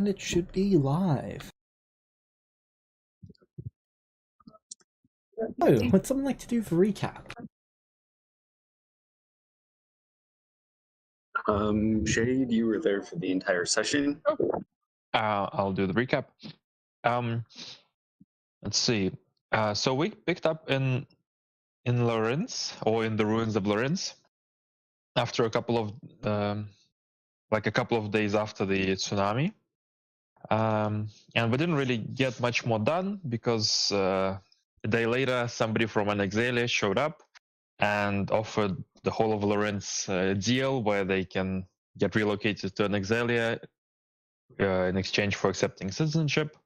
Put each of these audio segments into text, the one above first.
And it should be live. Oh, would someone like to do the recap? Shade, you were there for the entire session. I'll do the recap. Let's see. So we picked up in Lorenz, or in the ruins of Lorenz, after a couple of days after the tsunami. And we didn't really get much more done because a day later somebody from an Exalia showed up and offered the whole of Lorenz a deal where they can get relocated to an Exalia in exchange for accepting citizenship,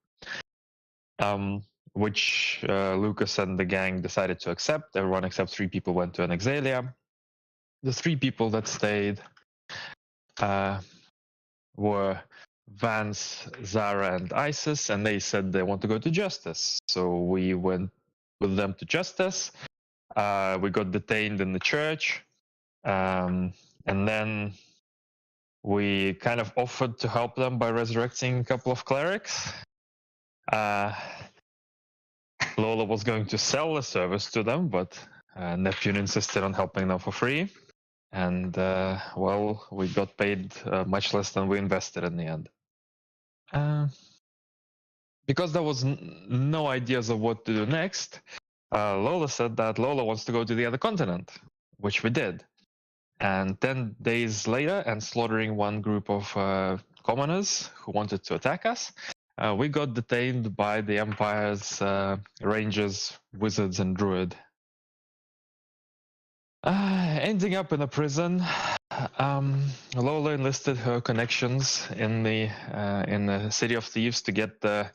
which Lucas and the gang decided to accept. Everyone except 3 people went to an Exalia. The 3 people that stayed were Vance, Zara, and Isis, and they said they want to go to Justice. So we went with them to Justice. We got detained in the church, and then we kind of offered to help them by resurrecting a couple of clerics. Lola was going to sell the service to them, but Neptune insisted on helping them for free. And, well, we got paid much less than we invested in the end. Because there was no ideas of what to do next, Lola said that Lola wants to go to the other continent, which we did. And 10 days later, and slaughtering one group of commoners who wanted to attack us, we got detained by the Empire's rangers, wizards, and druid. Ending up in a prison, Lola enlisted her connections in the City of Thieves to get the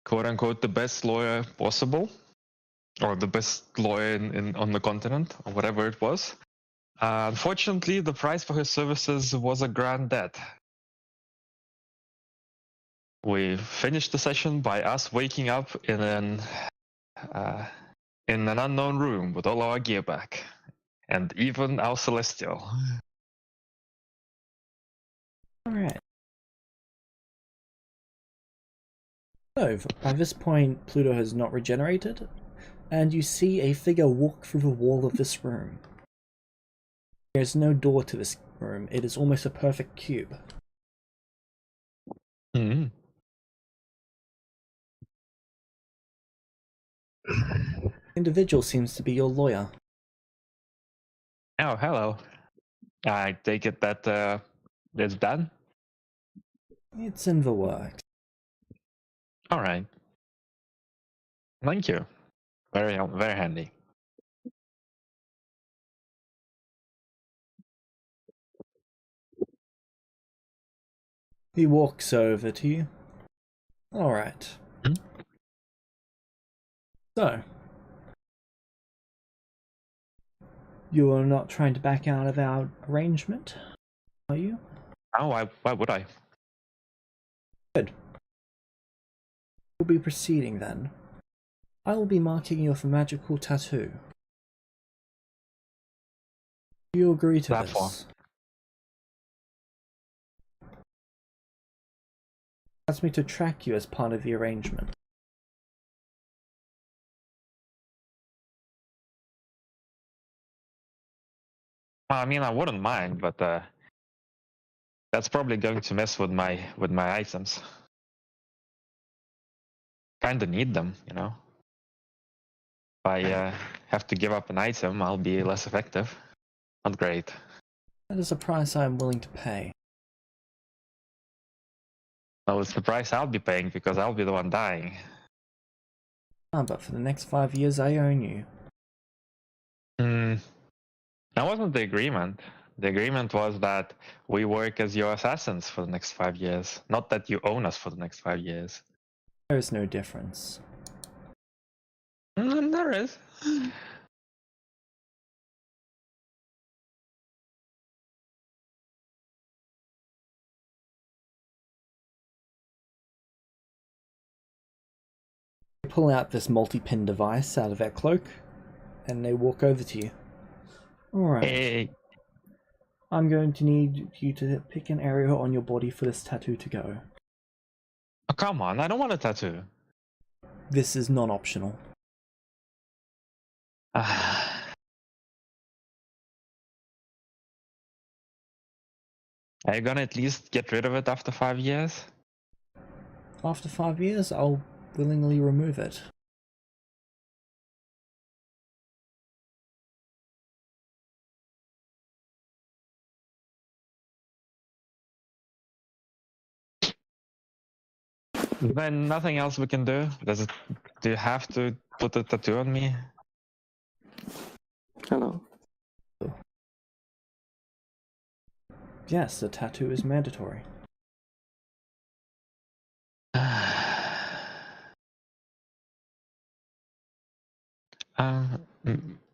quote-unquote the best lawyer possible, or the best lawyer on the continent, or whatever it was. Unfortunately, the price for his services was a grand debt. We finished the session by us waking up in an unknown room with all our gear back, and even our Celestial. Alright. So, by this point, Pluto has not regenerated, and you see a figure walk through the wall of this room. There is no door to this room, it is almost a perfect cube. Mm-hmm. Individual seems to be your lawyer. Oh, hello. I take it that it's done? It's in the works. Alright. Thank you. Very handy. He walks over to you. Alright. Hmm? So, you are not trying to back out of our arrangement, are you? Oh, why would I? Good. We'll be proceeding then. I will be marking you with a magical tattoo. Do you agree to this? That's me to track you as part of the arrangement. Well, I mean, I wouldn't mind, but that's probably going to mess with my items. Kinda need them, you know. If I have to give up an item, I'll be less effective. Not great. That is a price I am willing to pay. Well, it's the price I'll be paying because I'll be the one dying. But for the next 5 years I own you. That wasn't the agreement. The agreement was that we work as your assassins for the next 5 years, not that you own us for the next 5 years. There is no difference. There is. They pull out this multi-pin device out of their cloak, and they walk over to you. Alright. Hey. I'm going to need you to pick an area on your body for this tattoo to go. Oh, come on, I don't want a tattoo. This is non-optional. Are you gonna at least get rid of it after 5 years? After 5 years, I'll willingly remove it. Then nothing else we can do? Do you have to put a tattoo on me? Hello. Yes, the tattoo is mandatory.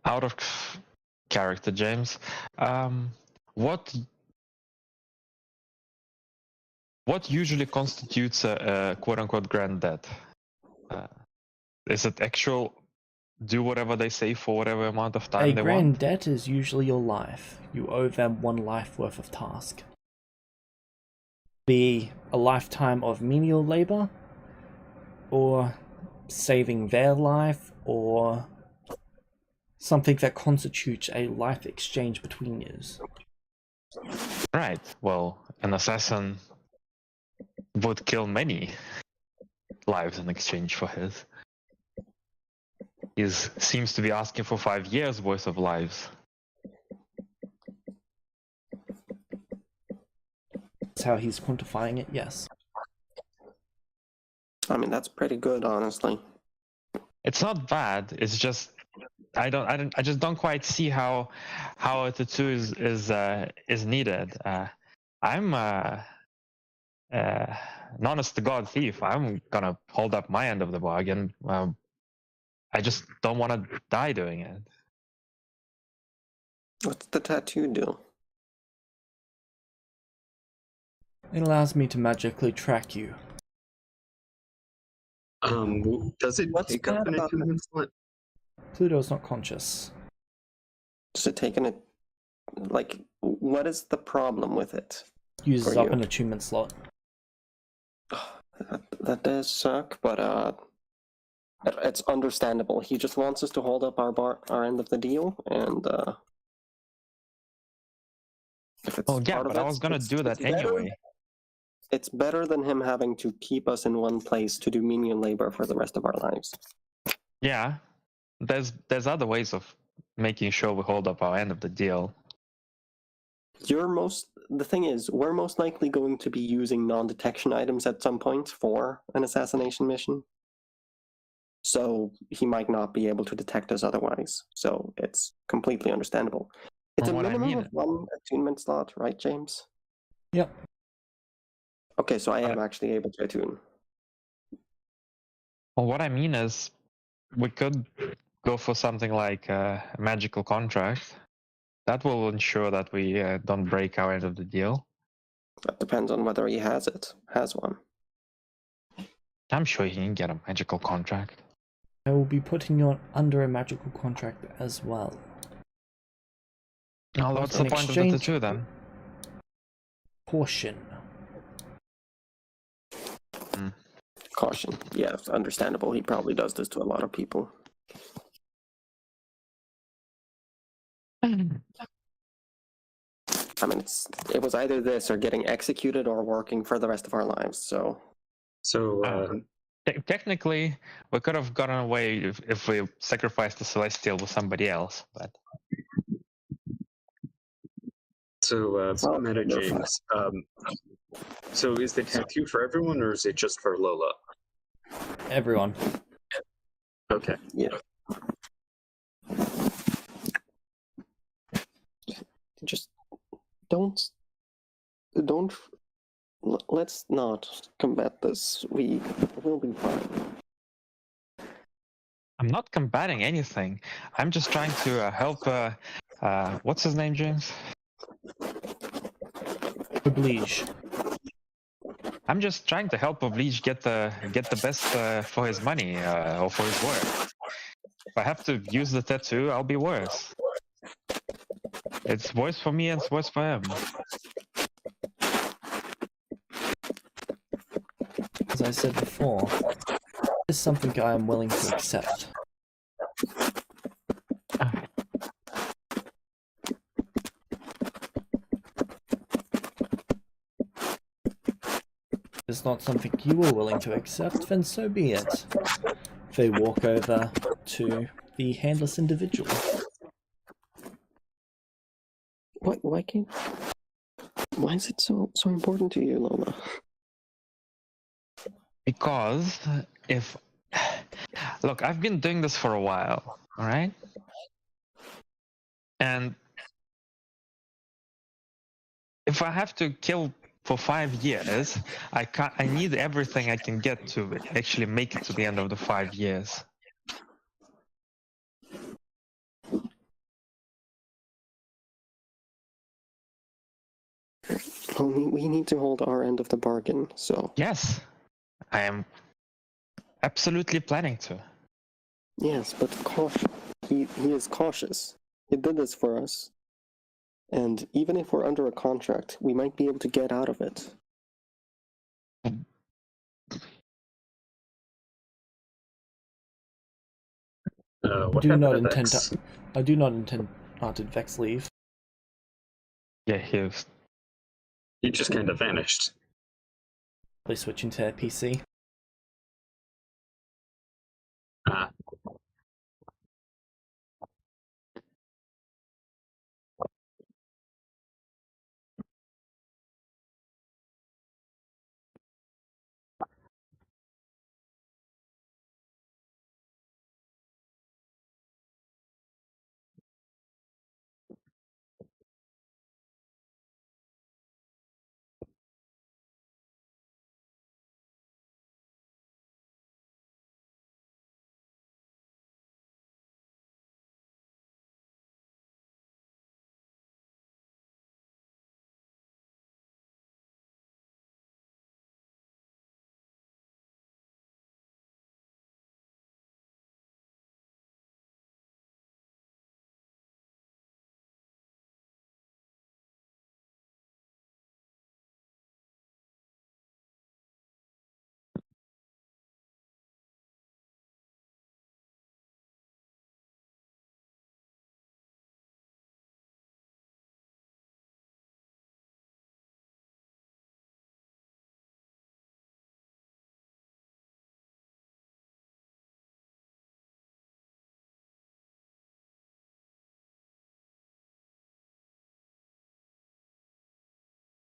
Out of character, James. What usually constitutes a quote-unquote grand debt? Is it actual do whatever they say for whatever amount of time A they grand want? debt is usually your life. You owe them 1 life worth of task. Be a lifetime of menial labor, or saving their life, or something that constitutes a life exchange between yous. Right. Well, an assassin would kill many lives in exchange for his. He seems to be asking for 5 years worth of lives. That's how he's quantifying it, yes. I mean, that's pretty good, honestly. It's not bad. It's just I just don't quite see how a tattoo is needed. I'm an honest to God thief. I'm gonna hold up my end of the bargain. I just don't want to die doing it. What's the tattoo do? It allows me to magically track you. Does it What's take up bad an about attunement slot? Pluto's not conscious. Does it take an... Like, what is the problem with it? Uses For up you. an attunement slot. That does suck, but it's understandable. He just wants us to hold up our end of the deal, and if it's Well, yeah, part of but I it, was gonna it's- do that it's better. anyway. It's better than him having to keep us in one place to do menial labor for the rest of our lives. Yeah, there's other ways of making sure we hold up our end of the deal. The thing is, we're most likely going to be using non-detection items at some point for an assassination mission. So he might not be able to detect us otherwise. So it's completely understandable. It's From a what I minimum mean- of 1 attunement slot, right, James? Yep. Okay, so I am actually able to attune. Well, what I mean is, we could go for something like a magical contract. That will ensure that we don't break our end of the deal. That depends on whether he has one. I'm sure he can get a magical contract. I will be putting you under a magical contract as well. Oh, what's the In point of the exchange- tattoo then? Portion. Caution. Yeah, it's understandable. He probably does this to a lot of people. I mean, it was either this or getting executed or working for the rest of our lives, so... So, Technically, we could have gotten away if we sacrificed the Celestial with somebody else, but Well, Meta you're James. So is the tattoo for everyone, or is it just for Lola? Everyone. Okay. Yeah. Just don't let's not combat this. We will be fine. I'm not combating anything. I'm just trying to help. What's his name, James? Oblige. I'm just trying to help Oblige get the best for his money or for his work. If I have to use the tattoo, I'll be worse. It's voice for me and it's voice for him. As I said before, this is something I am willing to accept. If it's not something you are willing to accept, then so be it. They walk over to the handless individual. Why is it so important to you, Lola? Because if look, I've been doing this for a while, all right? And if I have to kill for 5 years, I need everything I can get to actually make it to the end of the 5 years. Well, we need to hold our end of the bargain, so... Yes, I am absolutely planning to. Yes, but he is cautious. He did this for us. And even if we're under a contract, we might be able to get out of it. What happened to Vex? I do not intend. Did Vex leave? Yeah, He just kind of vanished. They switching to PC. Ah.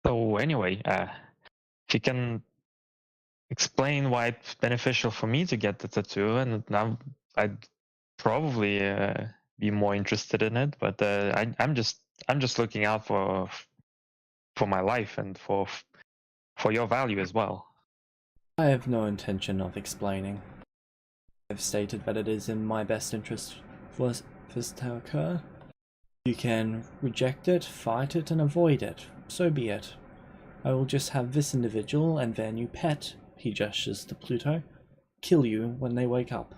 So anyway, if you can explain why it's beneficial for me to get the tattoo, and now I'd probably be more interested in it. But I'm just looking out for my life and for your value as well. I have no intention of explaining. I've stated that it is in my best interest for this to occur. You can reject it, fight it, and avoid it. So be it. I will just have this individual and their new pet, he gestures to Pluto, kill you when they wake up.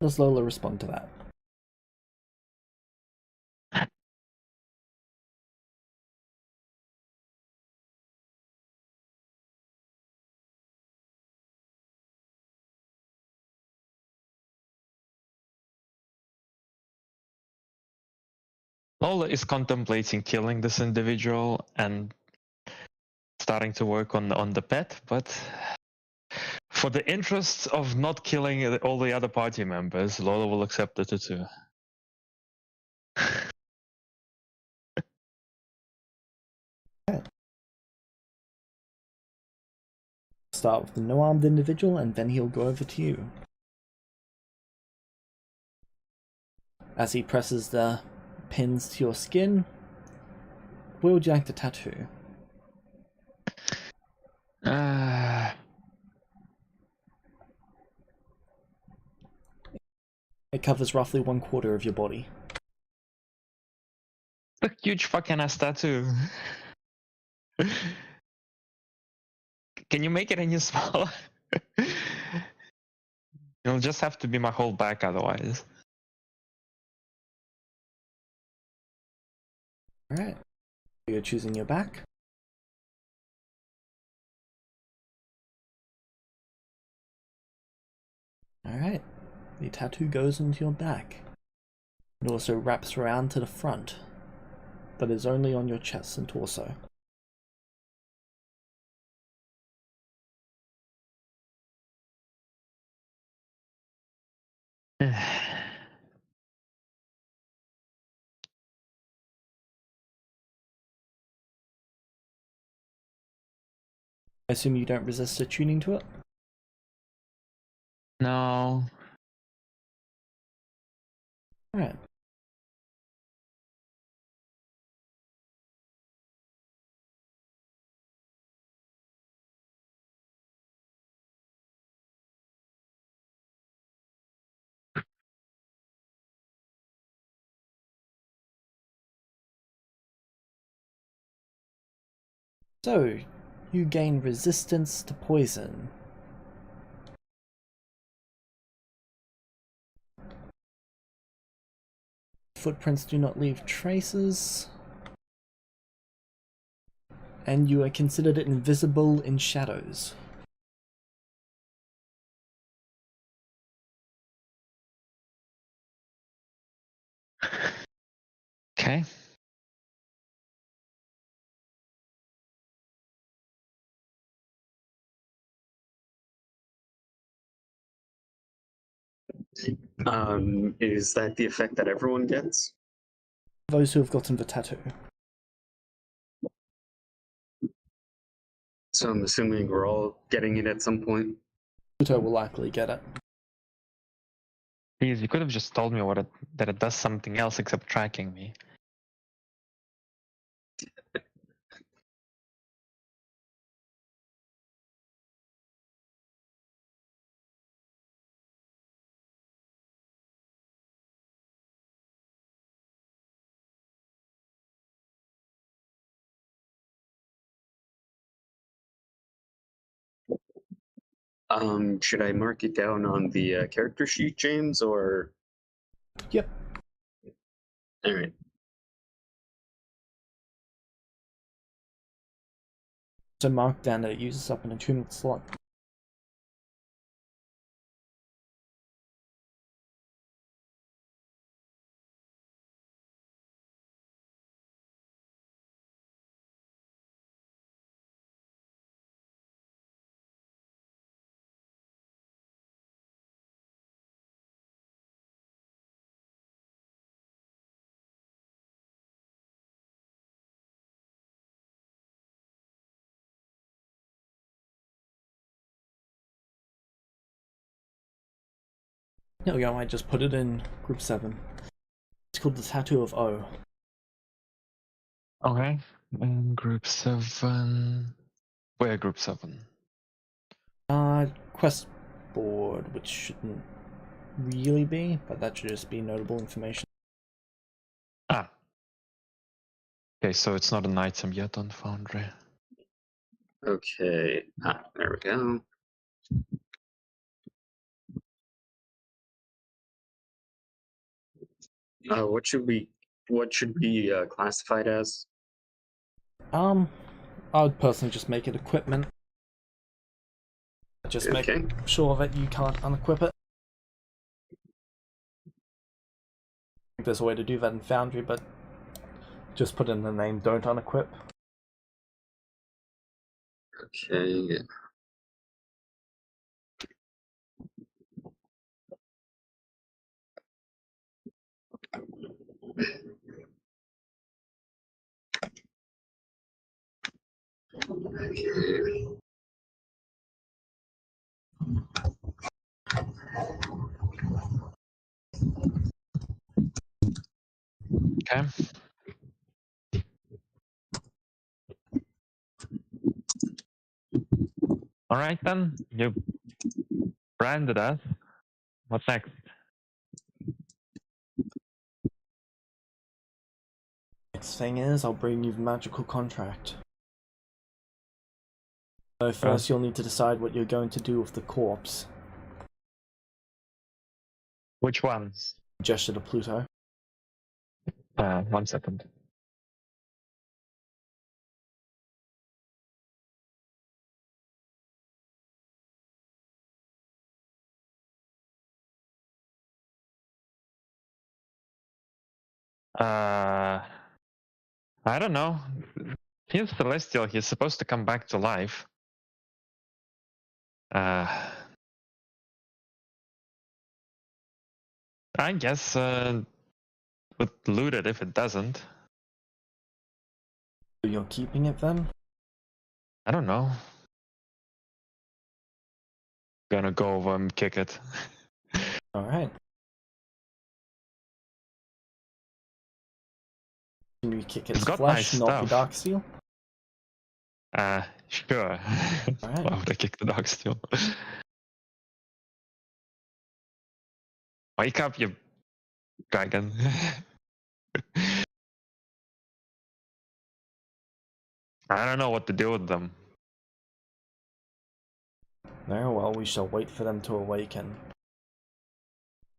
How does Lola respond to that? Lola is contemplating killing this individual and starting to work on the pet, but for the interests of not killing all the other party members, Lola will accept the tattoo. start with the no-armed individual, and then he'll go over to you. As he presses the pins to your skin, where would you like to tattoo? It covers roughly 1/4 of your body. A huge fucking ass tattoo. Can you make it any smaller? It'll just have to be my whole back otherwise. Alright. You're choosing your back. Alright. The tattoo goes into your back. It also wraps around to the front, but is only on your chest and torso. I assume you don't resist attuning to it? No. Alright. So, you gain resistance to poison. Footprints do not leave traces. And you are considered invisible in shadows. Okay. Is that the effect that everyone gets? Those who have gotten the tattoo. So I'm assuming we're all getting it at some point. Pluto will likely get it. Please, you could have just told me that it does something else except tracking me. Should I mark it down on the character sheet, James, or? Yep. All right. So mark down that it uses up an attunement slot. There we go, I just put it in group 7. It's called the Tattoo of O. Okay. And group 7. Where group 7? Quest board, which shouldn't really be, but that should just be notable information. Ah. Okay, so it's not an item yet on Foundry. Okay. There we go. What should be classified as? I would personally just make it equipment. Just make sure that you can't unequip it. There's a way to do that in Foundry, but just put in the name, don't unequip. Okay. Okay. Okay. All right then. You branded us. What's next? Next thing is, I'll bring you the magical contract. So first you'll need to decide what you're going to do with the corpse. Which ones? Gesture to Pluto. 1 second. I don't know. He's Celestial. He's supposed to come back to life. I guess would loot it if it doesn't. So you're keeping it then? I don't know. Gonna go over and kick it. Alright. Can you kick its got flesh, nice not the stuff. dark steel? Sure. Alright. Why would I kick the dog still? Wake up, you dragon. I don't know what to do with them. Very well, we shall wait for them to awaken.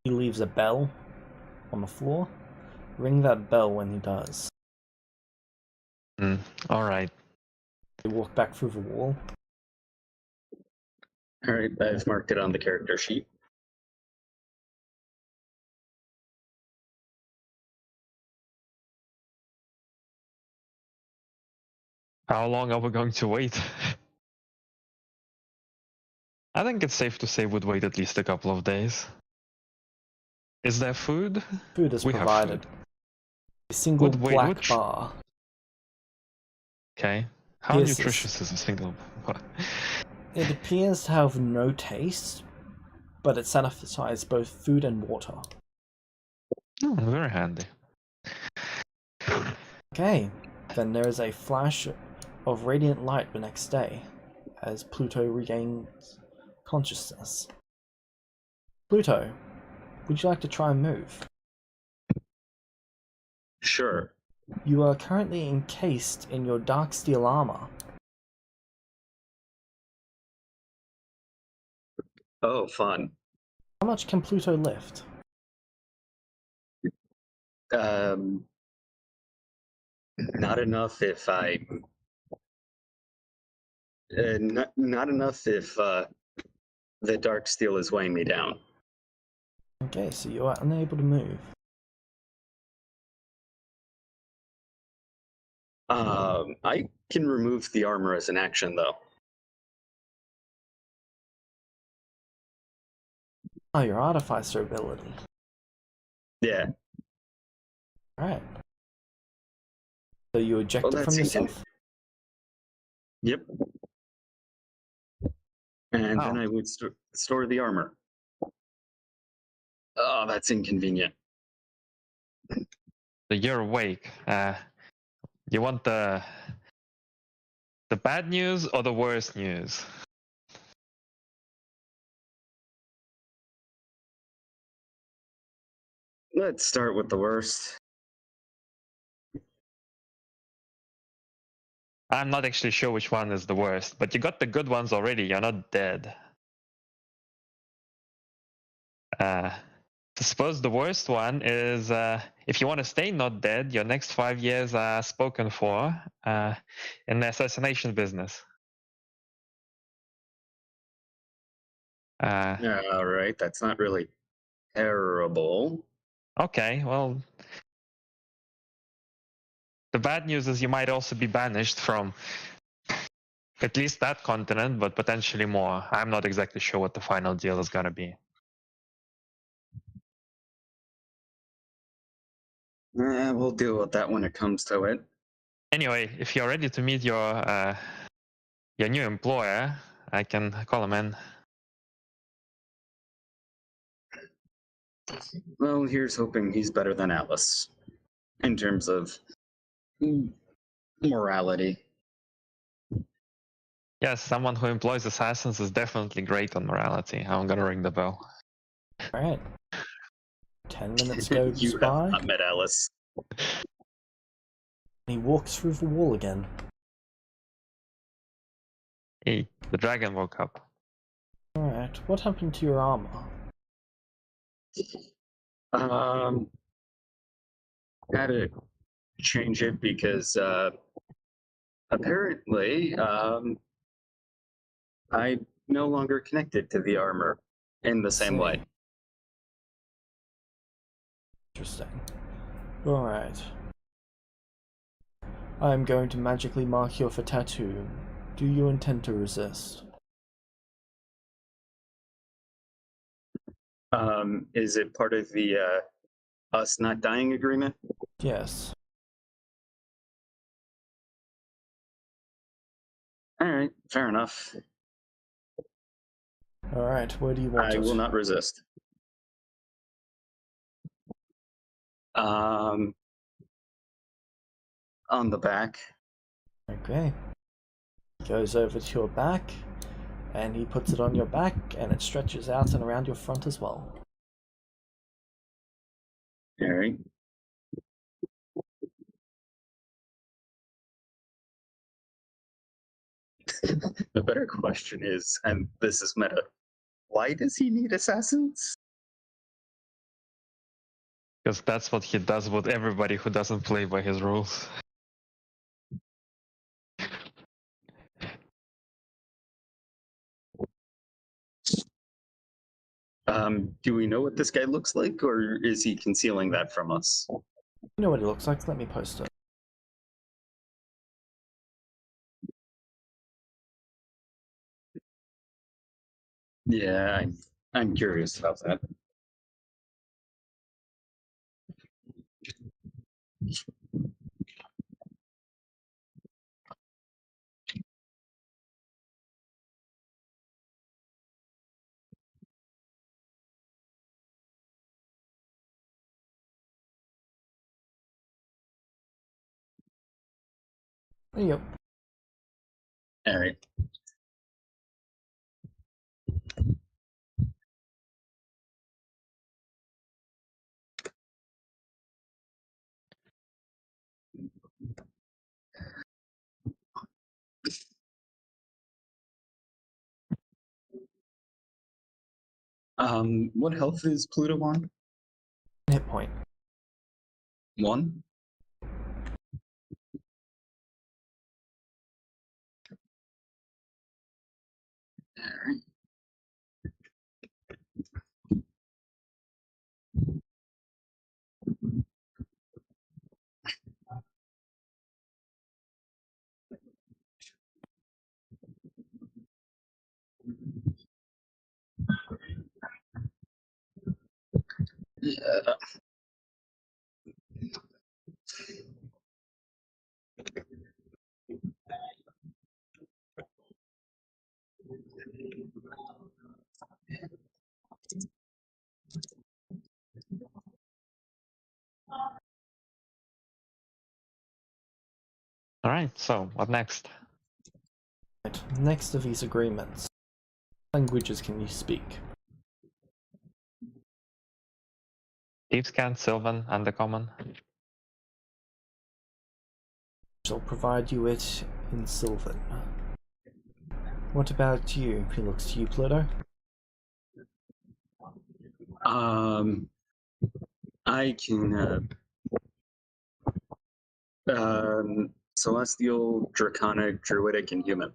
He leaves a bell on the floor. Ring that bell when he does. Alright. They walk back through the wall. Alright, I've marked it on the character sheet. How long are we going to wait? I think it's safe to say we'd wait at least a couple of days. Is there food? Food is We have provided. food. A single Wait, black which- bar. Okay. How Yes, nutritious is a single? It appears to have no taste, but it satisfies both food and water. Oh, very handy. Okay, then there is a flash of radiant light the next day, as Pluto regains consciousness. Pluto, would you like to try and move? Sure. You are currently encased in your dark steel armor. Oh, fun. How much can Pluto lift? Not enough if I. Not enough if the dark steel is weighing me down. Okay, so you are unable to move. I can remove the armor as an action, though. Oh, your artificer ability. Yeah. Alright. So you eject it from yourself? Yep. And Oh. then I would store the armor. Oh, that's inconvenient. So you're awake. You want the bad news or the worst news? Let's start with the worst. I'm not actually sure which one is the worst, but you got the good ones already. You're not dead. I suppose the worst one is if you want to stay not dead, your next 5 years are spoken for in the assassination business. All right, that's not really terrible. Okay, well, the bad news is you might also be banished from at least that continent, but potentially more. I'm not exactly sure what the final deal is going to be. We'll deal with that when it comes to it. Anyway, if you're ready to meet your new employer, I can call him in. Well, here's hoping he's better than Atlas. in terms of morality. Yes, someone who employs assassins is definitely great on morality. I'm gonna ring the bell. Alright. 10 minutes goes You by. have not met Alice. He walks through the wall again. Hey, the dragon woke up. Alright, what happened to your armor? Had to change it because apparently I'm no longer connected to the armor in the same way. Interesting. Alright. I'm going to magically mark you for tattoo. Do you intend to resist? Is it part of the us not dying agreement? Yes. All right, fair enough. Alright, where do you want I it? will not resist. On the back. Okay. Goes over to your back, and he puts it on your back, and it stretches out and around your front as well. All right. The better question is, and this is meta, why does he need assassins? Because that's what he does with everybody who doesn't play by his rules. Do we know what this guy looks like, or is he concealing that from us? You know what it looks like? Let me post it. Yeah, I'm curious about that. There you go. All right. What health is Pluto on? Hit point. 1? All right. Yeah. Alright, so what next? Right. Next of these agreements. Languages can you speak? Thieves' Sylvan, Undercommon. Shall provide you it in Sylvan. What about you? He looks to you, Pluto. I can celestial, draconic, druidic, and human.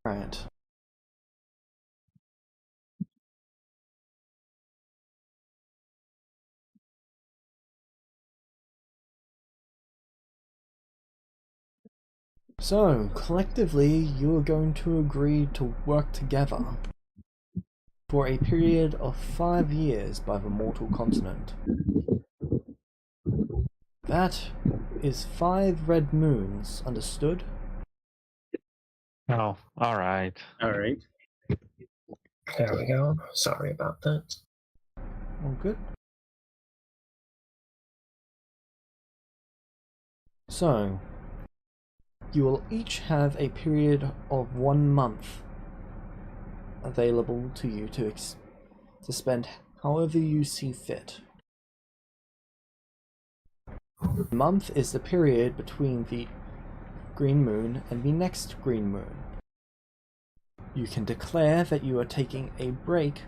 Right. So, collectively, you are going to agree to work together for a period of 5 years by the mortal continent. That is 5 red moons, understood? Oh, alright. All right. There we go. Sorry about that. All good. So, you will each have a period of 1 month available to you to spend however you see fit. A month is the period between the green moon and the next green moon. You can declare that you are taking a break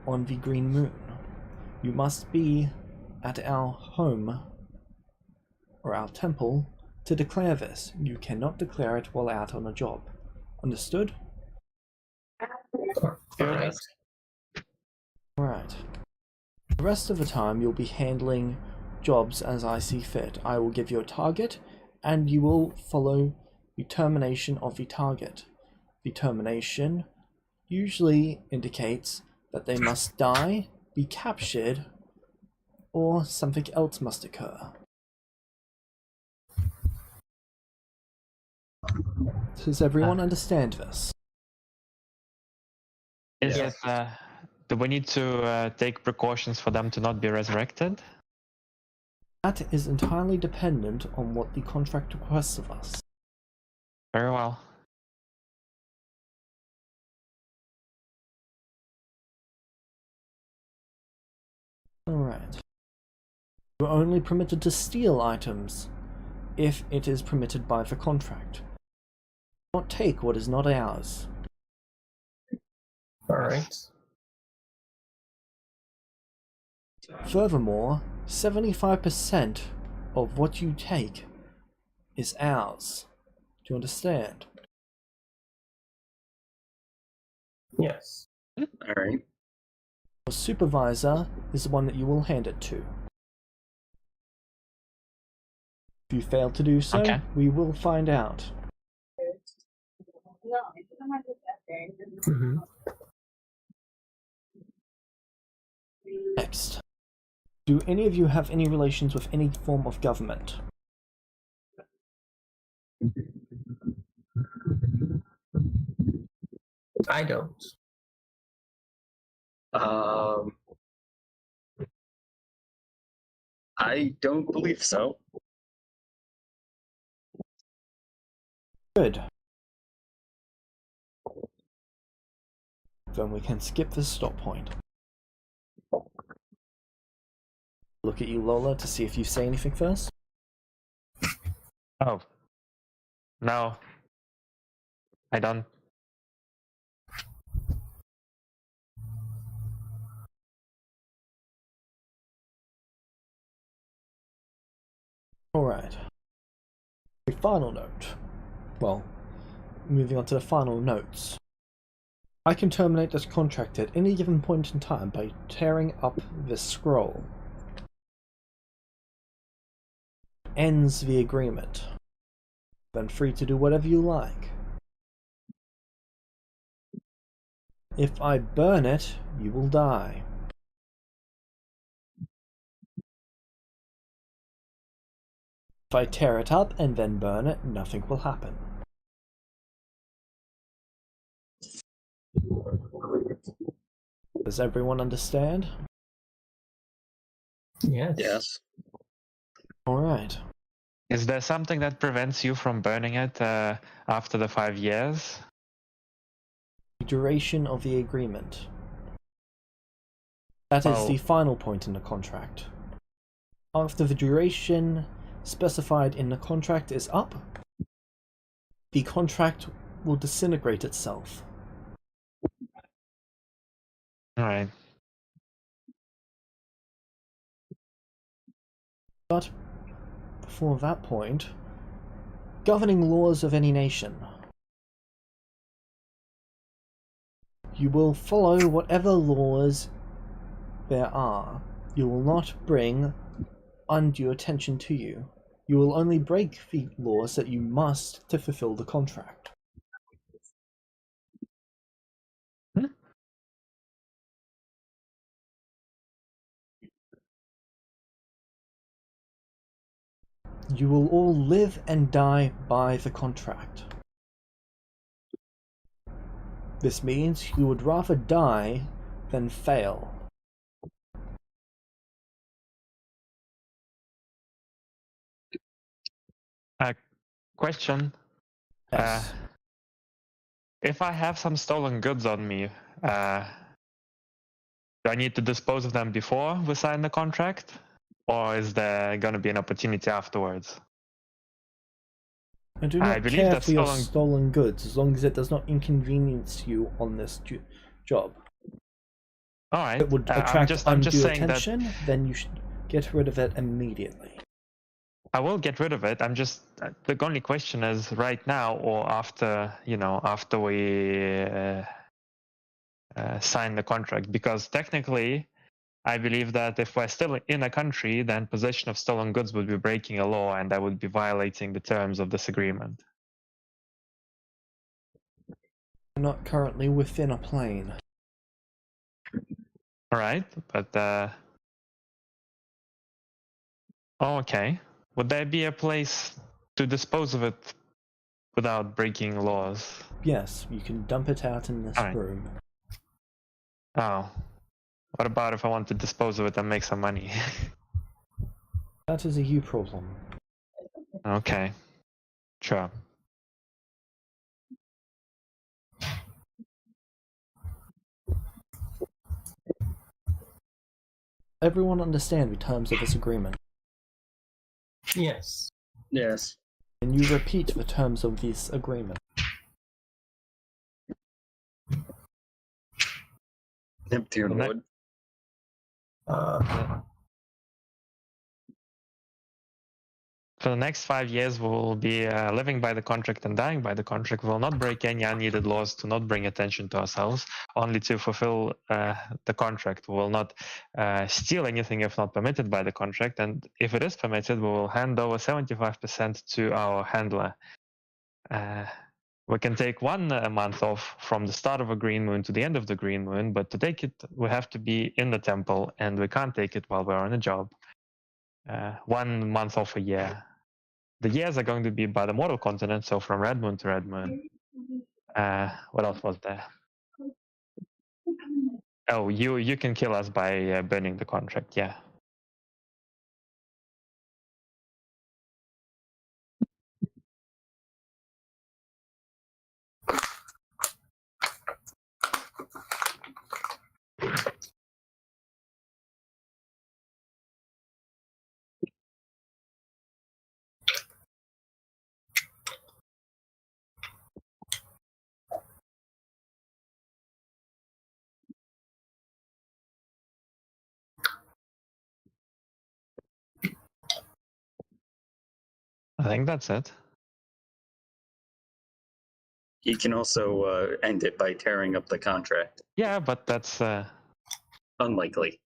on the green moon. You must be at our home or our temple to declare this. You cannot declare it while out on a job. Understood? Alright. Alright. The rest of the time you'll be handling jobs as I see fit. I will give you a target and you will follow the termination of the target. The termination usually indicates that they must die, be captured, or something else must occur. Does everyone understand this? Is Yes. it, do we need to take precautions for them to not be resurrected? That is entirely dependent on what the contract requests of us. Very well. Alright. You are only permitted to steal items if it is permitted by the contract. Do not take what is not ours. Alright. Furthermore, 75% of what you take is ours. Do you understand? Yes. All right. Your supervisor is the one that you will hand it to. If you fail to do so, Okay. we will find out. Mm-hmm. Next. Do any of you have any relations with any form of government? I don't. Um, I don't believe so. Good. Then we can skip this stop point. Look at you, Lola, to see if you say anything first. Oh. No. I don't. Alright. The final note. Well, moving on to the final notes. I can terminate this contract at any given point in time by tearing up this scroll. Ends the agreement. Then free to do whatever you like. If I burn it, you will die. If I tear it up and then burn it, nothing will happen. Does everyone understand? Yes. Yes. Alright. Is there something that prevents you from burning it after the 5 years? The duration of the agreement. That is the final point in the contract. After the duration specified in the contract is up, the contract will disintegrate itself. Alright. But before that point, governing laws of any nation. You will follow whatever laws there are. You will not bring undue attention to you. You will only break the laws that you must to fulfill the contract. You will all live and die by the contract. This means you would rather die than fail. Question. Yes. If I have some stolen goods on me, do I need to dispose of them before we sign the contract? Or is there going to be an opportunity afterwards? I do I not believe care that for your stolen goods, as long as it does not inconvenience you on this job. All right. If it would I'm attract just undue saying attention, then you should get rid of it immediately. I will get rid of it. I'm just the only question is right now or after we sign the contract, because technically I believe that if we're still in a country, then possession of stolen goods would be breaking a law and that would be violating the terms of this agreement. I'm not currently within a plane. All right, but okay. Would there be a place to dispose of it without breaking laws? Yes, you can dump it out in this Alright. room. Oh. What about if I want to dispose of it and make some money? That is a you problem. Okay. Sure. Everyone understand the terms of this agreement. Yes. Yes. Can you repeat the terms of this agreement? Empty and wood. For the next 5 years, we will be living by the contract and dying by the contract. We will not break any unneeded laws to not bring attention to ourselves, only to fulfill the contract. We will not steal anything if not permitted by the contract. And if it is permitted, we will hand over 75% to our handler. We can take 1 month off from the start of a green moon to the end of the green moon, but to take it, we have to be in the temple, and we can't take it while we're on a job. 1 month off a year. The years are going to be by the mortal continent, so from red moon to red moon. What else was there? Oh, you can kill us by burning the contract, yeah. I think that's it. He can also end it by tearing up the contract. Yeah, but that's Unlikely.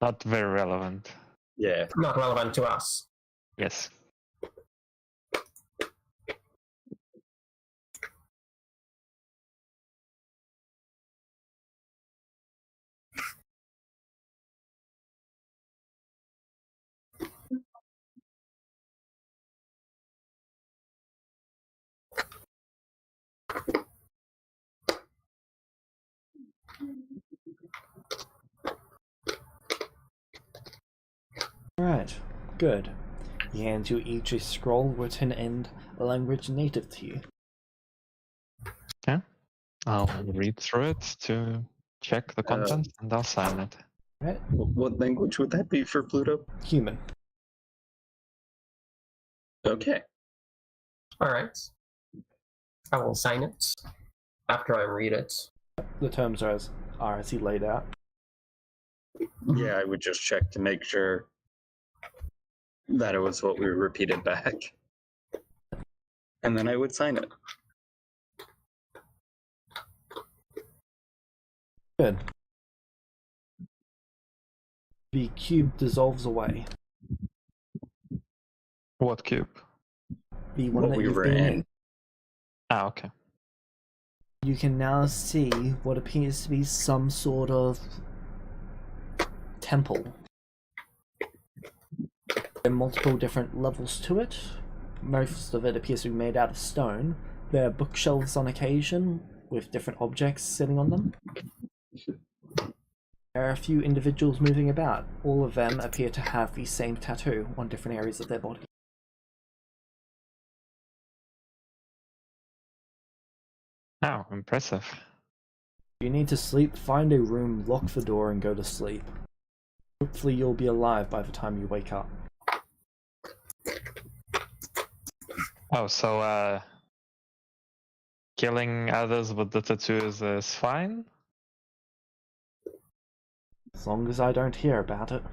not very relevant. Yeah. Not relevant to us. Yes. Alright, good. He hands you each a scroll written in a language native to you. Yeah. I'll read through it to check the content and I'll sign it. Right? What language would that be for Pluto? Human. Okay. All right. I will sign it after I read it. The terms are as he laid out. Yeah, I would just check to make sure that it was what we repeated back. And then I would sign it. Good. The cube dissolves away. What cube? The one What that we you've were been in. in. Ah, okay. You can now see what appears to be some sort of temple. There are multiple different levels to it. Most of it appears to be made out of stone. There are bookshelves on occasion with different objects sitting on them. There are a few individuals moving about. All of them appear to have the same tattoo on different areas of their body. Oh, impressive. You need to sleep, find a room, lock the door, and go to sleep. Hopefully you'll be alive by the time you wake up. Oh, so killing others with the tattoos is fine? As long as I don't hear about it.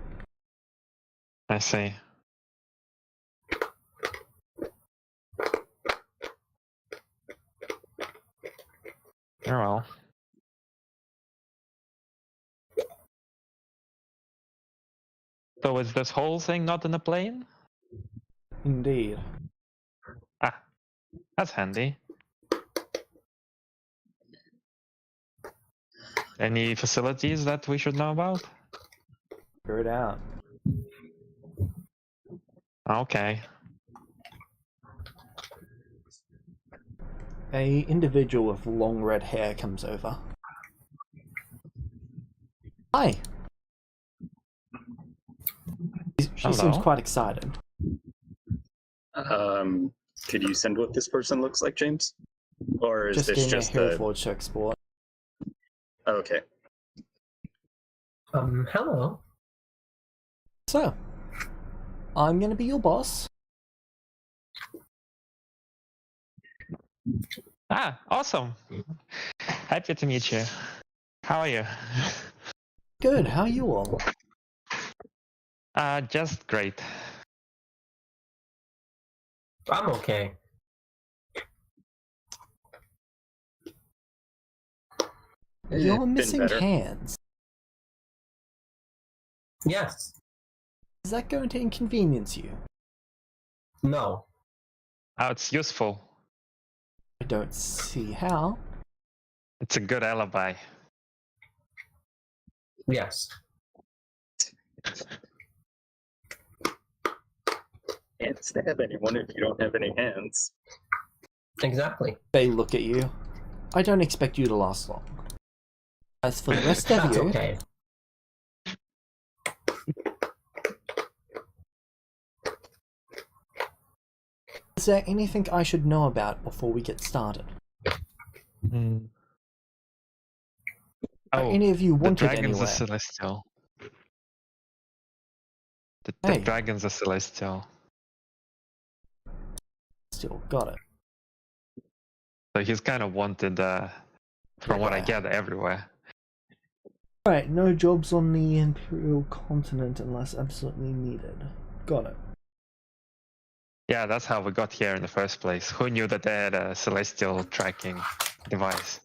I see. Oh well. So is this whole thing not in a plane? Indeed. Ah, that's handy. Any facilities that we should know about? Figure it out. Okay. A individual with long red hair comes over. Hi! She seems Hello. quite excited. Could you send what this person looks like, James? Or is Just this getting just a hero the... forge to export. Okay. Hello. So, I'm gonna be your boss. Ah, awesome. Happy to meet you. How are you? Good, how are you all? Just great. I'm okay. You're Been missing better. hands. Yes. Is that going to inconvenience you? No. Oh, it's useful. I don't see how. It's a good alibi. Yes. Can't stab anyone if you don't have any hands. Exactly. They look at you. I don't expect you to last long. As for the rest of That's you, okay. is there anything I should know about before we get started? Mm. Are Oh, any of you the wanted dragons anywhere? are celestial. The Hey. dragons are celestial. Still got it. So he's kind of wanted, from what I Everywhere. gather, everywhere. Alright, no jobs on the Imperial continent unless absolutely needed. Got it. Yeah, that's how we got here in the first place. Who knew that they had a celestial tracking device?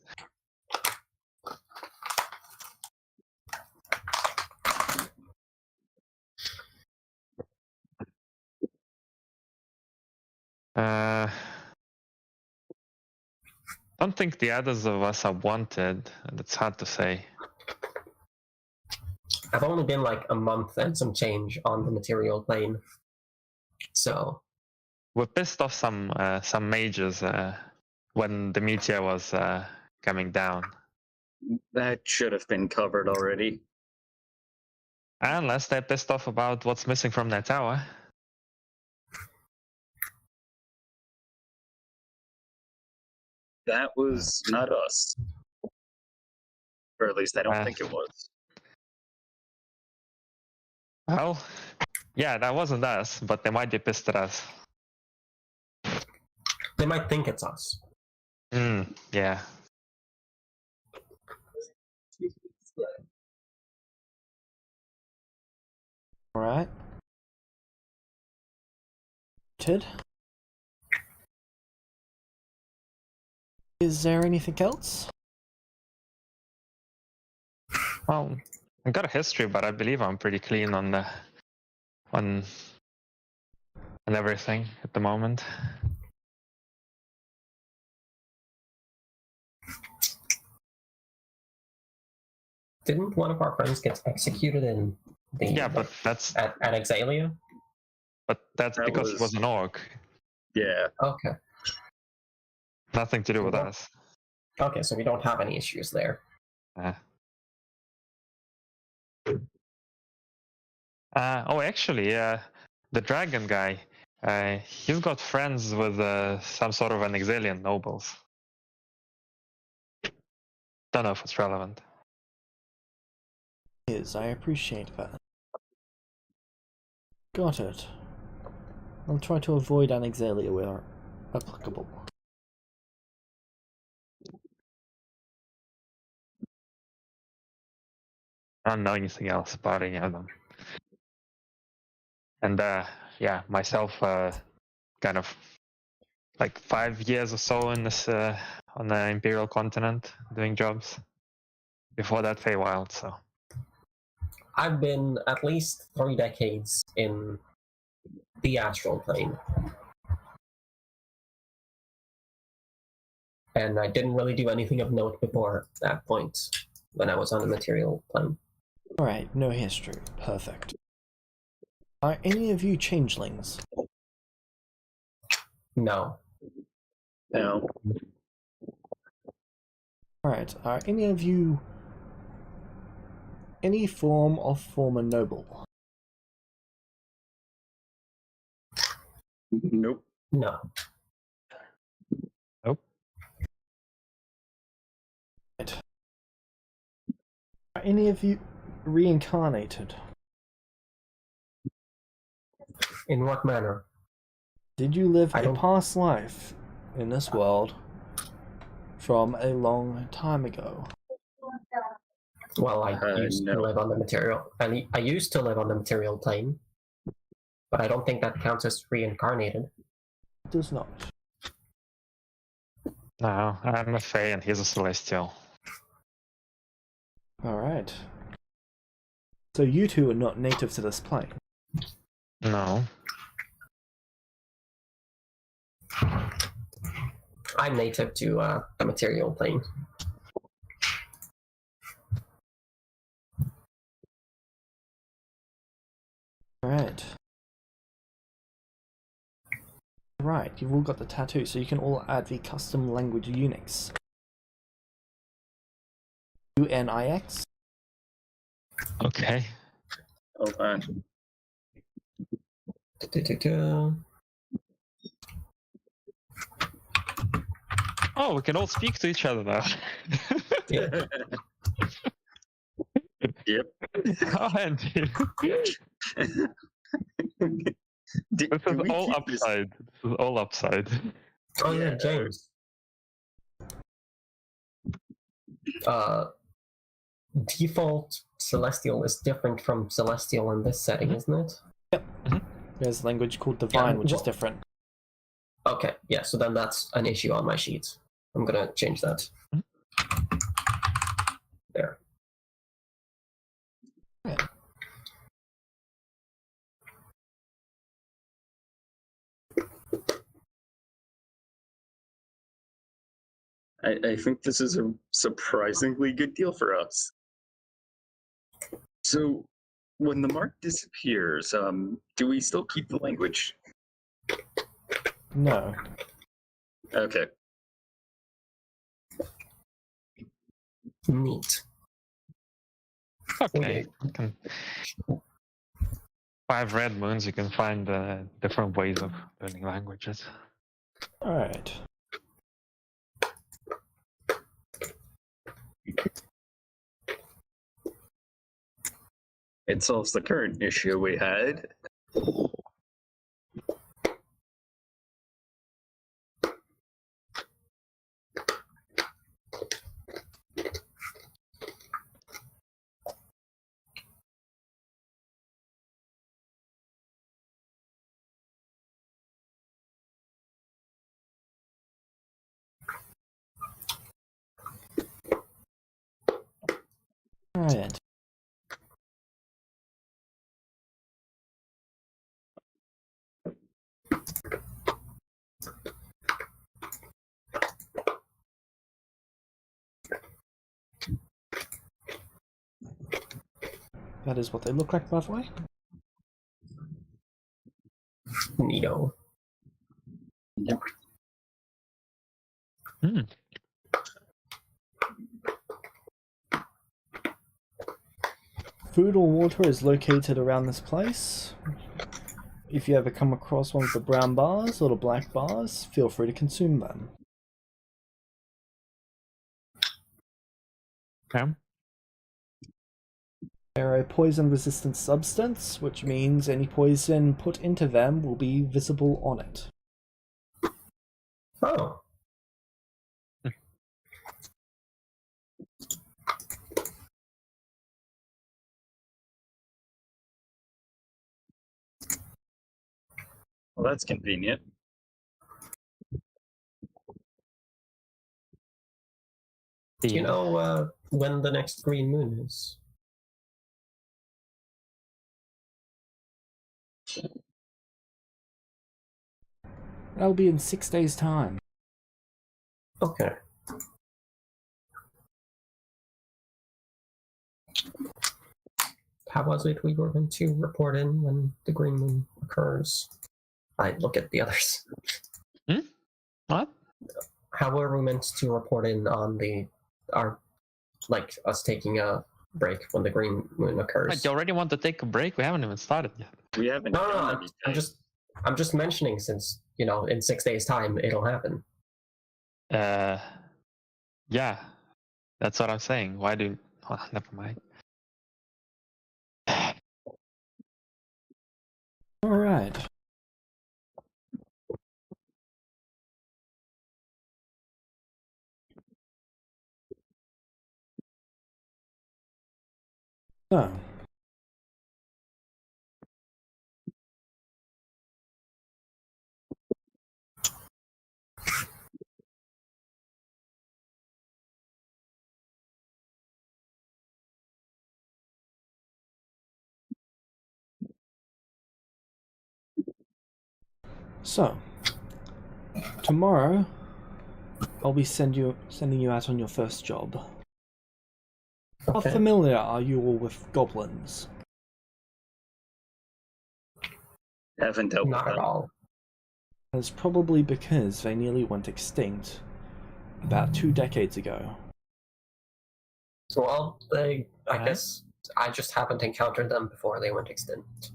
Don't think the others of us are wanted, and it's hard to say. I've only been like a month and some change on the material plane. So, We pissed off some mages when the meteor was coming down. That should have been covered already. Unless they're pissed off about what's missing from their tower. That was not us. Or at least I don't think it was. Well, yeah, that wasn't us, but they might be pissed at us. they might think it's us. Yeah. Alright. Ted? Is there anything else? Well, I got a history, but I believe I'm pretty clean on on everything at the moment. Didn't one of our friends get executed in the Yeah, but that's at Exalia? That because he was an orc. Yeah. Okay. Nothing to do with What? us. Okay, so we don't have any issues there. Actually, the dragon guy, he's got friends with some sort of an Exilian nobles. Don't know if it's relevant. I appreciate that. Got it. I'll try to avoid Anexalia where applicable. I don't know anything else about any of them. And yeah, myself, kind of like 5 years or so in this on the Imperial continent doing jobs. Before that, Feywild. So I've been at least 3 decades in the astral plane. And I didn't really do anything of note before that point when I was on the material plane. Alright, no history. Perfect. Are any of you changelings? No. No. Alright, are any of you any form of former noble? Nope. No. nope. Right. Are any of you reincarnated? In what manner? Did you live I a don't- past life in this world from a long time ago? Well, I used to no. live on the material. I used to live on the material plane, but I don't think that counts as reincarnated. It does not. No, I'm a Fey and he's a Celestial. Alright. So you two are not native to this plane. No. I'm native to the material plane. Alright. Right, you've all got the tattoo, so you can all add the custom language Unix. UNIX. Okay. Oh, fine. Oh, we can all speak to each other now. Yeah. Yep. How handy. Do This is we all keep this- upside. This is all upside. Oh yeah, Yeah. James. Default Celestial is different from Celestial in this setting, isn't it? There's a language called Divine, Yeah, which is well- different. Okay, yeah, so then that's an issue on my sheet. I'm gonna change that. There. I think this is a surprisingly good deal for us. So, when the mark disappears, do we still keep the language? No. Okay. Neat. Okay. You can... 5 red moons, you can find different ways of learning languages. Alright. It solves the current issue we had. Alright. That is what they look like, by the way. Neato. Yep. Hmm. Food or water is located around this place. If you ever come across one of the brown bars or the black bars, feel free to consume them. Okay. They're a poison-resistant substance, which means any poison put into them will be visible on it. Oh. Well, that's convenient. Do you know when the next green moon is? That'll be in 6 days' time. Okay. How was it we were going to report in when the green moon occurs? I look at the others. What? How were we meant to report in on us taking a break when the green moon occurs? Wait, you already want to take a break? We haven't even started yet. We haven't No, done anything. I'm just mentioning since, in 6 days' time it'll happen. Yeah, that's what I'm saying. Why do? Oh, never mind. Alright. So. So, tomorrow I'll be sending you out on your first job. How Okay. familiar are you all with goblins? Haven't dealt with Not at that. all. That's probably because they nearly went extinct about 2 decades ago. Well, I Huh? guess I just haven't encountered them before they went extinct.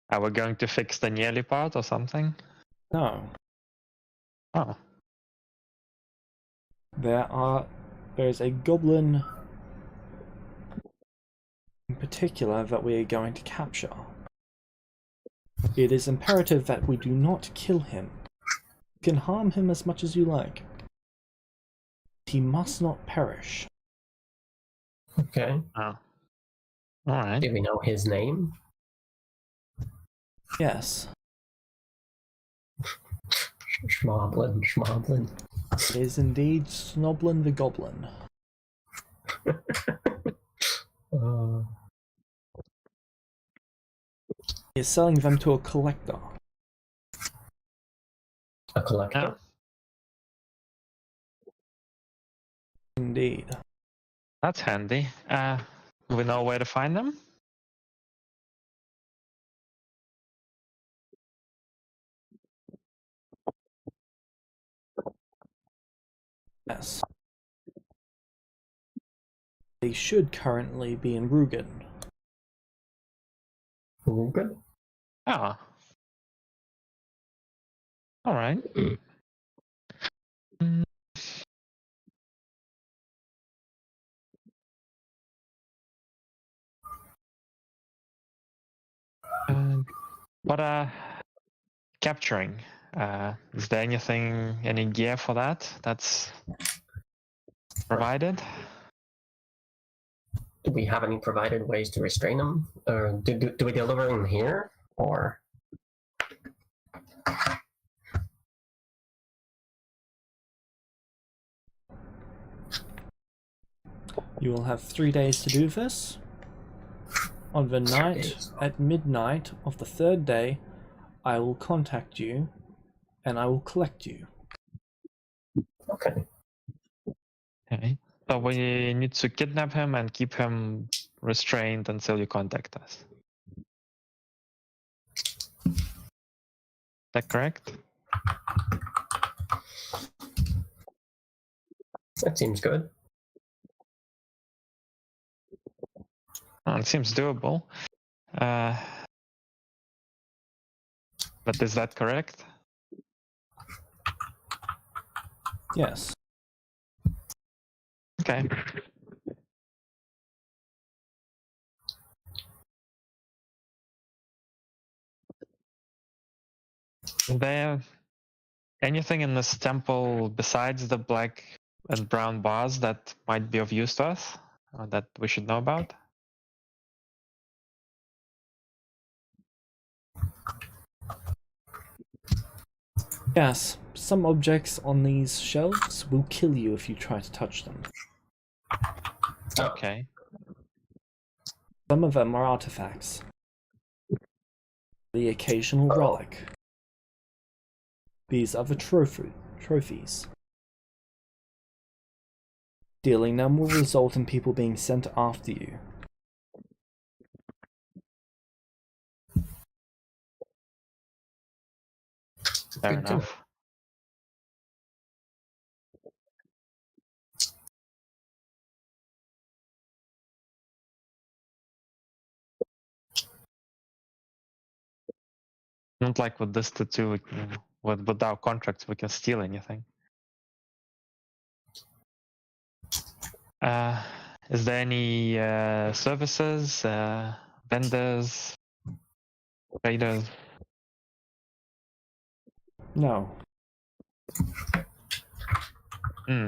Are we going to fix the nearly part or something? No, Oh, there's a goblin in particular that we are going to capture. It is imperative that we do not kill him. You can harm him as much as you like. He must not perish. Okay. oh, all right. Do we know his name? Yes, Schmoblin. it is indeed Snoblin the Goblin. He is selling them to a collector. A collector? Oh, Indeed. that's handy. Do we know where to find them? Yes. They should currently be in Rugen. Good. Oh, all right. Mm. What capturing? Is there any gear for that that's provided? Do we have any provided ways to restrain them? Or do we deliver them here? Or You will have 3 days to do this. On the 3 night, days. at midnight of the 3rd day, I will contact you, and I will collect you. Okay. Okay. So we need to kidnap him and keep him restrained until you contact us. Is that correct? That seems good. Oh, it seems doable. But is that correct? Yes. Okay. Is there anything in this temple besides the black and brown bars that might be of use to us, or that we should know about? Yes, some objects on these shelves will kill you if you try to touch them. Okay. Some of them are artifacts. The occasional relic. These are the trophies. Stealing them will result in people being sent after you. Fair Good to enough. Not like with this tattoo, with our contracts, we can steal anything. Is there any services, vendors, traders? No. Hmm.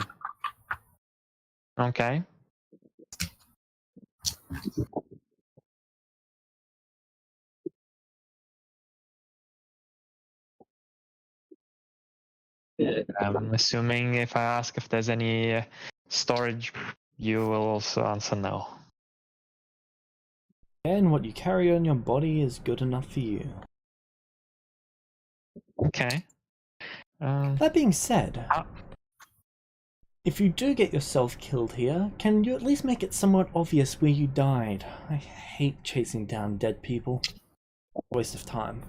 Okay. I'm assuming if I ask if there's any storage, you will also answer no. And what you carry on your body is good enough for you. Okay. That being said, if you do get yourself killed here, can you at least make it somewhat obvious where you died? I hate chasing down dead people. Waste of time.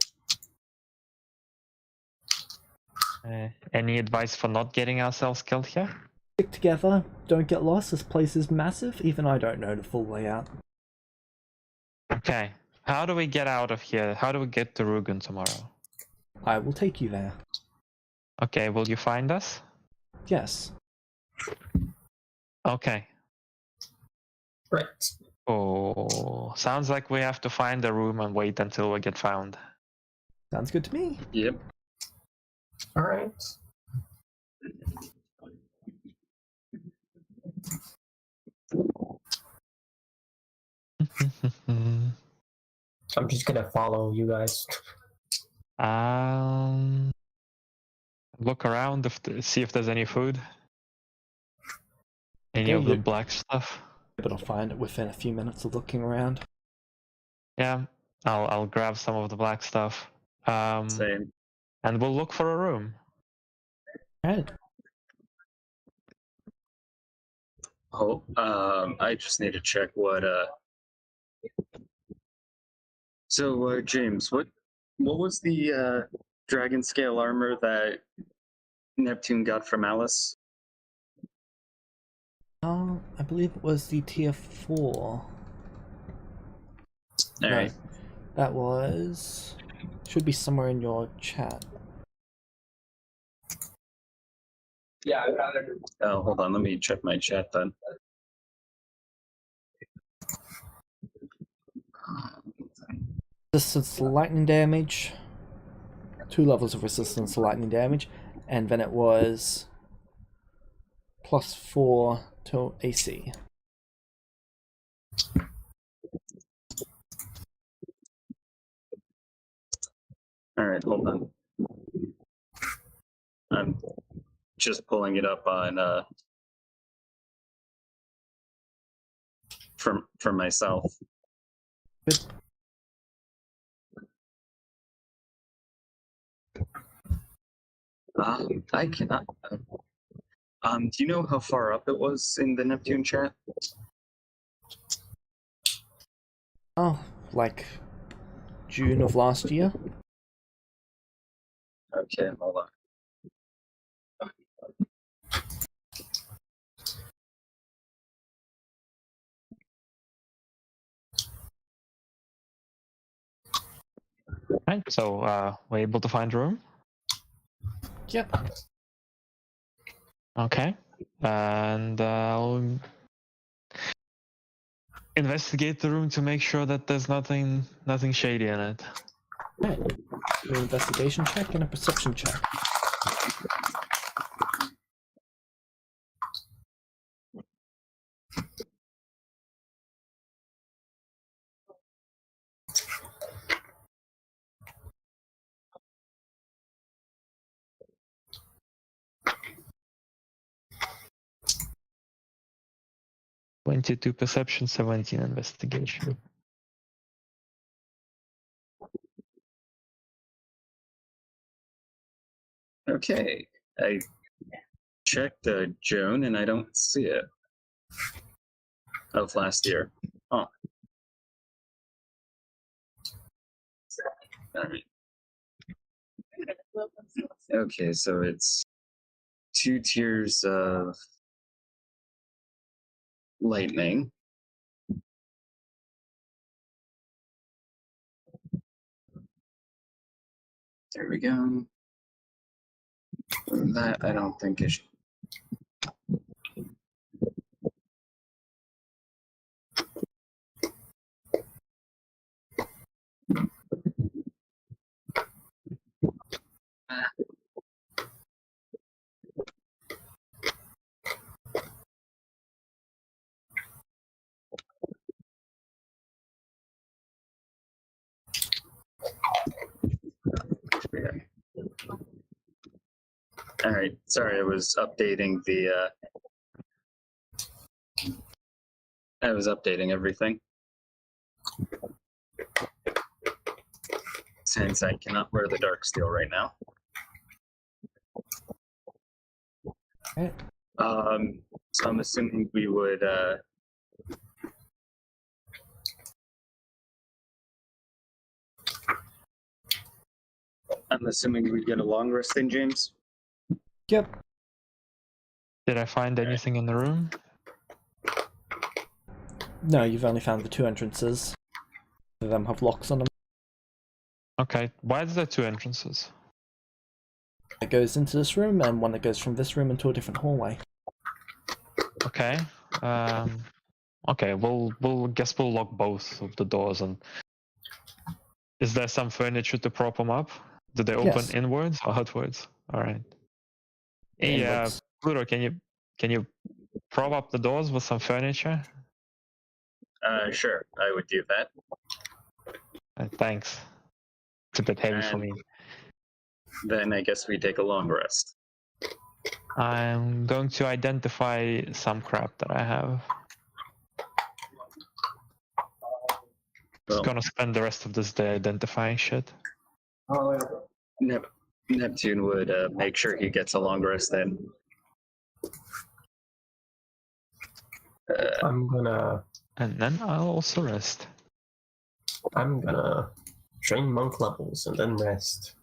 Any advice for not getting ourselves killed here? Stick together, don't get lost, this place is massive, even I don't know the full layout. Okay. How do we get out of here? How do we get to Rugen tomorrow? I will take you there. Okay, will you find us? Yes. Okay. Right. Oh, sounds like we have to find a room and wait until we get found. Sounds good to me. Yep. All right. I'm just gonna follow you guys. Look around see if there's any food. Any Okay, of the you're black stuff. able to find it within a few minutes of looking around. Yeah, I'll grab some of the black stuff. Same. And we'll look for a room. Alright. Oh, I just need to check what. So, James, what was the dragon scale armor that Neptune got from Alice? I believe it was the tier 4. All No, right. that was... should be somewhere in your chat. Yeah, I'd rather. Oh, hold on. Let me check my chat then. Resistance to lightning damage. 2 levels of resistance to lightning damage. And then it was... +4 to AC. All right, hold on. I'm just pulling it up on from myself. Good. I cannot. Do you know how far up it was in the Neptune chat? Oh, like June of last year. Okay, hold on. Right, so we're able to find room. Yep. Okay, and I'll investigate the room to make sure that there's nothing shady in it. Right. An investigation check and a perception check. (22 perception, 17 investigation. Okay, I checked Joan and I don't see it. Of last year. Oh. Alright. Okay, so it's 2 tiers of lightning. There we go. That I don't think is. All right, sorry, I was updating the. I was updating everything. Since I cannot wear the dark steel right now. Right. So I'm assuming we would. I'm assuming we'd get a long rest in, James. Yep. Did I find anything in the room? No, you've only found the 2 entrances. Some of them have locks on them. Okay, why is there 2 entrances? It goes into this room and one that goes from this room into a different hallway. Okay. Okay, we'll lock both of the doors. And is there some furniture to prop them up? Do they open Yes. inwards or outwards? All right. Hey, Inwards. Pluto, can you prop up the doors with some furniture? Sure, I would do that. Thanks. It's a bit heavy for And me. then I guess we take a long rest. I'm going to identify some crap that I have. Just gonna spend the rest of this day identifying shit. Neptune would make sure he gets a long rest then. I'm gonna And then I'll also rest. train monk levels and then rest.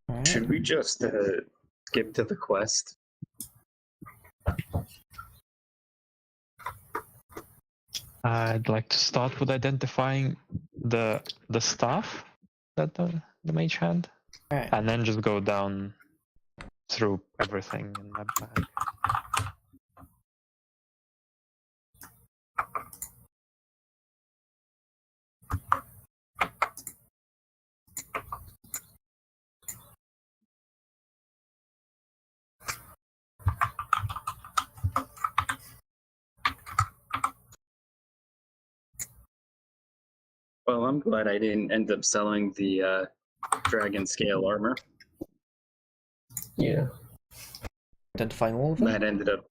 Alright. Should we just skip to the quest? I'd like to start with identifying the staff that the mage had, Alright. and then just go down through everything in my bag. Well, I'm glad I didn't end up selling the dragon scale armor. Yeah. Identifying all of them. That ended up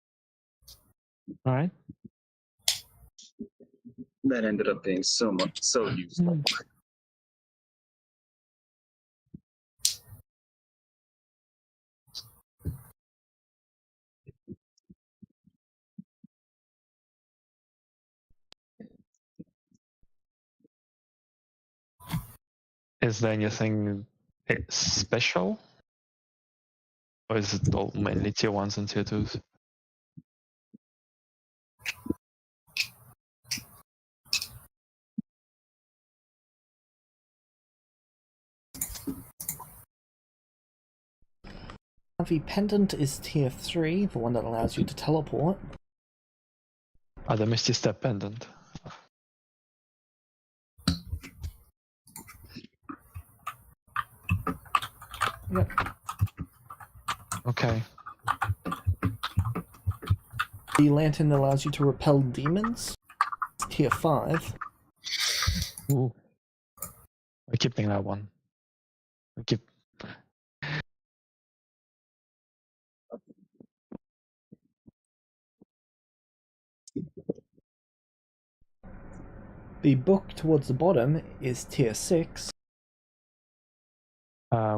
Alright. being so useful. Is there anything special? Or is it all mainly tier 1s and tier 2s? The pendant is tier 3, the one that allows you to teleport. The Misty Step pendant. Yep. Okay. The lantern that allows you to repel demons. It's tier 5. Ooh. We're keeping that one. We keep. The book towards the bottom is tier 6.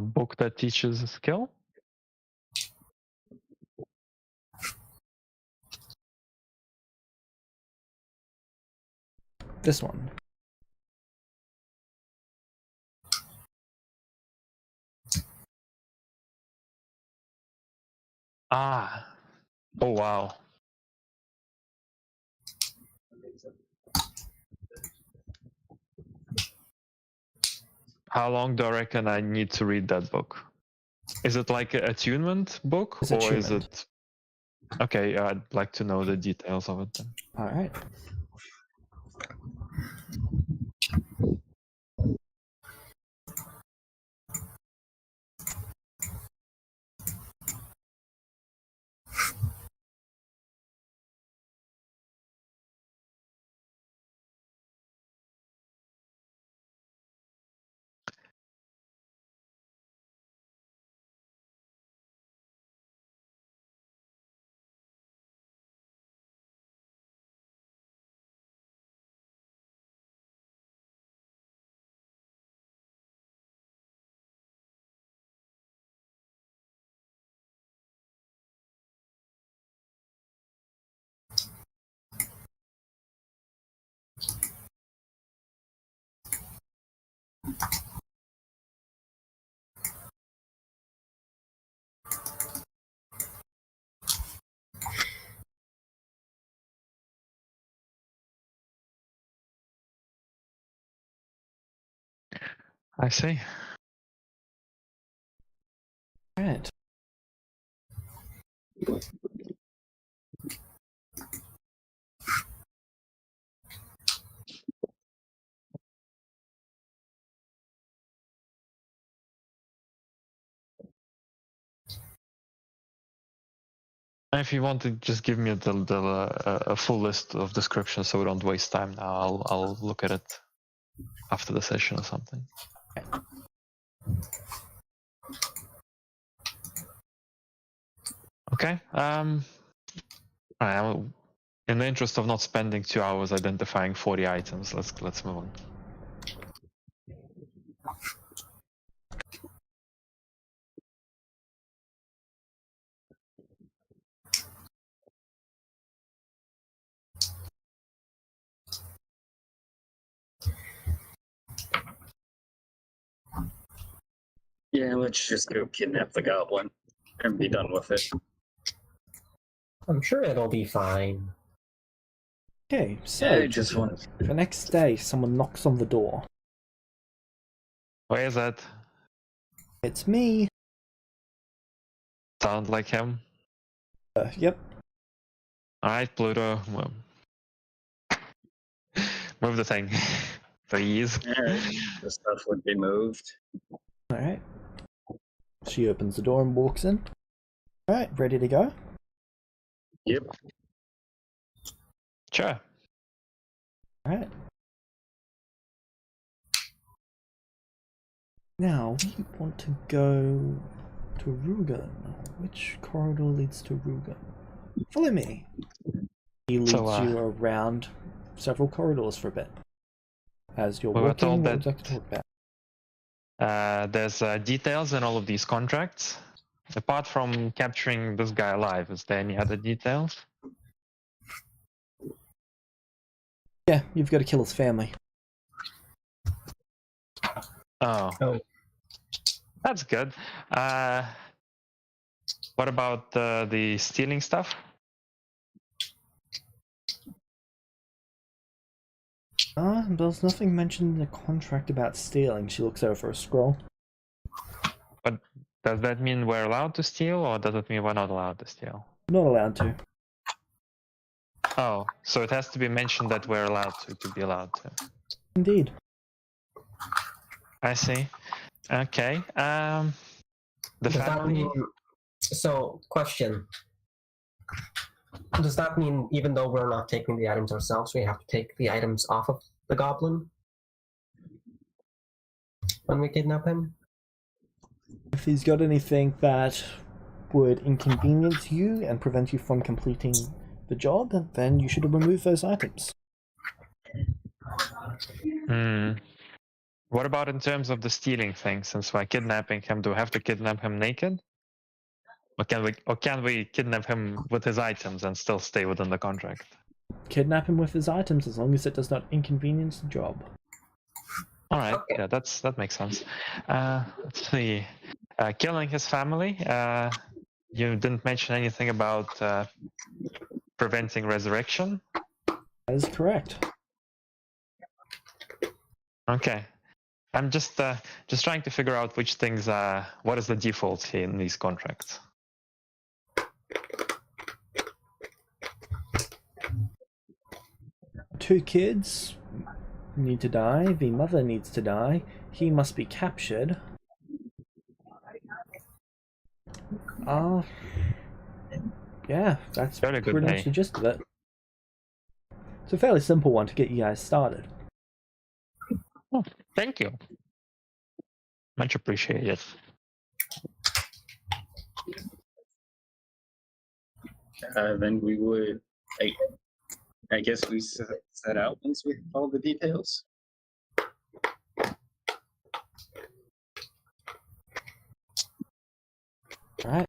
Book that teaches a skill. This one. Ah. Oh wow. How long do I reckon I need to read that book? Is it like an attunement book, It's or is attunement. it? Okay, I'd like to know the details of it then. Alright. I see. Alright. If you want to just give me a full list of descriptions so we don't waste time now, I'll look at it after the session or something. Okay. In the interest of not spending 2 hours identifying 40 items, let's move on. Yeah, let's just go kidnap the goblin and be done with it. I'm sure it'll be fine. Okay, so Yeah, I just want the next day someone knocks on the door. Where is that? It's me. Sound like him? Yep. Alright, Pluto. Move the thing. Please. the stuff would be moved. Alright. She opens the door and walks in. Alright, ready to go? Yep. Sure. Alright. Now, we want to go to Rugen. Which corridor leads to Rugen? Follow me. He leads So, you around several corridors for a bit. As you're we were walking, told what that- would you like to talk about? There's details in all of these contracts. Apart from capturing this guy alive, is there any other details? Yeah, you've got to kill his family. Oh. Oh. That's good. What about the stealing stuff? There's nothing mentioned in the contract about stealing. She looks over a scroll. But does that mean we're allowed to steal, or does it mean we're not allowed to steal? Not allowed to. Oh, so it has to be mentioned that we're allowed to be allowed to. Indeed. I see. Okay. The Does that family. mean, so, question. Does that mean even though we're not taking the items ourselves, we have to take the items off of the goblin when we kidnap him? If he's got anything that would inconvenience you and prevent you from completing the job, then you should remove those items. What about in terms of the stealing thing? Since we're kidnapping him, do we have to kidnap him naked? Or can we kidnap him with his items and still stay within the contract? Kidnap him with his items as long as it does not inconvenience the job. All right, Okay. yeah, that makes sense. Let's see. Killing his family. You didn't mention anything about preventing resurrection. That is correct. Okay, I'm just trying to figure out which things. What is the default here in these contracts? 2 kids need to die. The mother needs to die. He must be captured. Yeah, that's Very good pretty much day. the gist of it. It's a fairly simple one to get you guys started. Oh, thank you. Much appreciated. Then we would, I guess we set out once we have all the details. Alright.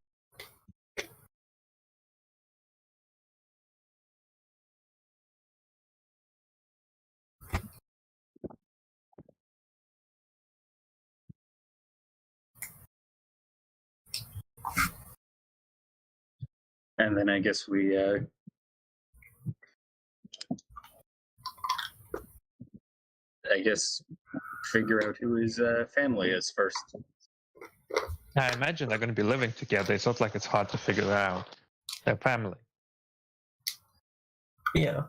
And then I guess we figure out who his family is first. I imagine they're going to be living together. It's not like it's hard to figure that out. Their family. Yeah.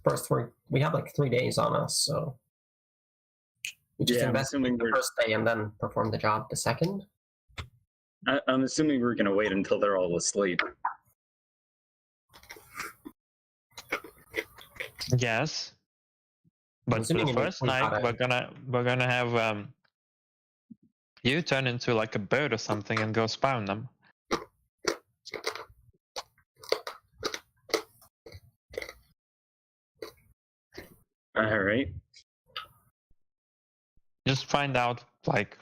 First, we have like 3 days on us, so we just Yeah, I'm investigate assuming the we're- first day and then perform the job the second. I'm assuming we're going to wait until they're all asleep. Yes. But Assuming the you need first sleep night pattern. we're gonna have you turn into like a bird or something and go spawn them. All right. Just find out like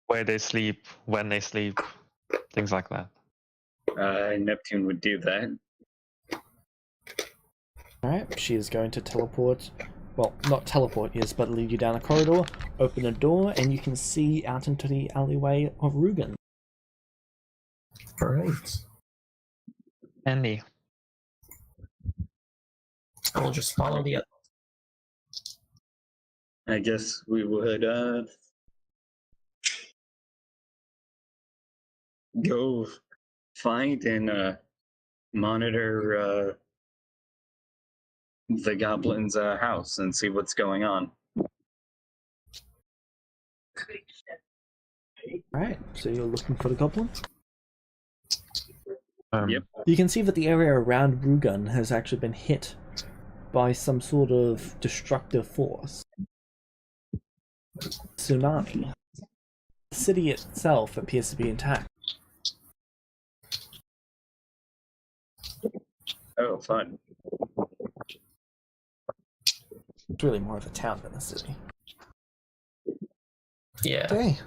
where they sleep, when they sleep, things like that. Neptune would do that. Alright, she is going to teleport. Well, not teleport, yes, but lead you down a corridor, open a door, and you can see out into the alleyway of Rugen. Alright. Andy. I will just follow the I guess we would go find and monitor the goblin's house and see what's going on. Alright, so you're looking for the goblin? Yep. You can see that the area around Rugen has actually been hit by some sort of destructive force. tsunami. The city itself appears to be intact. Oh, fun. It's really more of a town than a city. Yeah. Okay.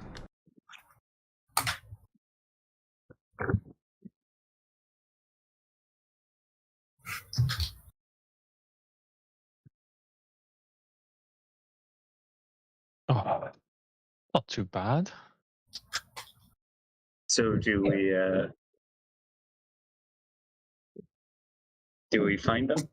Oh, not too bad. So do we find them?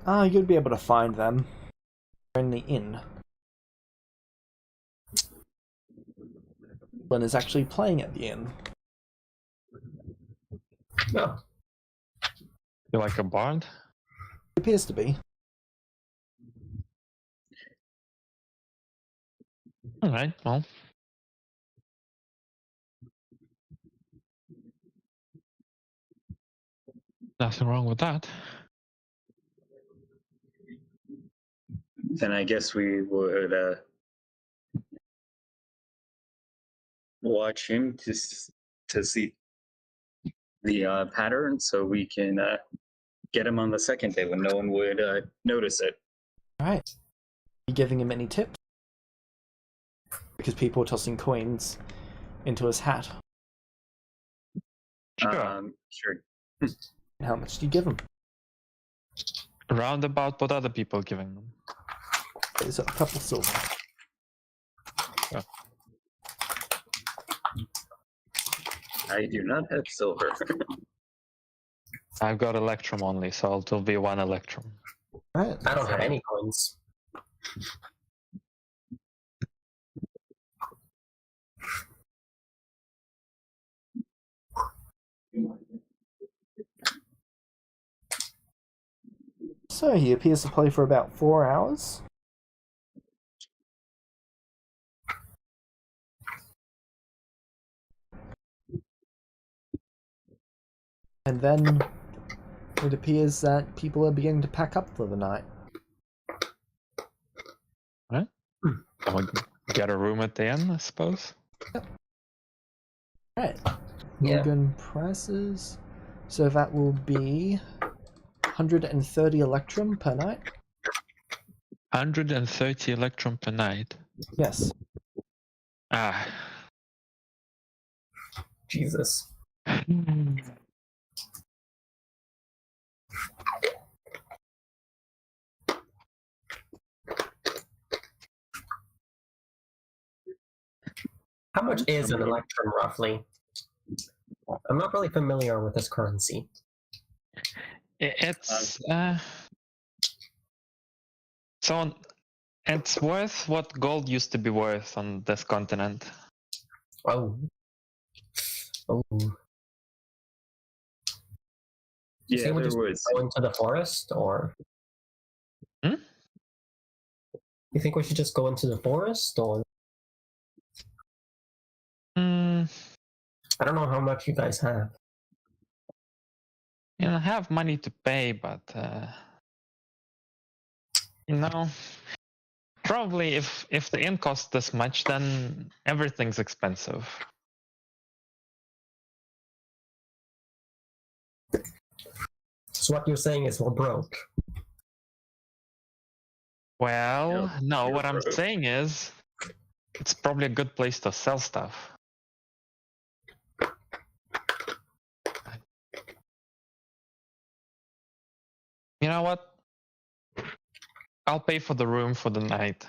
Alright. You'd be able to find them. They're in the inn. Lynn is actually playing at the inn. No. You like a bard? It appears to be. Alright, well. Nothing wrong with that. Then I guess we would watch him to see the pattern, so we can get him on the second day when no one would notice it. Alright. You giving him any tips? Because people are tossing coins into his hat. Sure. Sure. And how much do you give him? Roundabout what other people giving them. There's a couple silver. Oh. I do not have silver. I've got electrum only, so it'll be 1 electrum. Alright. I don't have any coins. So he appears to play for about 4 hours. And then it appears that people are beginning to pack up for the night. Right? I'll get a room at the inn, I suppose. Right. Yeah. Morgan prices. So that will be 130 electrum per night. 130 electrum per night. Yes. Ah. Jesus. How much is an electrum roughly? I'm not really familiar with this currency. It's so it's worth what gold used to be worth on this continent. Oh. Oh. Yeah, Say we there just was. go into the forest, or? Hmm? You think we should just go into the forest, or? I don't know how much you guys have. You know, I have money to pay, but you know, probably if the inn costs this much, then everything's expensive. So what you're saying is we're broke. Well, no, you're what I'm broke. saying is it's probably a good place to sell stuff. You know what? I'll pay for the room for the night.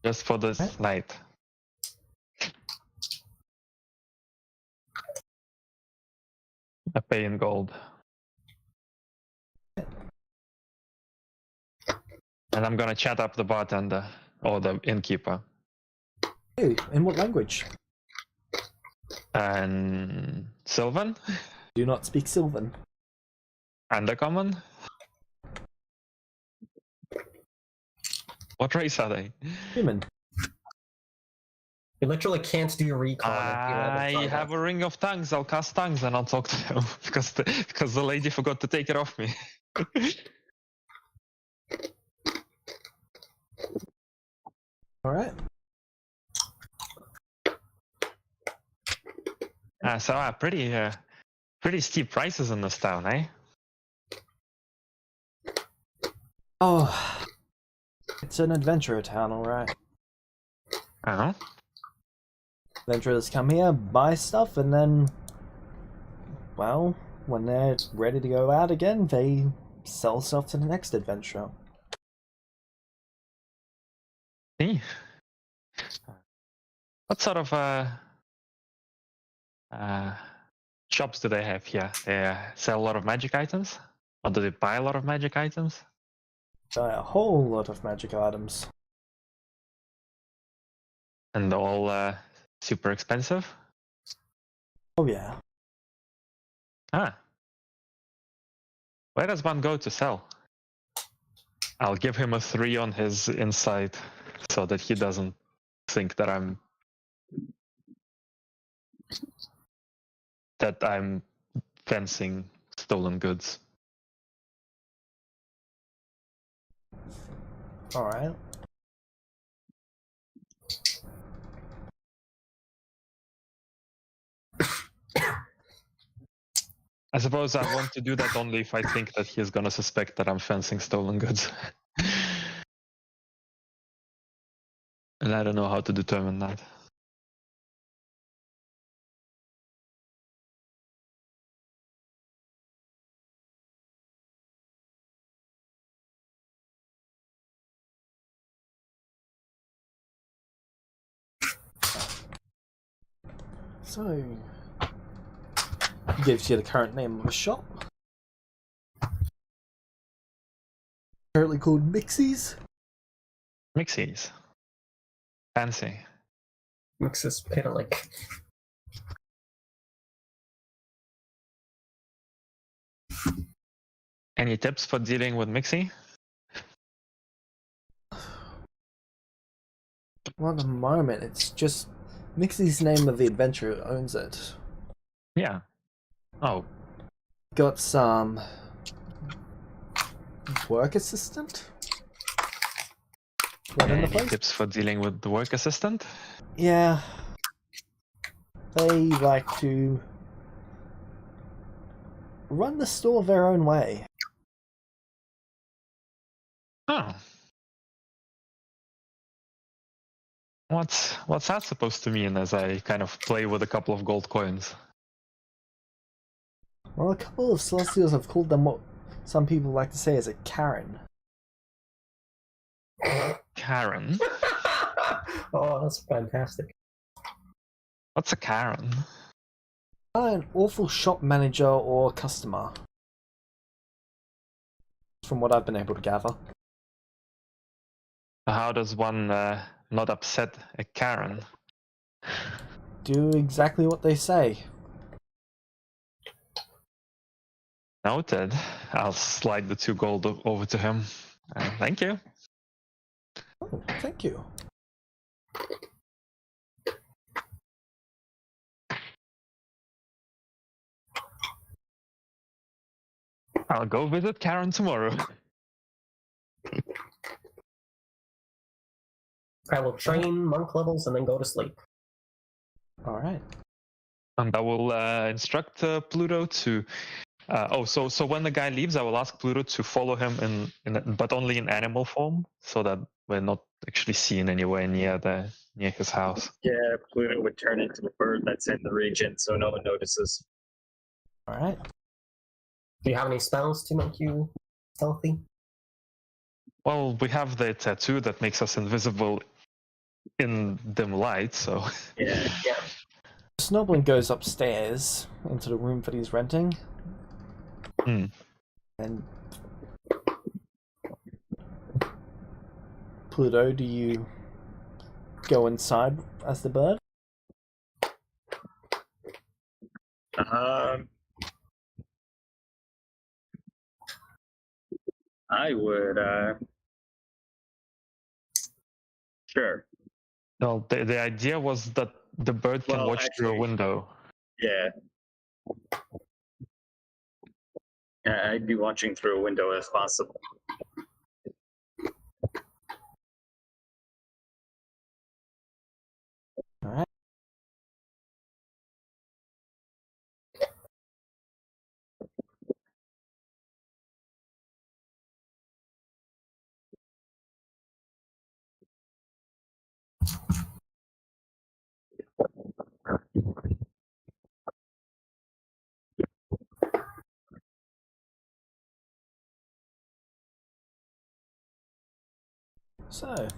Just for this night. I pay in gold. And I'm gonna chat up the bartender or the innkeeper. Hey, in what language? And Sylvan? Do not speak Sylvan. Undercommon? What race are they? Human. You literally can't do recon if you ever I try have that. a ring of tongues. I'll cast tongues and I'll talk to him because the lady forgot to take it off me. All right. So pretty steep prices in this town, eh? Oh, it's an adventurer town, all right. Uh-huh. Adventurers come here, buy stuff, and then, well, when they're ready to go out again, they sell stuff to the next adventurer. See? What sort of shops do they have here? They sell a lot of magic items? Or do they buy a lot of magic items? Buy a whole lot of magic items. And all super expensive? Oh yeah. Ah. Where does one go to sell? I'll give him a 3 on his insight so that he doesn't think that I'm fencing stolen goods. All right. I suppose I want to do that only if I think that he's gonna suspect that I'm fencing stolen goods. And I don't know how to determine that. So, gives you the current name of a shop. Currently called Mixie's. Mixies. Fancy. Mixes Pitalik. Any tips for dealing with Mixie? Well, at the moment, it's just Mixie's name of the adventurer owns it. Yeah. Oh, Got some work assistant. Running the any place. tips for dealing with the work assistant? Yeah. They like to run the store their own way. Oh. What's that supposed to mean as I kind of play with a couple of gold coins? Well, a couple of Celestials have called them what some people like to say is a Karen. Karen? Oh, that's fantastic. What's a Karen? An awful shop manager or customer. From what I've been able to gather. How does one not upset a Karen? Do exactly what they say. Noted. I'll slide the 2 gold over to him. Thank you. Oh, thank you. I'll go visit Karen tomorrow. I will train monk levels and then go to sleep. Alright. And I will instruct Pluto to. So when the guy leaves, I will ask Pluto to follow him but only in animal form, so that we're not actually seen anywhere near his house. Yeah, Pluto would turn into a bird that's in the region, so no one notices. Alright. Do you have any spells to make you stealthy? Well, we have the tattoo that makes us invisible in dim light, so. Yeah. Snoblin goes upstairs into the room that he's renting. Hmm. And Pluto, do you go inside as the bird? I would, sure. Well, the idea was that the bird can Well, watch through a actually- window. Yeah. Yeah, I'd be watching through a window if possible. Alright. So,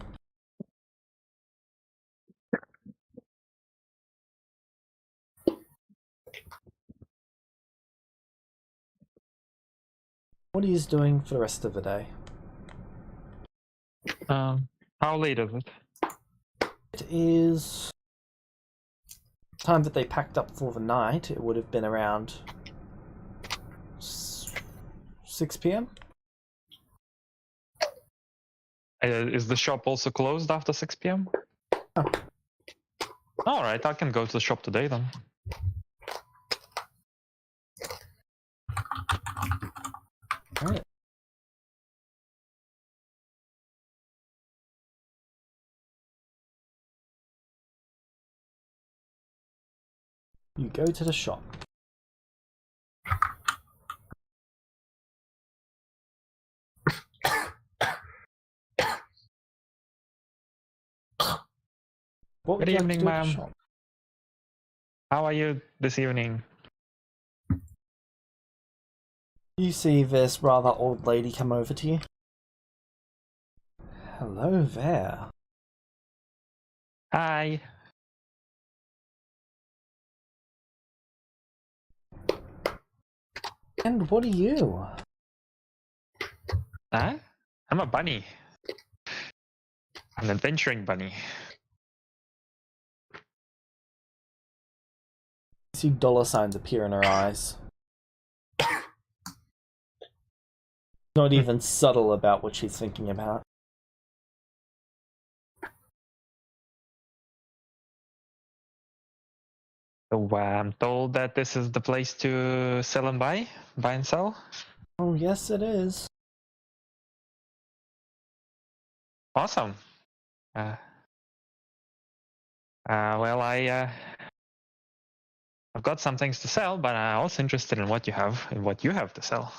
what are you doing for the rest of the day? How late is it? It is time that they packed up for the night. It would have been around 6 p.m. Is the shop also closed after 6 p.m.? Oh. All right, I can go to the shop today then. Alright. You go to the shop. What would Good you like to evening, do at the ma'am. shop? How are you this evening? You see this rather old lady come over to you. Hello there. Hi. And what are you? Huh? I'm a bunny. An adventuring bunny. You see dollar signs appear in her eyes. Not even subtle about what she's thinking about. So I'm told that this is the place to sell and buy and sell. Oh, yes, it is. Awesome. Well, I've got some things to sell, but I'm also interested in what you have to sell.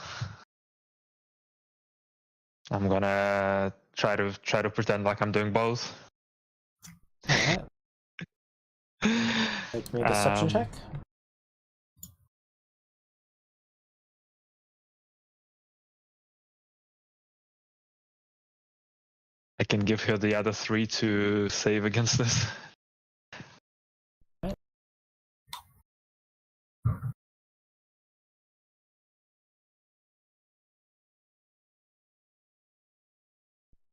I'm gonna try to pretend like I'm doing both. Alright. Make me a deception check. I can give her the other 3 to save against this.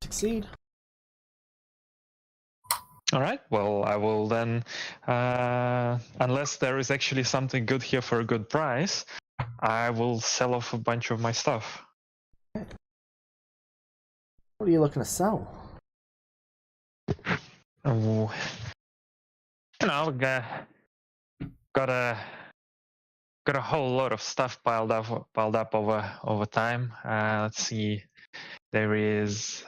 Succeed. All right. Well, I will then, unless there is actually something good here for a good price, I will sell off a bunch of my stuff. What are you looking to sell? Oh, got a whole lot of stuff piled up over time. Let's see. There's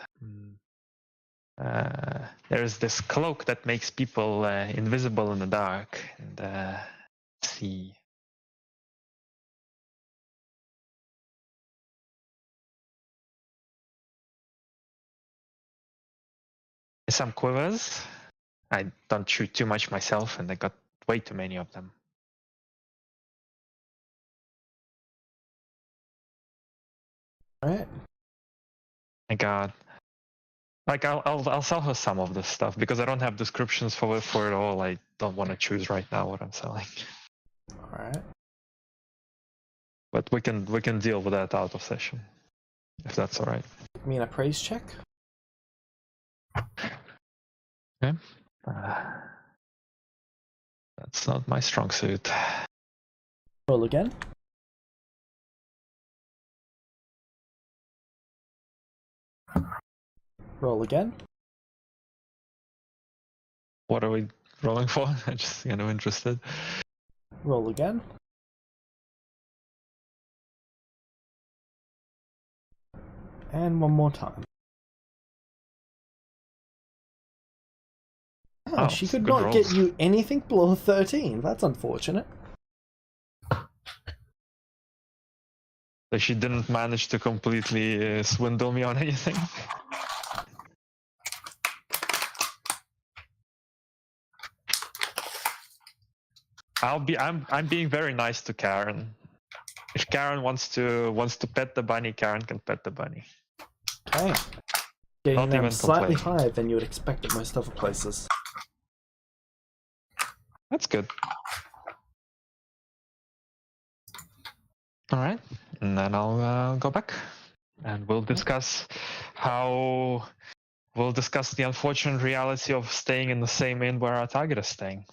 this cloak that makes people invisible in the dark. And let's see. Some quivers. I don't shoot too much myself, and I got way too many of them. Alright. I got I'll sell her some of this stuff because I don't have descriptions for it all. I don't want to choose right now what I'm selling. Alright. But we can deal with that out of session, if that's all right. Give me an appraise check. Okay. That's not my strong suit. Roll again. Roll again. What are we rolling for? I'm just interested. Roll again. And one more time. Oh, she could good not rolls. get you anything below 13. That's unfortunate. So she didn't manage to completely swindle me on anything. I'm being very nice to Karen. If Karen wants to pet the bunny, Karen can pet the bunny. Okay. Getting Not them even slightly complaining. higher than you would expect at most other places. That's good. All right, and then I'll go back, and we'll discuss the unfortunate reality of staying in the same inn where our target is staying.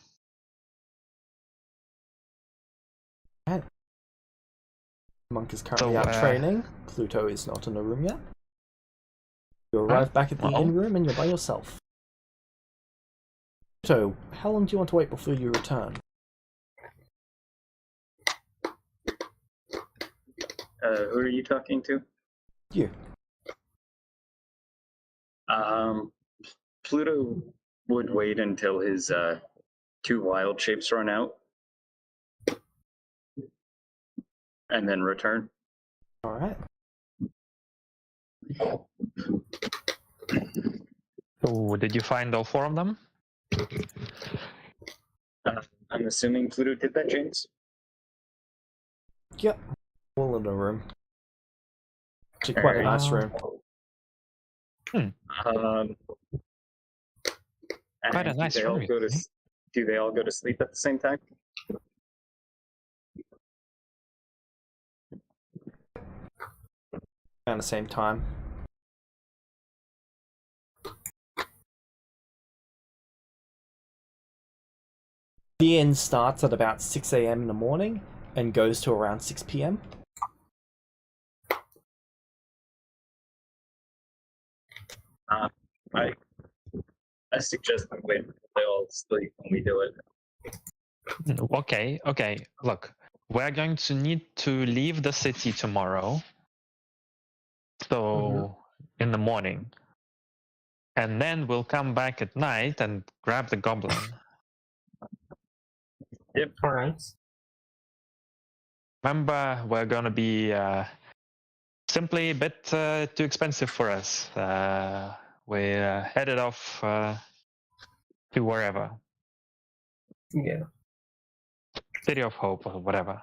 Monk is currently out training. Pluto is not in the room yet. You arrive back at the inn room and you're by yourself. Pluto, how long do you want to wait before you return? Who are you talking to? You. Pluto would wait until his 2 wild shapes run out, and then return. Alright. So, did you find all 4 of them? I'm assuming Pluto did that, James? Yep. All in the room. Actually, quite a nice room. Quite a nice room. Do they all go to sleep at the same time? Around the same time. The inn starts at about 6 a.m. in the morning and goes to around 6 p.m. I suggest we wait until they all sleep when we do it. Okay. Look, we're going to need to leave the city tomorrow. So, in the morning. And then we'll come back at night and grab the goblin. Yep. All right. Remember, we're gonna be simply a bit too expensive for us. We're headed off to wherever. Yeah. City of Hope or whatever.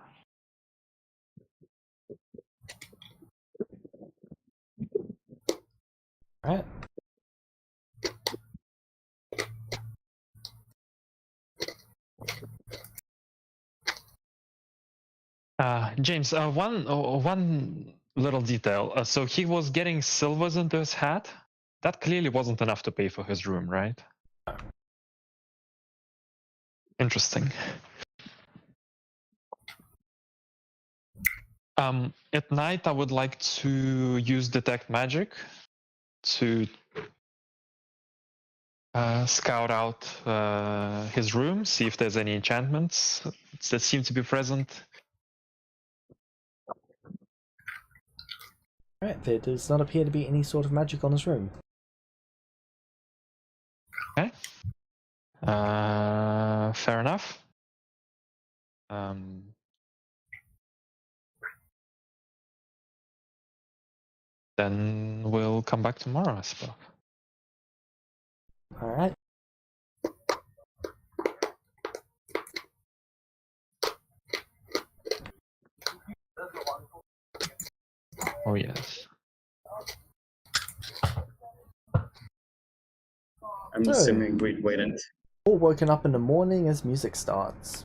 Alright. James, one little detail. So he was getting silvers into his hat. That clearly wasn't enough to pay for his room, right? Interesting. At night, I would like to use detect magic to scout out his room, see if there's any enchantments that seem to be present. Alright, there does not appear to be any sort of magic on his room. Okay. Fair enough. Then we'll come back tomorrow, I suppose. Alright. Oh, yes. I'm assuming we'd wait until... All woken up in the morning as music starts.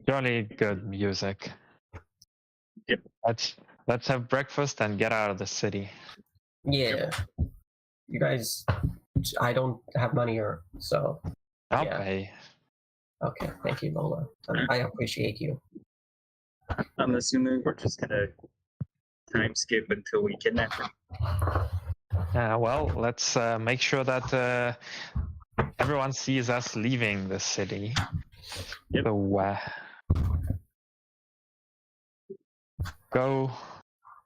Jolly good music. Yep. Let's have breakfast and get out of the city. Yeah. You guys, I don't have money here, so. I'll Yeah. pay. Okay, thank you, Lola. I appreciate you. I'm assuming we're just gonna time skip until we kidnap him. Well, let's make sure that everyone sees us leaving the city. Yep. So go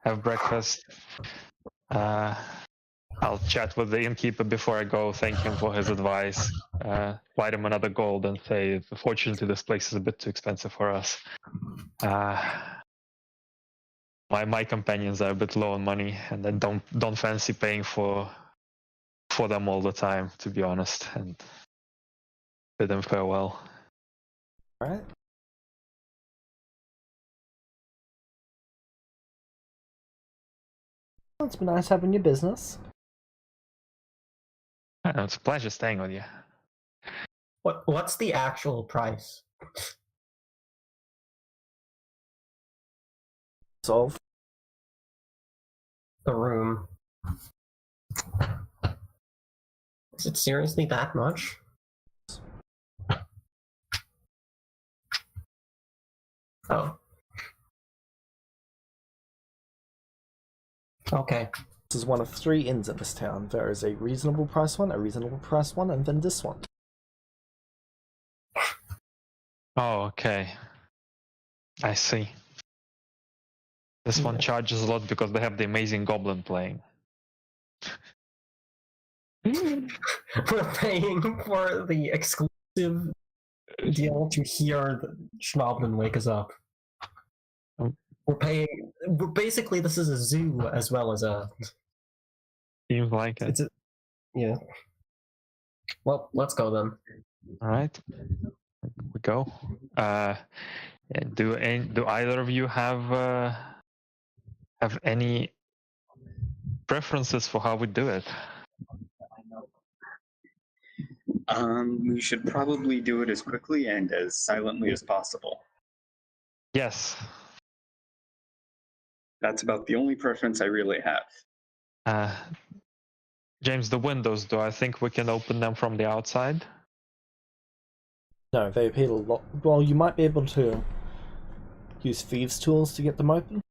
have breakfast. I'll chat with the innkeeper before I go, thank him for his advice, write him another gold and say, unfortunately, this place is a bit too expensive for us. My companions are a bit low on money, and I don't fancy paying for them all the time, to be honest, and bid them farewell. All right. Well, it's been nice having your business. It's a pleasure staying with you. What's the actual price? Solve. The room. Is it seriously that much? Oh. Okay. This is one of 3 inns in this town. There is a reasonable price one, a reasonable price one, and then this one. Oh, okay. I see. This one charges a lot because they have the amazing goblin playing. We're paying for the exclusive deal to hear the Schnoblin wake us up. Oh. Basically, this is a zoo as well as a... Seems like it. Yeah. Well, let's go then. All right, we go. Do either of you have any preferences for how we do it? We should probably do it as quickly and as silently as possible. Yes. That's about the only preference I really have. James, the windows, do I think we can open them from the outside? No, they appear to lock. Well, you might be able to use thieves' tools to get them open.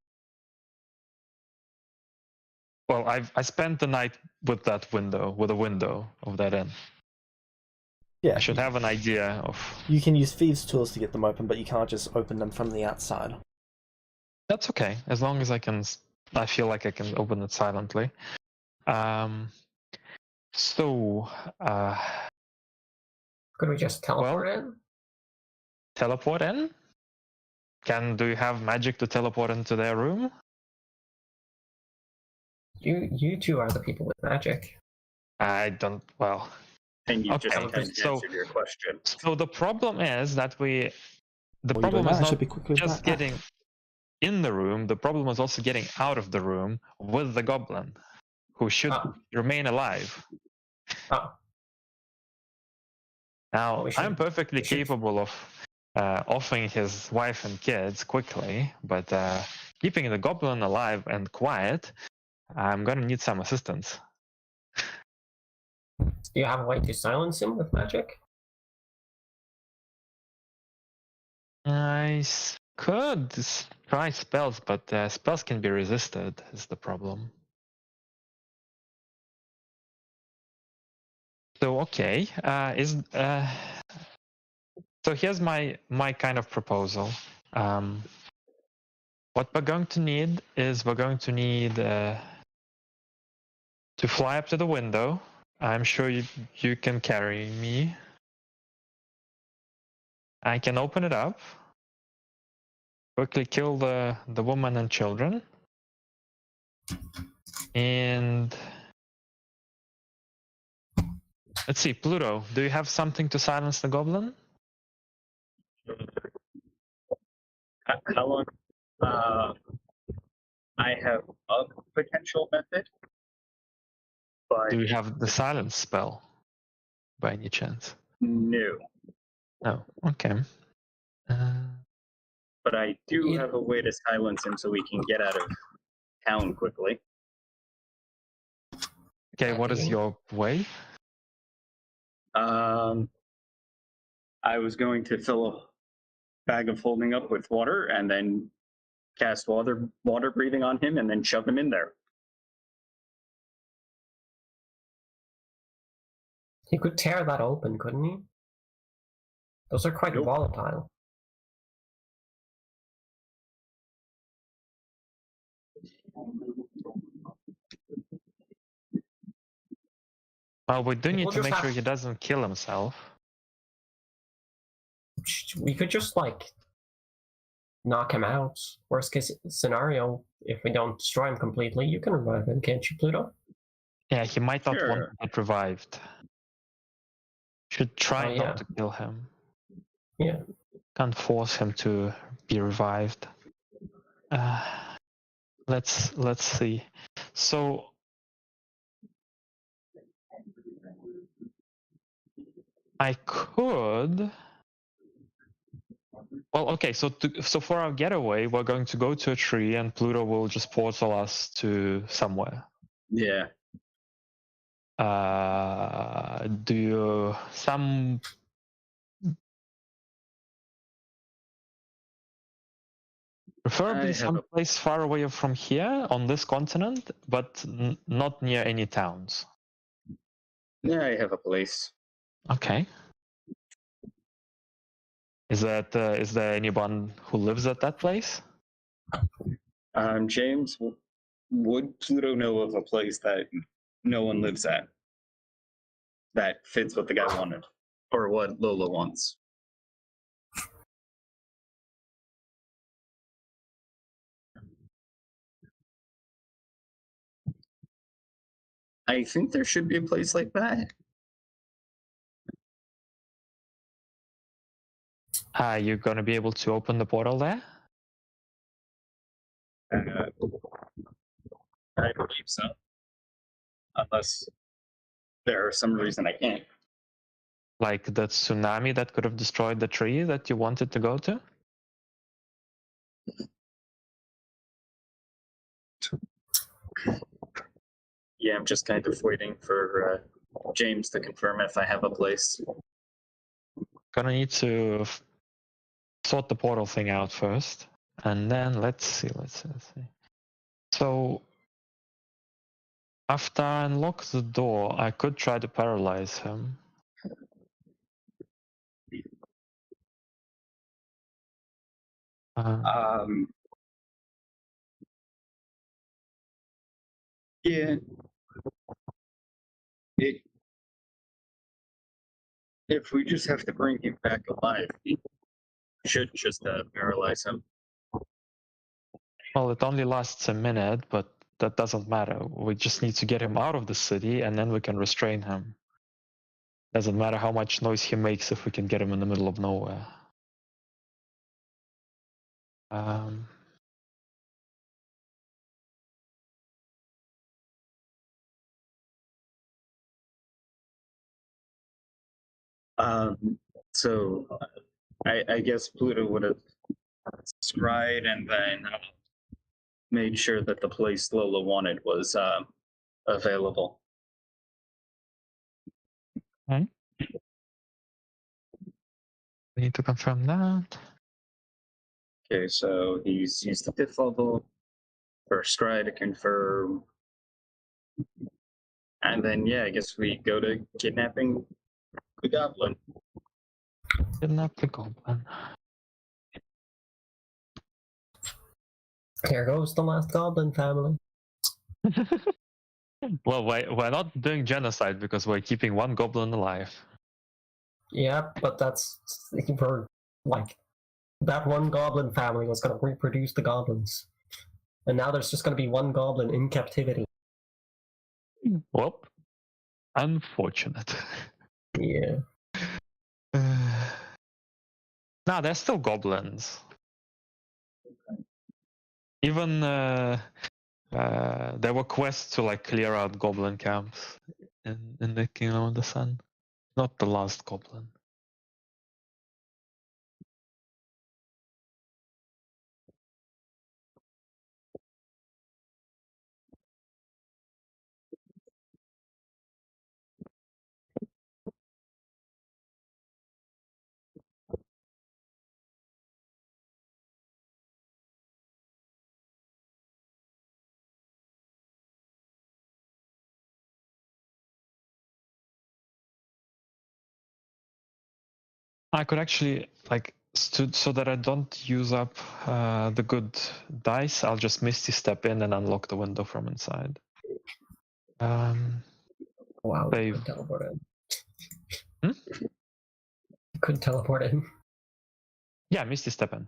Well, I spent the night with a window of that inn. Yeah, I should have an idea of... You can use thieves' tools to get them open, but you can't just open them from the outside. That's okay, as long as I feel like I can open it silently. So, could we just teleport in? Teleport in? Do you have magic to teleport into their room? You two are the people with magic. I don't, well... And you just Okay, answered your question. So the problem is that the Well, problem is not just getting in the room, the problem is also getting out of the room with the goblin, who should remain alive. Oh. Now, I'm perfectly capable of offing his wife and kids quickly, but keeping the goblin alive and quiet, I'm gonna need some assistance. Do you have a way to silence him with magic? I could try spells, but spells can be resisted, is the problem. So, okay, so here's my kind of proposal. What we're going to need is to fly up to the window. I'm sure you can carry me. I can open it up, quickly kill the woman and children, and let's see, Pluto, do you have something to silence the goblin? How long? I have a potential method, but Do you have the silence spell by any chance? no. No. Okay. But I do have a way to silence him so we can get out of town quickly. Okay, what is your way? I was going to fill a bag of holding up with water and then cast water breathing on him and then shove him in there. He could tear that open, couldn't he? Those are quite Nope. volatile. Well, we do need We'll to just make sure have- he doesn't kill himself. We could just like knock him out. Worst case scenario, if we don't destroy him completely, you can revive him, can't you, Pluto? Yeah, he might not want Sure. to get revived. Should try Oh, yeah. not to kill him. Yeah. Can't force him to be revived. Let's see. So I could. Well, okay. So for our getaway, we're going to go to a tree, and Pluto will just portal us to somewhere. Yeah. Do you some? Preferably I have a- someplace far away from here on this continent, but not near any towns. Yeah, I have a place. Okay. Is there anyone who lives at that place? James, would Pluto know of a place that no one lives at that fits what the guy wanted or what Lola wants? I think there should be a place like that. Are you gonna be able to open the portal there? I believe so. Unless there is some reason I can't. Like the tsunami that could have destroyed the tree that you wanted to go to? Yeah, I'm just kind of waiting for James to confirm if I have a place. Gonna need to sort the portal thing out first. And then let's see. So after I unlock the door, I could try to paralyze him. Yeah. If we just have to bring him back alive, we should just paralyze him. Well, it only lasts a minute, but that doesn't matter. We just need to get him out of the city, and then we can restrain him. Doesn't matter how much noise he makes if we can get him in the middle of nowhere. So I guess Pluto would have scryed and then made sure that the place Lola wanted was available. We need to confirm that. Okay, so he's used the 5th level for scry to confirm. And then, yeah, I guess we go to kidnapping the goblin. Kidnap the goblin. There goes the last goblin family. Well, we're not doing genocide because we're keeping one goblin alive. Yeah, but that's for like that one goblin family was going to reproduce the goblins, and now there's just going to be one goblin in captivity. Well, unfortunate. Yeah. Nah, they're still goblins. Even there were quests to like clear out goblin camps in the Kingdom of the Sun. Not the last goblin. I could actually, like, so that I don't use up the good dice, I'll just Misty Step in and unlock the window from inside. Wow, you Save. could teleport in. Hmm? You could teleport in. Yeah, Misty Step in.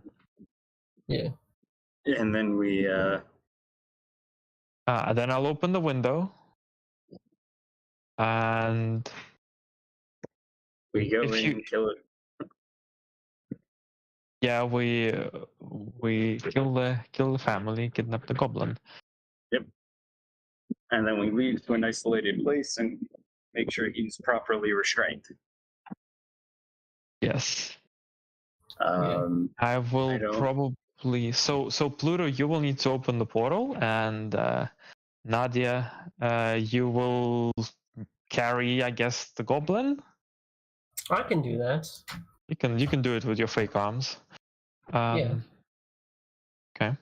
Yeah. And then we Then I'll open the window. And go if in, you- kill it. yeah, we kill the family, kidnap the goblin. And then we leave to an isolated place and make sure he's properly restrained. Yes. I I will don't- probably so Pluto, you will need to open the portal, and Nadia, you will carry, I guess, the goblin. I can do that. You can do it with your fake arms. Yeah. Okay.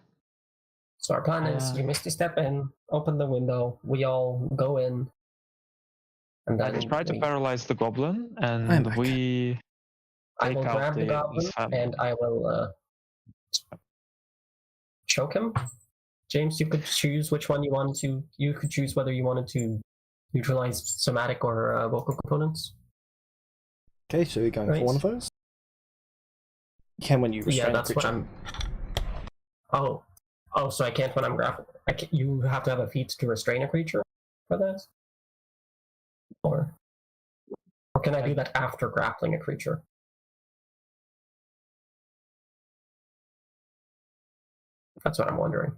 So our plan is you Misty Step in, open the window, we all go in, and then Try to paralyze the goblin, and back. we I take will out grab the his goblin family. and I will choke him. James, you could choose which one you wanted to. You could choose whether you wanted to neutralize somatic or vocal components. Okay, so you're going Right. for one of those? You can when you restrain Yeah, that's a what creature. I'm. Oh, so I can't when I'm grappling. You have to have a feat to restrain a creature for that, or can I do that after grappling a creature? That's what I'm wondering.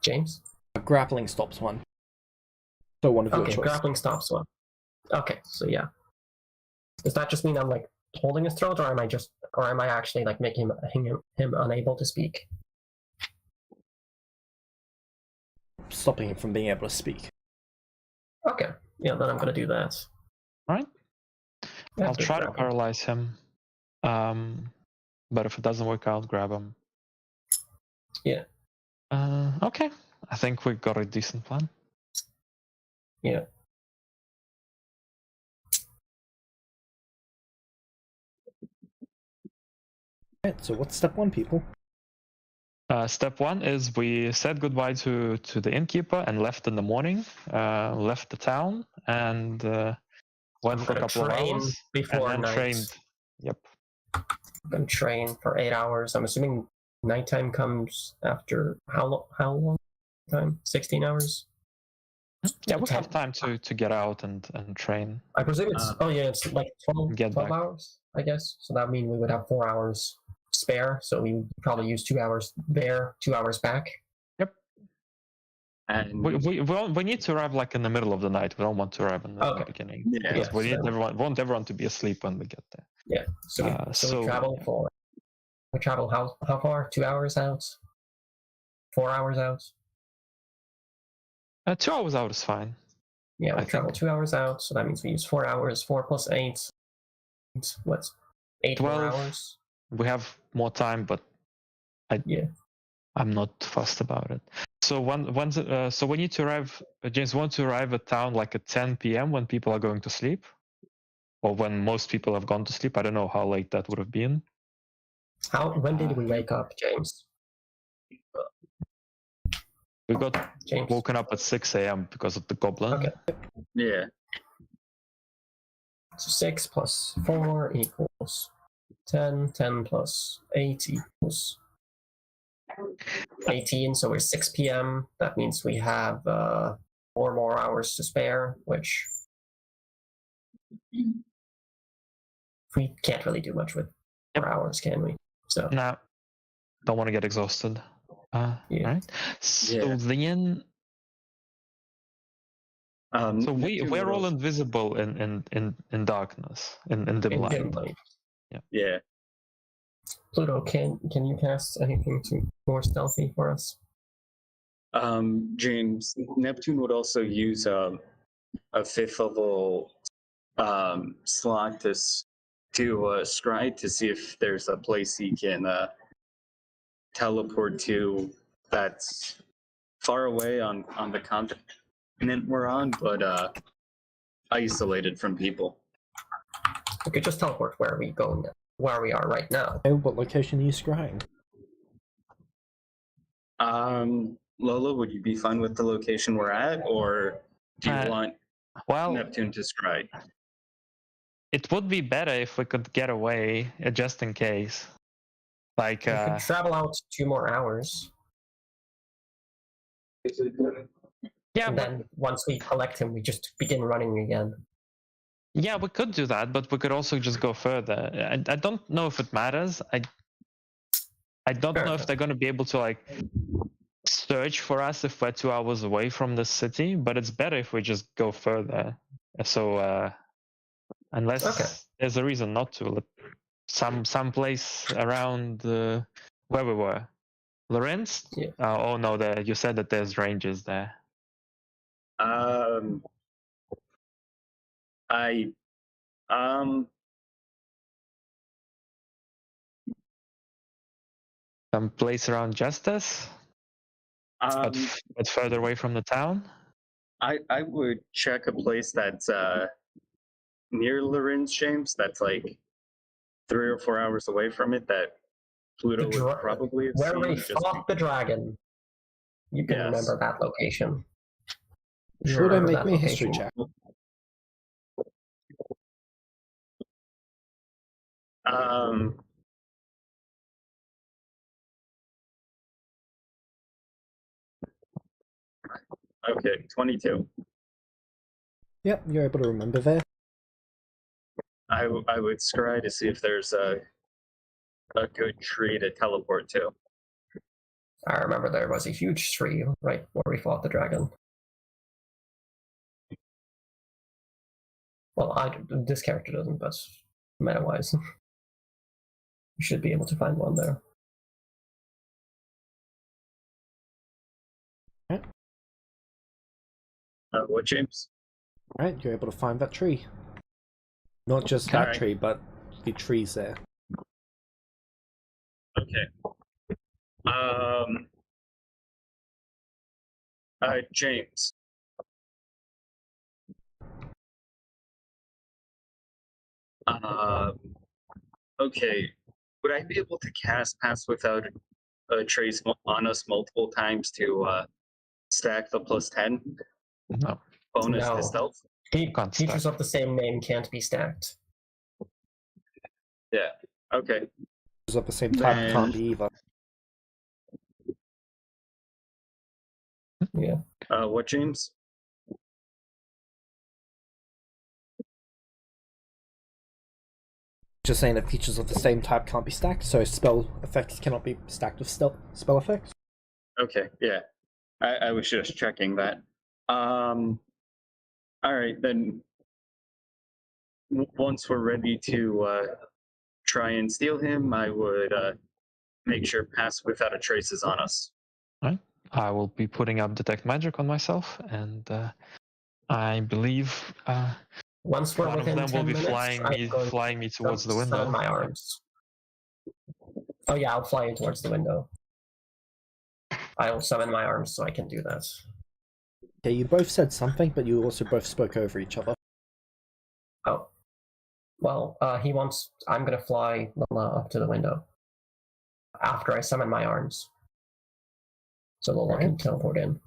James? Grappling stops one. So one of your Okay, choice. grappling stops one. Okay, so yeah. Does that just mean I'm like holding his throat, or am I actually like making him unable to speak? Stopping him from being able to speak. Okay, yeah, then I'm gonna do that. Right. I'll After try to grappling. paralyze him. But if it doesn't work out, grab him. Yeah. Okay. I think we got a decent plan. Yeah. Right, so what's step one, people? Step one is we said goodbye to the innkeeper and left in the morning. Left the town and went I'm for a gonna couple of train hours before and then night. trained. Yep. I'm gonna train for 8 hours. I'm assuming nighttime comes after how long time? 16 hours? Yeah, we 10. have time to get out and train. I presume it's it's like 12 Get back. hours, I guess. So that would mean we would have 4 hours spare. So we would probably use 2 hours there, 2 hours back. Yep. And We need to arrive like in the middle of the night. We don't want to arrive in the Okay. beginning. Yeah. Because we so need then- want everyone to be asleep when we get there. Yeah. So we So- travel for how far? 2 hours out? 4 hours out? 2 hours out is fine. Yeah, we I travel think. 2 hours out, so that means we use 4 hours. 4 plus 8. What's 8 more 12. hours? We have more time, but I'm not fussed about it. So so we need to arrive. James want to arrive at town like at 10 p.m. when people are going to sleep, or when most people have gone to sleep. I don't know how late that would have been. When did we wake up, James? We got James. woken up at 6 a.m. because of the goblin. Okay. yeah. So 6 plus 4 equals 10. 10 plus 8 equals 18. So we're 6 p.m. That means we have 4 more hours to spare, which we can't really do much with 4 hours, can we? So Nah, don't want to get exhausted. Yeah. Right. So Yeah. then, so Neptune we're would all also- invisible in darkness, in dim in light. dim light. Yeah. Pluto, can you cast anything more stealthy for us? James, Neptune would also use a 5th level slot to scry to see if there's a place he can teleport to that's far away on the continent. continent we're on, but isolated from people. We could just teleport where we are right now. Okay, what location are you scrying? Lola, would you be fine with the location we're at, or do you want Well, Neptune to scry? it would be better if we could get away, just in case. Like, We could travel out 2 more hours, yeah, and but then once we collect him, we just begin running again. yeah, we could do that, but we could also just go further. I don't know if it matters. I don't Fair know enough. if they're going to be able to like search for us if we're 2 hours away from the city, but it's better if we just go further. So unless Okay. there's a reason not to, some place around where we were, Lorenz. Yeah. Oh no, you said that there's ranges there. Some place around Justice, but further away from the town. I would check a place that's near Lorenz, James. That's like 3 or 4 hours away from it. That Pluto would probably have Where we seen. fought the dragon. You can Yes. remember that location. You Should I remember make that me a history location. check? Okay, 22. Yep, you're able to remember there. I would scry to see if there's a good tree to teleport to. I remember there was a huge tree right where we fought the dragon. Well, this character doesn't, but meta-wise, you should be able to find one there. What, James? Right, you're able to find that tree. Not just that Alright. tree, but the trees there. Okay. James. Okay. Would I be able to cast Pass Without a Trace on us multiple times to stack the +10 No. bonus No. to stealth? Can't Teachers stack. of the same name can't be stacked. Yeah. Okay. Those of the same type Then- can't be either. Yeah. What, James? Just saying that features of the same type can't be stacked, so spell effects cannot be stacked with spell effects. Okay. Yeah. I was just checking that. All right, then. Once we're ready to try and steal him, I would make sure Pass Without a Trace is on us. I will be putting up Detect Magic on myself, and I believe Once we're one of within them 10 will be minutes, flying me towards the summon window. my arms. Oh yeah, I'll fly you towards the window. I'll summon my arms so I can do that. Okay, you both said something, but you also both spoke over each other. Oh. Well, I'm gonna fly Lola up to the window. After I summon my arms. So Lola can teleport in.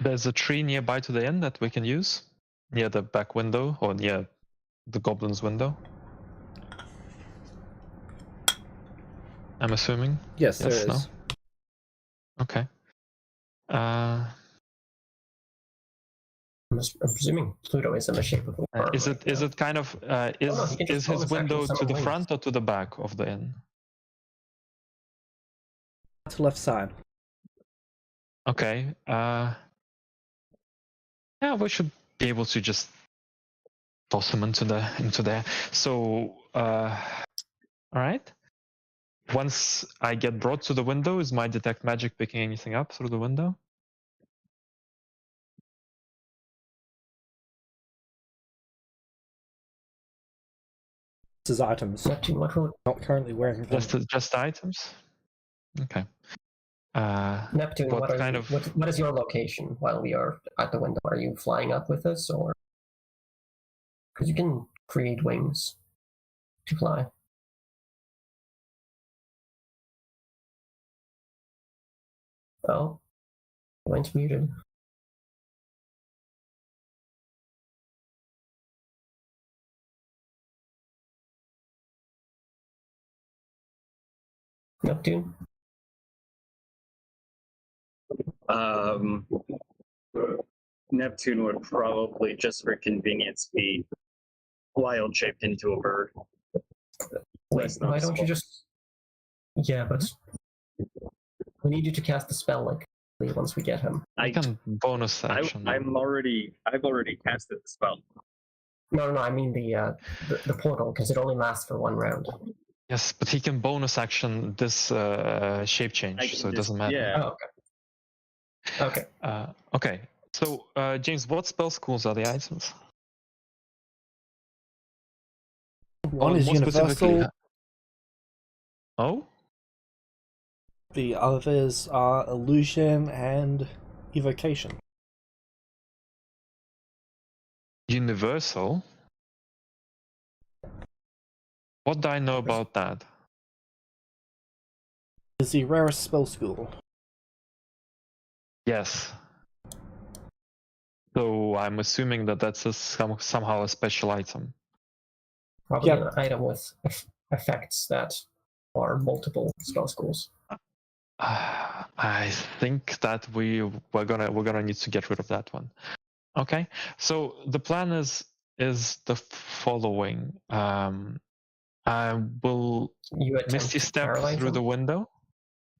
There's a tree nearby to the inn that we can use, near the back window, or near the goblin's window. I'm assuming? Yes, there is. No? Okay. I'm presuming Pluto is in the shape of a worm. Is it kind of is he can just his bonus window action to summon the wings. front or to the back of the inn? To left side. Okay. Yeah, we should be able to just toss him into there. So, all right. Once I get brought to the window, is my Detect Magic picking anything up through the window? This is items. Neptune, what will Not currently wearing them. Just items. Okay. Neptune, what what are kind you, of what is your location while we are at the window? Are you flying up with us, or because you can create wings to fly? Oh, line's muted. Neptune? Neptune would probably, just for convenience, be wild shaped into a bird. Wait, That's why don't you noticeable. just... Yeah, but we need you to cast the spell like once we get him. I can bonus action. I've already casted the spell. No, I mean the portal, because it only lasts for 1 round. Yes, but he can bonus action this shape change, so it doesn't matter. Yeah. Oh, okay. Okay. Okay. So, James, what spell schools are the items? One Or is more specifically, universal. Oh? The others are illusion and evocation. Universal? What do I know about that? Is the rarest spell school. Yes. So I'm assuming that that's somehow a special item. Probably Yep. an item with effects that are multiple spell schools. I think that we're gonna need to get rid of that one. Okay. So the plan is the following. I will You attempt misty to step paralyze through him? the window.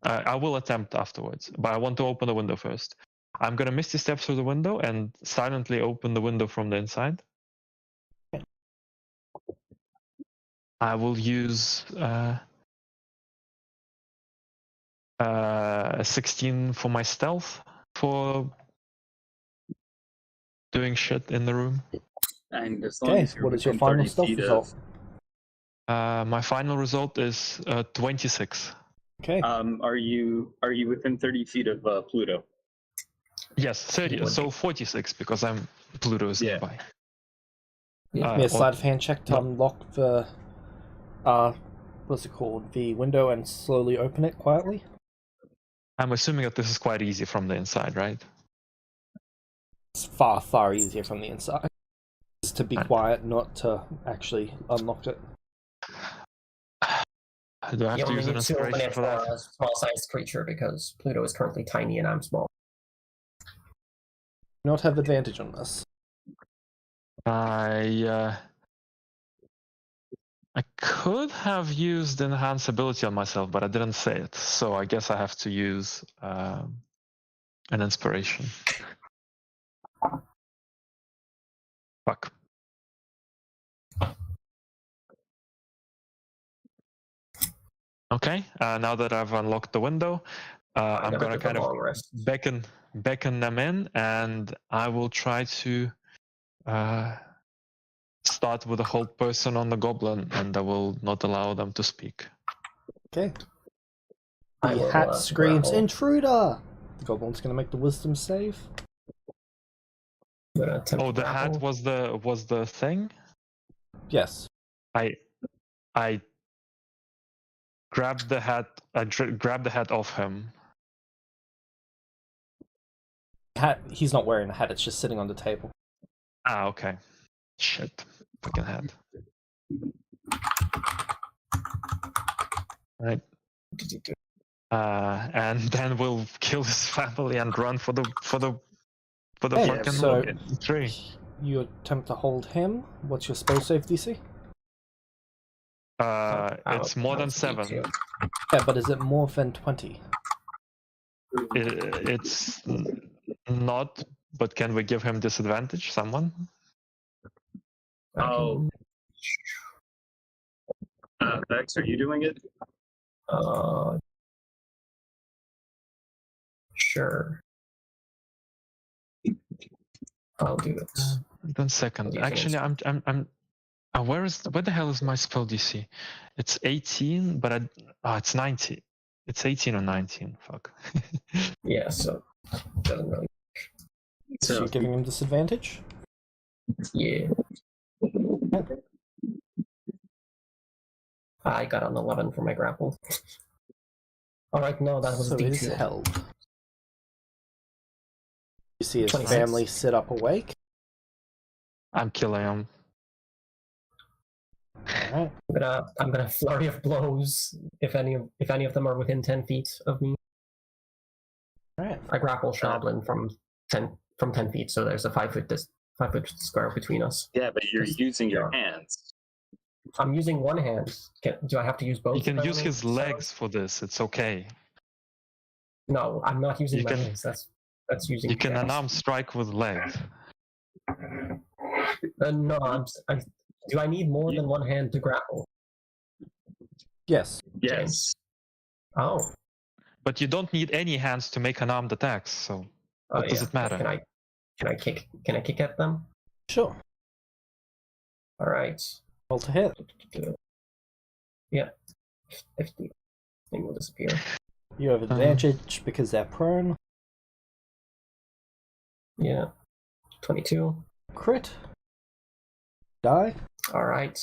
I will attempt afterwards, but I want to open the window first. I'm gonna misty step through the window and silently open the window from the inside. I will use a 16 for my stealth for doing shit in the room. And as long Okay, as you're what is your within final 30 stealth feet result? My final result is 26. Okay. Are you within 30 feet of Pluto? Yes, 30. So 46 because Pluto is nearby. Yeah. Give me a sleight of hand check to no. unlock the what's it called? The window and slowly open it quietly. I'm assuming that this is quite easy from the inside, right? It's far, far easier from the inside. Just to be Right. quiet, not to actually unlock it. Do I have You to only use an need to open inspiration it for for that? a small-sized creature because Pluto is currently tiny and I'm small. Not have advantage on this. I could have used enhance ability on myself, but I didn't say it, so I guess I have to use an inspiration. Fuck. Okay, now that I've unlocked the window, I'm gonna kind of beckon them in, and I will try to start with a hold person on the goblin, and I will not allow them to speak. Okay. I The will, hat screams, grapple. "Intruder!" The goblin's gonna make the wisdom save. I'm gonna attempt Oh, to the hat grapple. was the thing. Yes. I grabbed the hat. I grabbed the hat off him. Hat. He's not wearing the hat. It's just sitting on the table. Ah, okay. Shit. Fucking hat. Right. And then we'll kill his family and run for the Hey, fucking so tree. you attempt to hold him. What's your spell save DC? It's more than 7. Yeah, but is it more than 20? It's not, but can we give him disadvantage? Someone? Oh. Vex, are you doing it? Sure. I'll do it. 1 second. Actually, I'm. Where the hell is my spell DC? It's 18, but it's 90. It's 18 or 19. Fuck. Yeah, so doesn't really. So you're giving him disadvantage? Yeah. I got an 11 for my grapple. Alright, no, that was So it is D2. held. You see his 26. family sit up awake. I'm killing him. Alright. I'm gonna flurry of blows if any of them are within 10 feet of me. Alright. I grapple Shoblin from 10 feet, so there's a 5-foot square between us. Yeah, but you're Just- using your hands. I'm using one hand. Do I have to use both? You can if I use wanna- his legs for this. It's okay. No, I'm not using You my can- legs. That's using. You can chest. unarmed strike with legs. No, do I need more than one hand to grapple? Yes. Yes. Oh. But you don't need any hands to make unarmed attacks, so what does it matter? Can I kick at them? Sure. All right. Roll to hit. Yeah. 50. Thing will disappear. You have advantage because they're prone. Yeah. 22. Crit. Die. All right.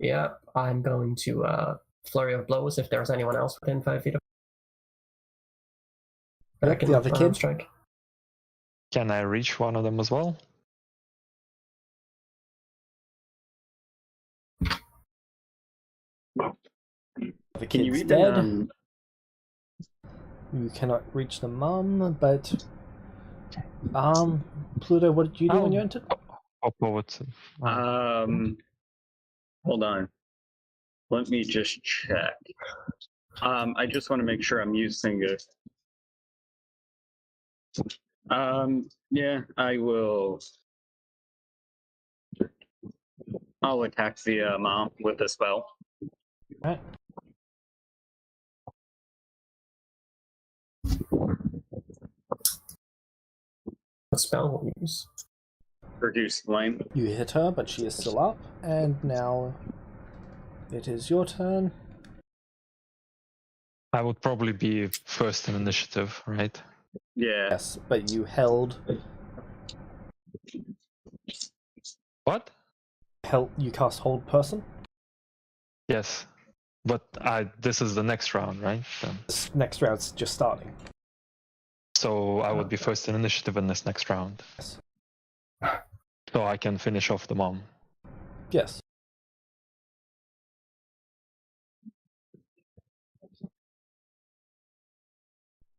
Yeah, I'm going to flurry of blows if there's anyone else within 5 feet of. Yep, the other kid. Strike. Can I reach one of them as well? The Can you kid's even dead. You cannot reach the mum, but Pluto, what did you do when you entered? Hop over to. hold on. Let me just check. I just want to make sure I'm using it. Yeah, I will. I'll attack the mom with a spell. Right. What spell will you use? Reduce flame. You hit her, but she is still up, and now it is your turn. I would probably be first in initiative, right? Yeah. Yes, but you held. What? You cast hold person. Yes. But this is the next round, right? This next round's just starting. So I would be first in initiative in this next round. Yes. So I can finish off the mom. Yes.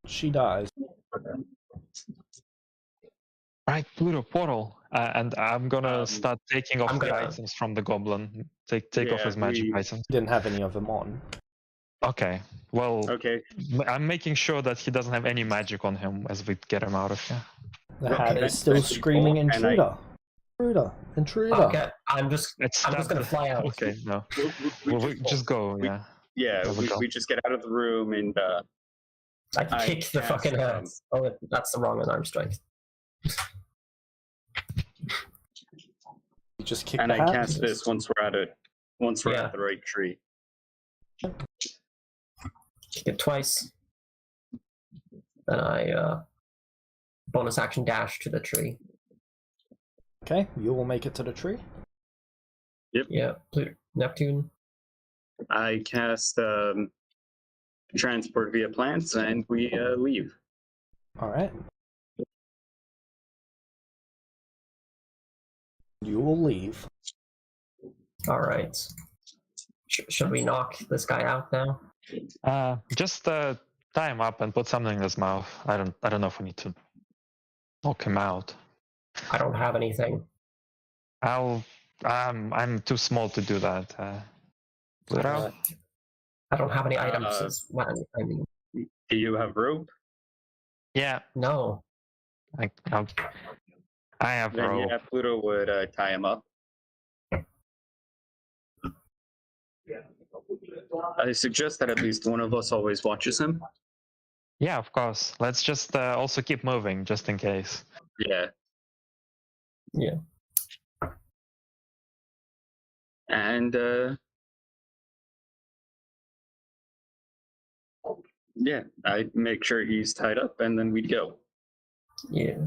She dies. Right, Pluto portal, and I'm gonna start taking off the gonna- items from the goblin. Take off Yeah, his magic items. Didn't have any of them on. Okay. Well, Okay. I'm making sure that he doesn't have any magic on him as we get him out of here. The hat is still That's screaming cool, and intruder. Intruder. Intruder. Okay, I'm just gonna fly out. Okay, no. We Well, just go. Yeah. Yeah, There we go. we just get out of the room and I I kick the cast, fucking hands. Oh, that's the wrong unarmed strike. You just kick and the I hat. cast this once we're at Yeah. the right tree. Kick it twice. Then I bonus action dash to the tree. Okay, you will make it to the tree. Yeah, Neptune. I cast transport via plants and we leave. Alright. You will leave. All right. Should we knock this guy out now? Just tie him up and put something in his mouth. I don't know if we need to knock him out. I don't have anything. I'm too small to do that. Pluto? I don't have any items. I mean, Do you have rope? Yeah, no. I have Then rope. yeah, Pluto would tie him up. I suggest that at least one of us always watches him. Yeah, of course. Let's just also keep moving, just in case. Yeah. Yeah. And Yeah, I'd make sure he's tied up, and then we'd go. Yeah.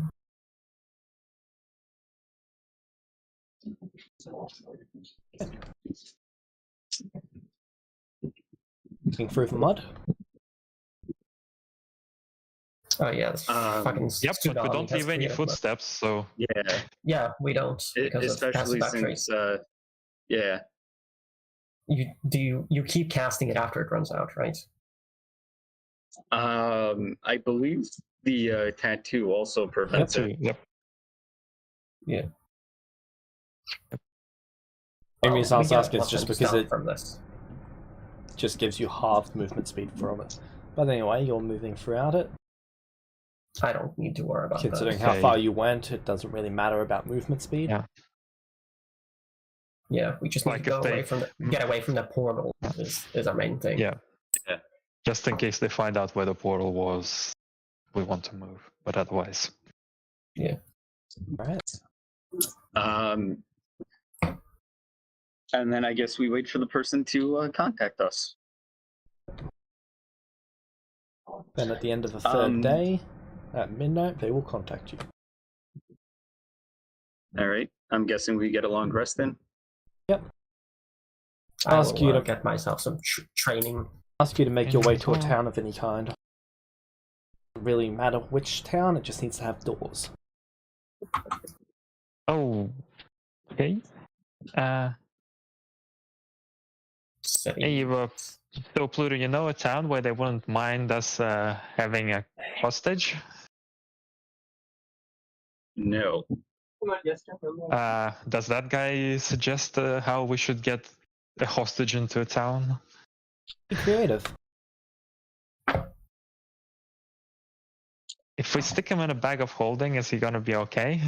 Looking through the mud. Oh yeah, this fucking Yep, but we tsunami don't has leave any created mud. footsteps, so Yeah, Yeah, we don't because of especially passive since batteries. yeah. You keep casting it after it runs out, right? I believe the tattoo also prevents it. yep. Yeah. Main reason I was we get asking is just because it from this. just gives you halved movement speed from it. But anyway, you're moving throughout it. I don't need to worry about Considering that. how Okay. far you went, it doesn't really matter about movement speed. Yeah. Yeah, we just need Like to go if they- away from get away from the portal is our main thing. Yeah. Just in case they find out where the portal was, we want to move. But otherwise, Right. And then I guess we wait for the person to contact us. Then at the end of the third Um, day, at midnight, they will contact you. All right. I'm guessing we get a long rest then. Yep. I Ask will you to get myself some training. ask you to make your way to a Oh. town of any kind. Doesn't really matter which town, it just needs to have doors. oh, okay. City. Hey, so Pluto, you know a town where they wouldn't mind us having a hostage? No. Does that guy suggest how we should get a hostage into a town? Be creative. If we stick him in a bag of holding, is he gonna be okay?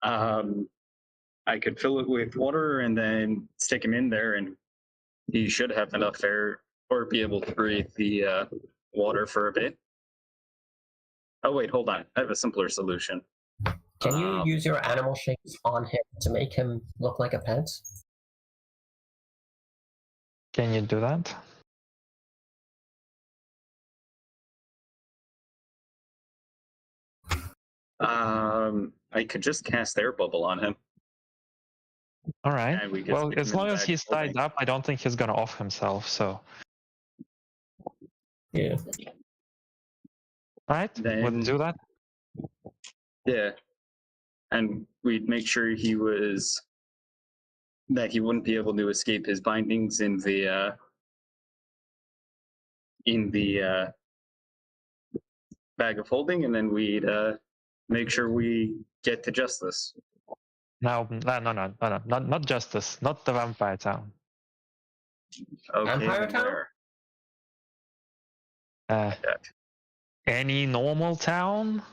I could fill it with water and then stick him in there, and he should have enough air or be able to breathe the water for a bit. Oh wait, hold on. I have a simpler solution. Can you use your animal shapes on him to make him look like a pet? Can you do that? I could just cast air bubble on him. All right. And we can Well, stick him as in long the as bag he's of holding. tied up, I don't think he's gonna off himself. So, Yeah. right? Then- We'll do that. Yeah. And we'd make sure that he wouldn't be able to escape his bindings in the bag of holding, and then we'd make sure we get to justice. No, not justice, not the vampire town. Okay, Vampire then town? where? Uh, Yeah. any normal town,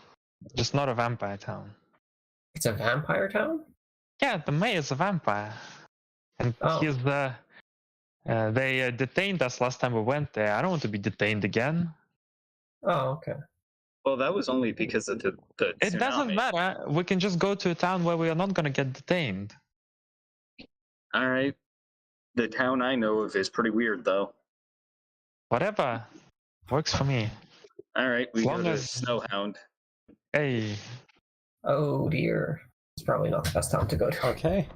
just not a vampire town. It's a vampire town? Yeah, the mayor's a vampire, and Oh. he's the. They detained us last time we went there. I don't want to be detained again. Oh, okay. Well, that was only because of the It doesn't tsunami. matter. We can just go to a town where we are not gonna get detained. All right. The town I know of is pretty weird, though. Whatever, works for me. All right, we As go long to as- Snowhound. Hey, Oh dear. It's probably not the best time to go to. Okay.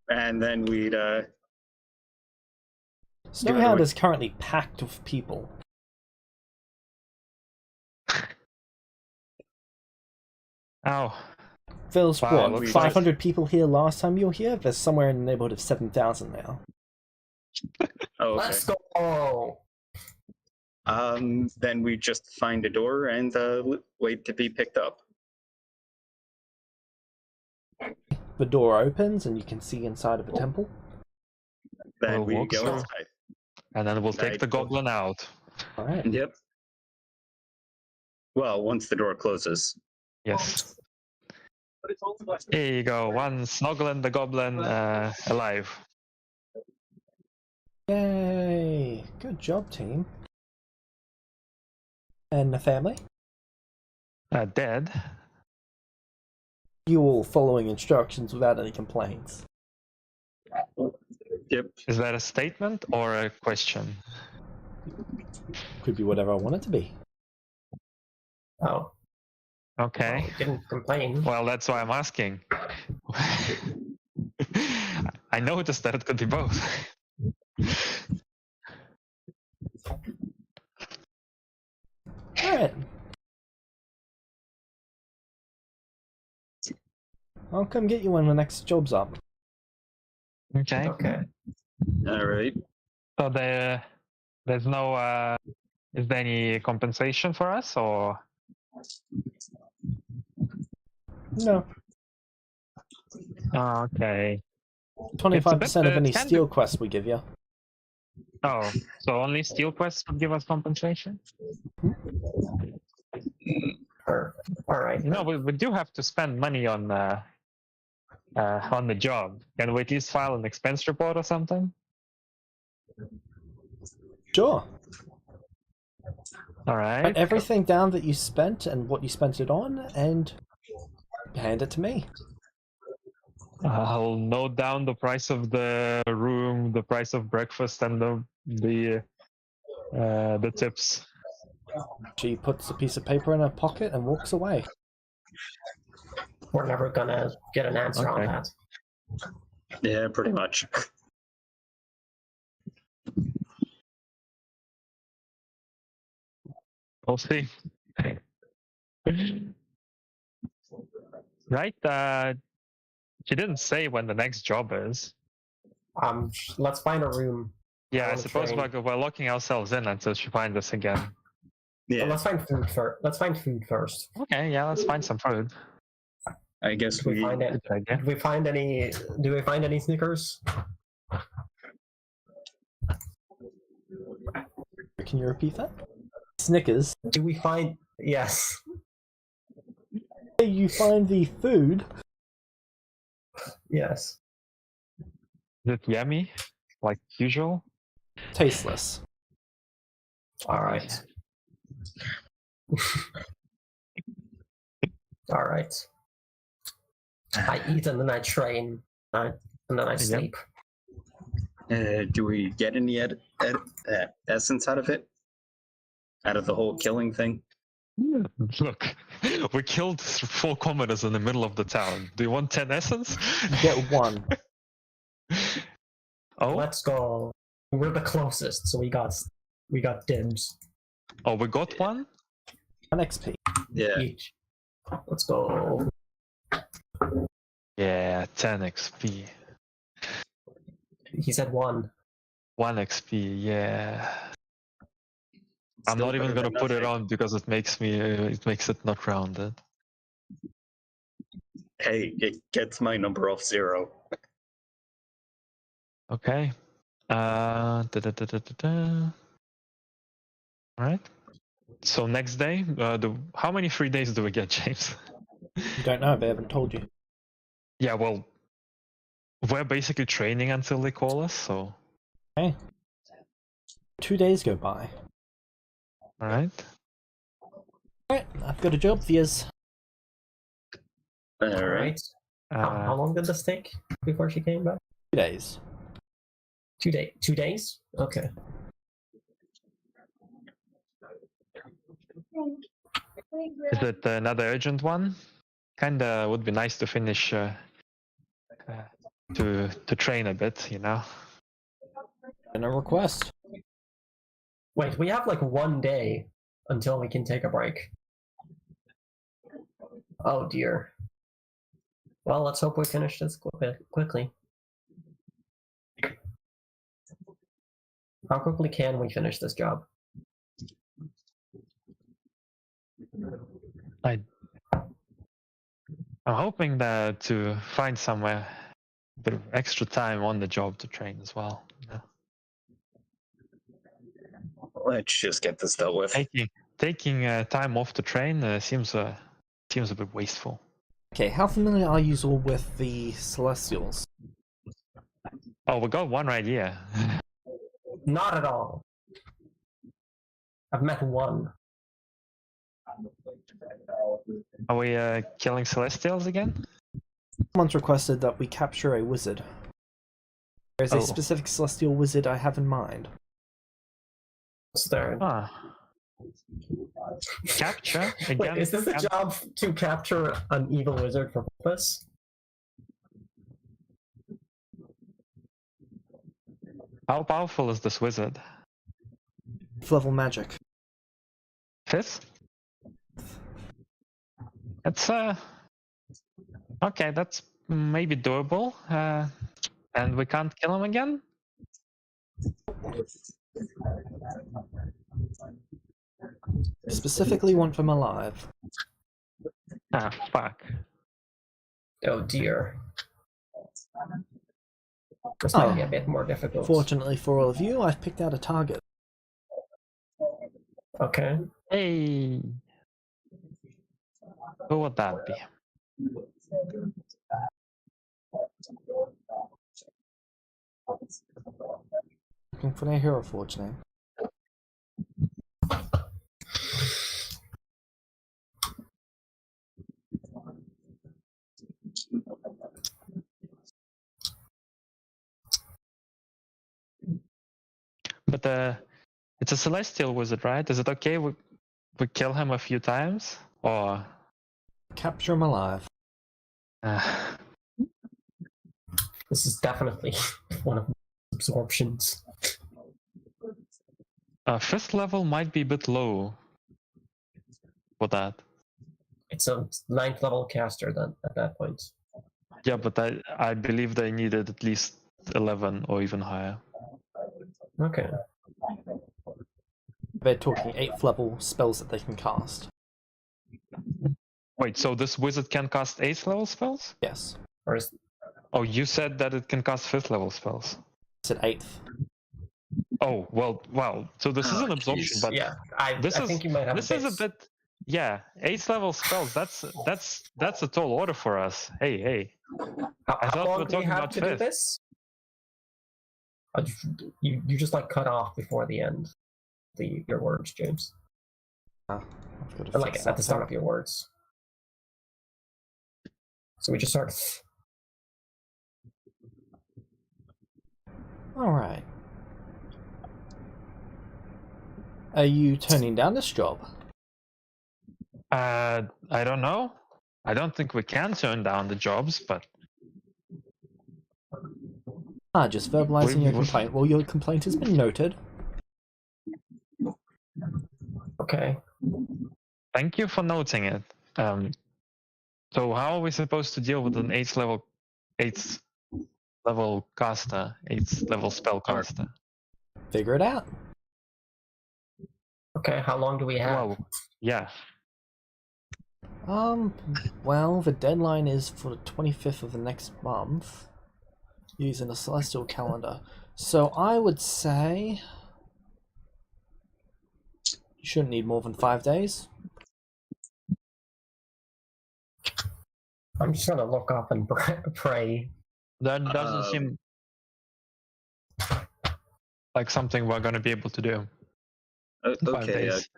And then we'd Snowhound it. is currently packed with people. ow. There's Wow, what, looks 500 people here last time you were here? There's somewhere in the neighborhood of 7,000 now. oh, okay. Let's go. Then we just find a door and wait to be picked up. The door opens and you can see inside of a temple. Then We'll we walk go through. inside. And then we'll take Right. the goblin out. Alright. Yep. Well, once the door closes. Yes. Here you go. One snuggling the goblin alive. Yay! Good job, team. And the family? Dead. You all following instructions without any complaints. Yep. Is that a statement or a question? Could be whatever I want it to be. Oh, Okay. well, we didn't complain. Well, that's why I'm asking. I noticed that it could be both. Alright. I'll come get you when the next job's up. Okay. Okay. All right. So there's no. Is there any compensation for us, or? No. Oh, okay. 25% of any kind steel quest we give you. Oh, so only steel quests would give us compensation? All right. No, we do have to spend money on the job. Can we at least file an expense report or something? Sure. All right. Write everything down that you spent and what you spent it on, and hand it to me. I'll note down the price of the room, the price of breakfast, and the tips. She puts a piece of paper in her pocket and walks away. We're never gonna get an answer on Okay. that. Yeah, pretty much. We'll see. Right? She didn't say when the next job is. Let's find a room. Yeah, I wanna suppose train. we're locking ourselves in until she finds us again. Yeah. Let's find food first. Let's find food first. Okay, yeah, let's find some food. I guess Did we find it? Good idea. Did we find any? Do we find any Snickers? Can you repeat that? Snickers. Do we find? Yes. You find the food. Yes. Is it yummy? Like usual? Tasteless. All right. All right. I eat and then I train, and then I sleep. Do we get any essence out of it? Out of the whole killing thing? Yeah. Look, we killed 4 commoners in the middle of the town. Do you want 10 essence? You get 1. Oh, Let's go. We're the closest, so we got dibs oh, we got 1? 1 XP. Yeah. each. Let's go. Yeah, 10 XP. He said 1. 1 XP, yeah. I'm Still not even better gonna than put it nothing. on because it makes it not rounded. Hey, it gets my number off 0. Okay. All right. So next day, how many free days do we get, James? You don't know, they haven't told you. Yeah, well, we're basically training until they call us, so. Okay. 2 days go by. All right. Alright, I've got a job for yous. All All right. right. How long did this take before she came back? 2 days. 2 days. 2 days? Okay. Is it another urgent one? Kinda would be nice to finish to train a bit, you know. And a request. Wait, we have like 1 day until we can take a break. Oh dear. Well, let's hope we finish this quickly. How quickly can we finish this job? I'm hoping that to find somewhere a bit of extra time on the job to train as well. You know? Let's just get this dealt with. Taking time off to train seems a bit wasteful. Okay, how familiar are you all with the Celestials? Oh, we got one right here. Not at all. I've met one. Are we killing Celestials again? Someone's requested that we capture a wizard. There's a specific celestial wizard I have in mind. What's there? Capture again. Wait, is this the job to capture an evil wizard for purpose? How powerful is this wizard? 5th level magic. 5th? It's okay, that's maybe doable. And we can't kill him again? Specifically want them alive. Ah, fuck. Oh dear. This might be a bit more difficult. Fortunately for all of you, I've picked out a target. Okay. Hey. Who would that be? Looking for their hero forge name. But it's a celestial wizard, right? Is it okay we kill him a few times? Or Capture him alive. This is definitely one of absorptions. 5th level might be a bit low for that. It's a 9th level caster then at that point. Yeah, but I believe they needed at least 11 or even higher. Okay. They're talking 8th level spells that they can cast. Wait, so this wizard can cast 8th level spells? Yes. Or is Oh, you said that it can cast 5th level spells. I said 8th. Oh, well, wow. So this is an absorption, but yeah, I think you might have this is a bit, yeah, 8th level spells. That's a tall order for us. Hey. How thought we long were do we talking have about to do 5th. this? You just like cut off before the end. Your words, James. I've got to Or, like at the start of your words. So we just start. Alright. Are you turning down this job? I don't know. I don't think we can turn down the jobs, but Just verbalizing your complaint. Well, your complaint has been noted. Okay. thank you for noting it. So how are we supposed to deal with an 8th level caster, 8th level spell caster? Figure it out. Okay, how long do we have? Well, yeah. Well, the deadline is for the 25th of the next month, using the celestial calendar. So I would say you shouldn't need more than 5 days. I'm just gonna look up and pray. That doesn't seem like something we're going to be able to do. In 5 Okay. days.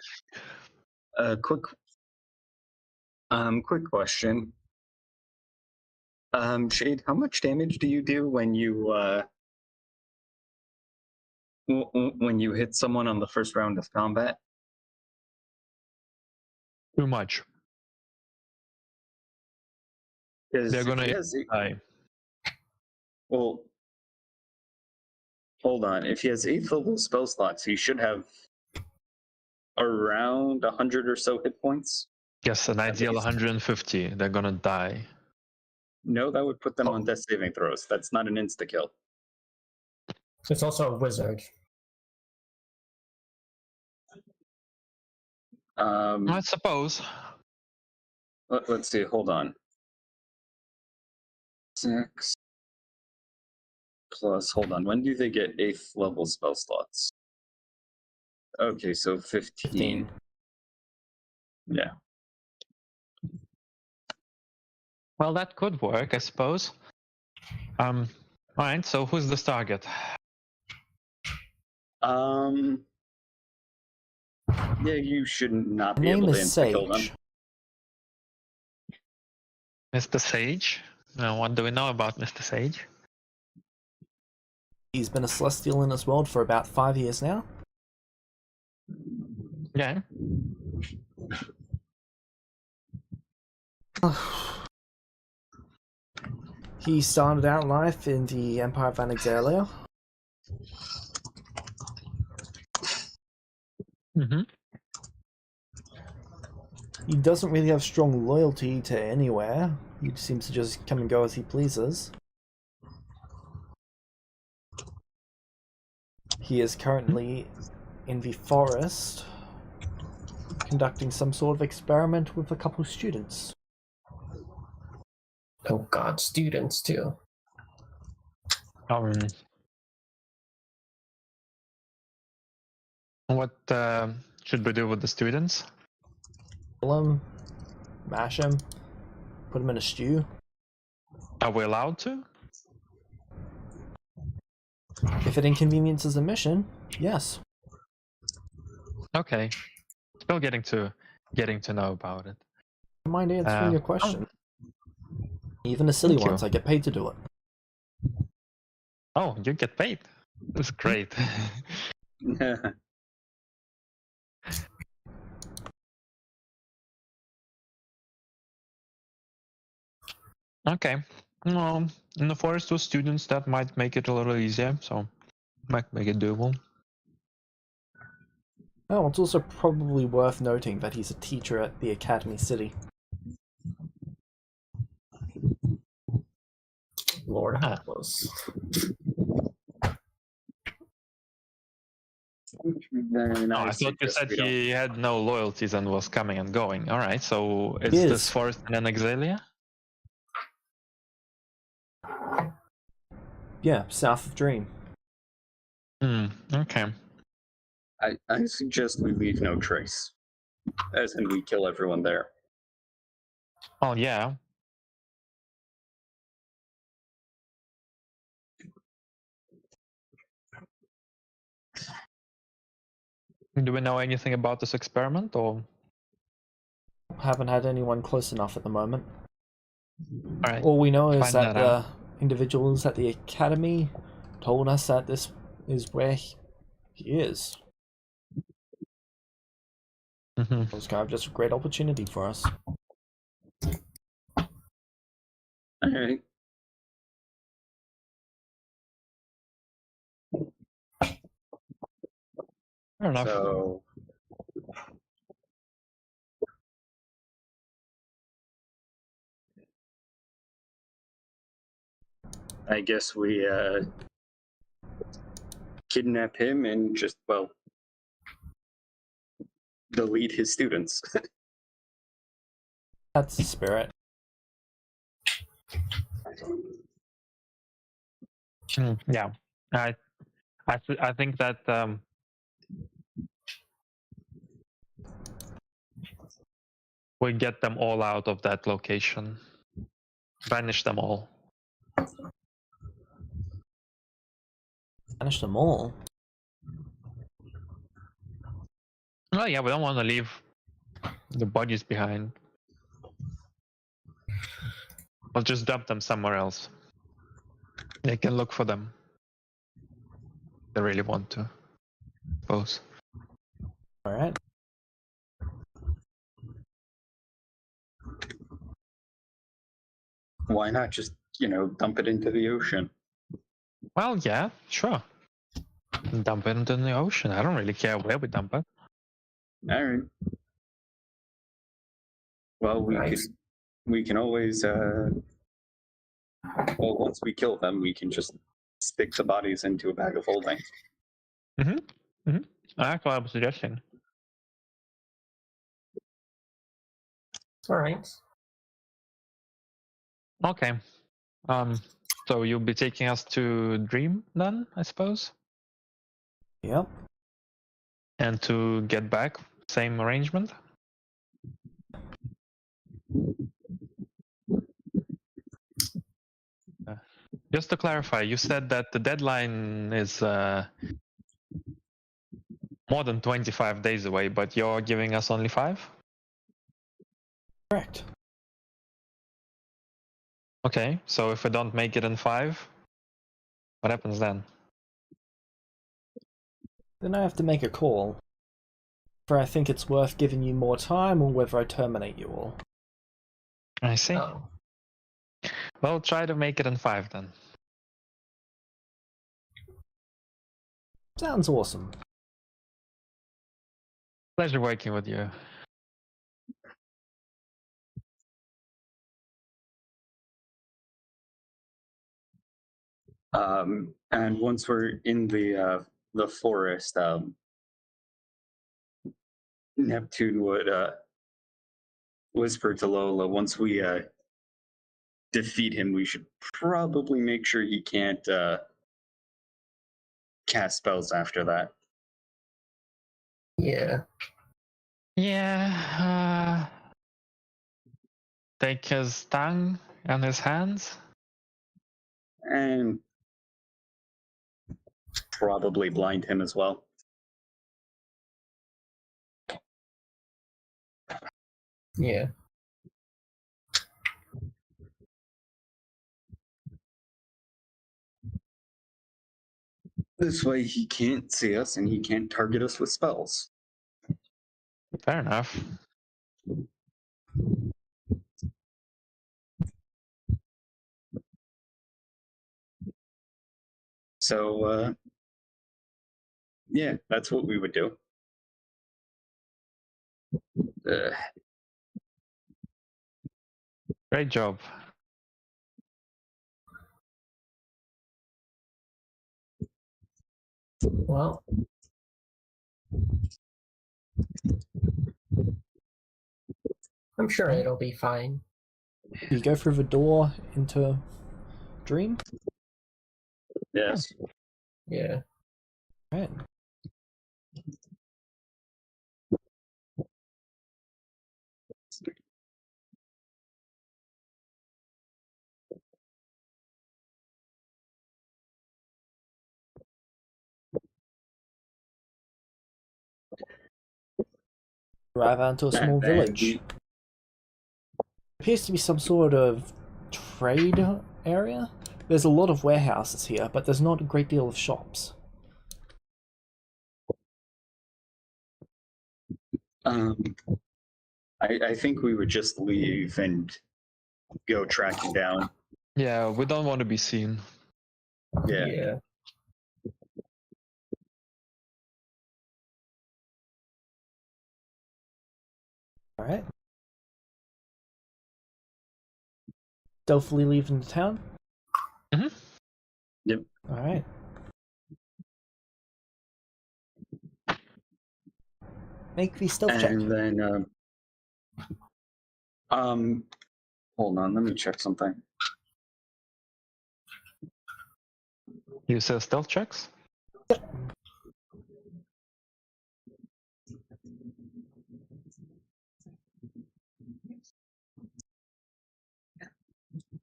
Quick question. Shade, how much damage do you do when you hit someone on the first round of combat? Too much. They're going to die. Well, hold on. If he has 8th level spell slots, he should have around 100 or so hit points. Yes, an ideal 150. They're going to die. No, that would put them on death saving throws. That's not an insta-kill. It's also a wizard. I suppose. Let's see. Hold on. 6 plus. Hold on. When do they get 8th level spell slots? Okay, so 15. Yeah. Well, that could work, I suppose. All right. So who's this target? Yeah, you should not The be name able to is insta-kill them. Sage. Mr. Sage. Now, what do we know about Mr. Sage? He's been a Celestial in this world for about 5 years now. Yeah. He started out life in the Empire of Anexalia. Mm-hmm. He doesn't really have strong loyalty to anywhere. He seems to just come and go as he pleases. He is currently in the forest, conducting some sort of experiment with a couple of students. Oh god, students too. What should we do with the students? Kill him, mash him, put him in a stew. Are we allowed to? If it inconveniences the mission, yes. Okay. Still getting to know about it. I don't mind answering your question. Even the silly Thank you. ones, I get paid to do it. Oh, you get paid. That's great. Okay. Well, in the forest with students, that might make it a little easier, so might make it doable. Oh, it's also probably worth noting that he's a teacher at the Academy City. Lord help us. Very Oh, I nice. thought you said he had no loyalties and was coming and going. Alright, so is He this is. forest in Anexalia? Yeah, south of Dream. Okay. I suggest we leave no trace. As in, we kill everyone there. Oh, yeah. Do we know anything about this experiment, or? Haven't had anyone close enough at the moment. Alright. All we know is Find that that the out. individuals at the Academy told us that this is where he is. Mm-hmm. It was kind of just a great opportunity for us. Alright. Fair enough. So I guess we kidnap him and just, well, delete his students. That's the spirit. Yeah. I think that we get them all out of that location. Banish them all. Banish them all. Oh yeah, we don't want to leave the bodies behind. We'll just dump them somewhere else. They can look for them. They really want to. Suppose. Alright. Why not just, dump it into the ocean? Well, yeah, sure. Dump it into the ocean. I don't really care where we dump it. Alright. Well, Nice. we can always once we kill them, we can just stick the bodies into a bag of holding. That's what I was suggesting. Alright. Okay. So you'll be taking us to Dream then, I suppose? Yep. And to get back, same arrangement? Just to clarify, you said that the deadline is more than 25 days away, but you're giving us only 5? Correct. Okay, so if we don't make it in 5, what happens then? Then I have to make a call. Whether I think it's worth giving you more time or whether I terminate you all. I see. Oh. Well, try to make it in 5 then. Sounds awesome. Pleasure working with you. And once we're in the forest, Neptune would whisper to Lola, once we defeat him, we should probably make sure he can't cast spells after that. Yeah. Yeah. Take his tongue and his hands. And probably blind him as well. Yeah. This way he can't see us and he can't target us with spells. Fair enough. So, yeah, that's what we would do. Great job. Well. I'm sure it'll be fine. You go through the door into Dream? Yes. Yeah. Right. Arrive onto a small And then village. Appears to be some sort of trade area. There's a lot of warehouses here, but there's not a great deal of shops. I think we would just leave and go tracking down. Yeah, we don't want to be seen. Yeah. Alright. Stealthily leaving the town? Mhm. Yep. Alright. Make the stealth check. And then, hold on, let me check something. You say stealth checks?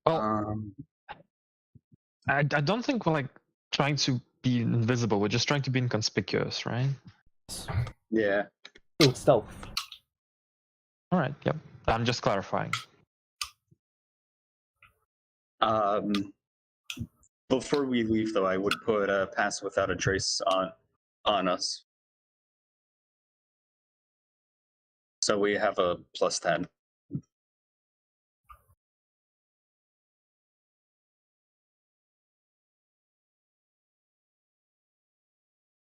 Well, I don't think we're like trying to be invisible. We're just trying to be inconspicuous, right? Yeah. Still stealth. All right. Yep. I'm just clarifying. Before we leave, though, I would put a pass without a trace on us. So we have a +10.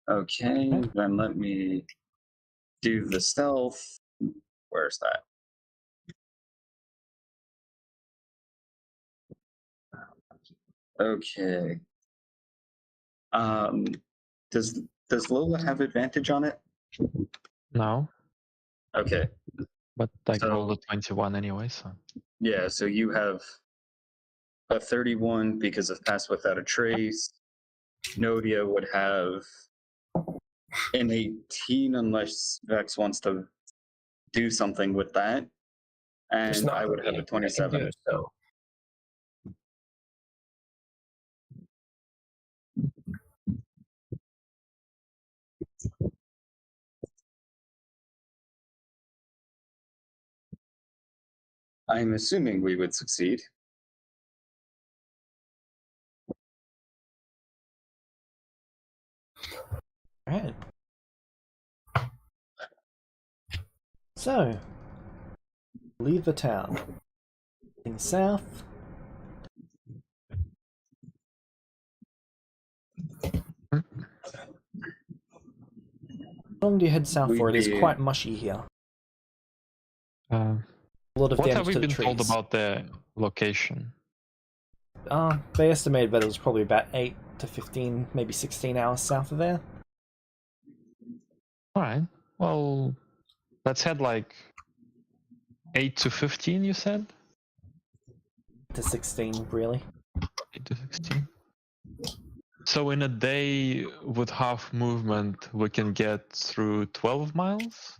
Okay, then let me do the stealth. Where's that? Okay. Does Lola have advantage on it? No, Okay. but I So- rolled a 21 anyway, so. Yeah, so you have a 31 because of pass without a trace. Nodia would have an 18 unless Vex wants to do something with that. There's And not I would really have a anything I can 27. do, so. I'm assuming we would succeed. Alright. So, leave the town. Heading south. How long do you head south for? It is quite mushy here. A lot of What damage have we to the been trees. told about the location? They estimated that it was probably about 8 to 15, maybe 16 hours south of there. Alright, well, let's head like 8 to 15, you said? To 16, really. 8 to 16. So in a day with half movement, we can get through 12 miles?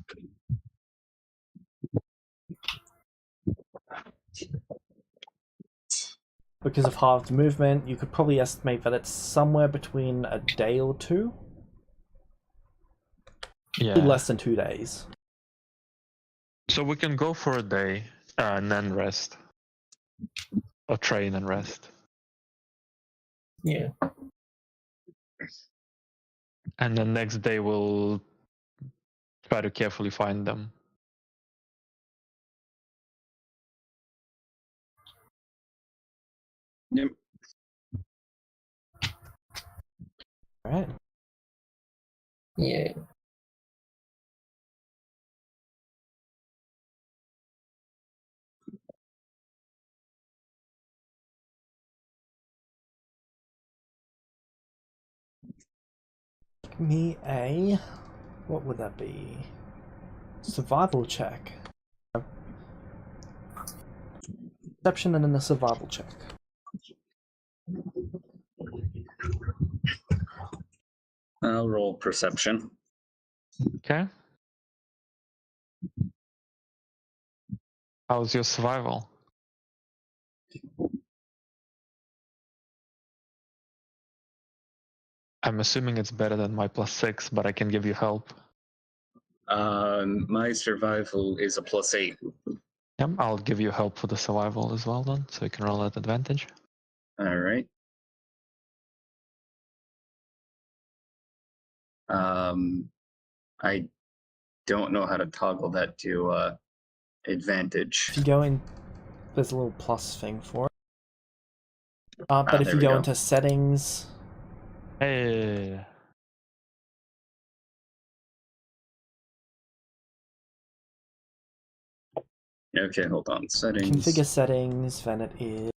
Because of halved movement, you could probably estimate that it's somewhere between a day or two. Yeah. Less than 2 days. So we can go for a day and then rest. Or train and rest. Yeah. And the next day we'll try to carefully find them. Yep. Alright. Yeah. Give me a... what would that be? Survival check. Perception and then a survival check. I'll roll perception. Okay. How's your survival? I'm assuming it's better than my +6, but I can give you help. My survival is a +8. Yep, I'll give you help for the survival as well then, so you can roll at advantage. All right. I don't know how to toggle that to advantage. If you go in, there's a little plus thing for it. But if there you we go go. into settings, Hey. Okay, hold on. Settings. configure settings, then it is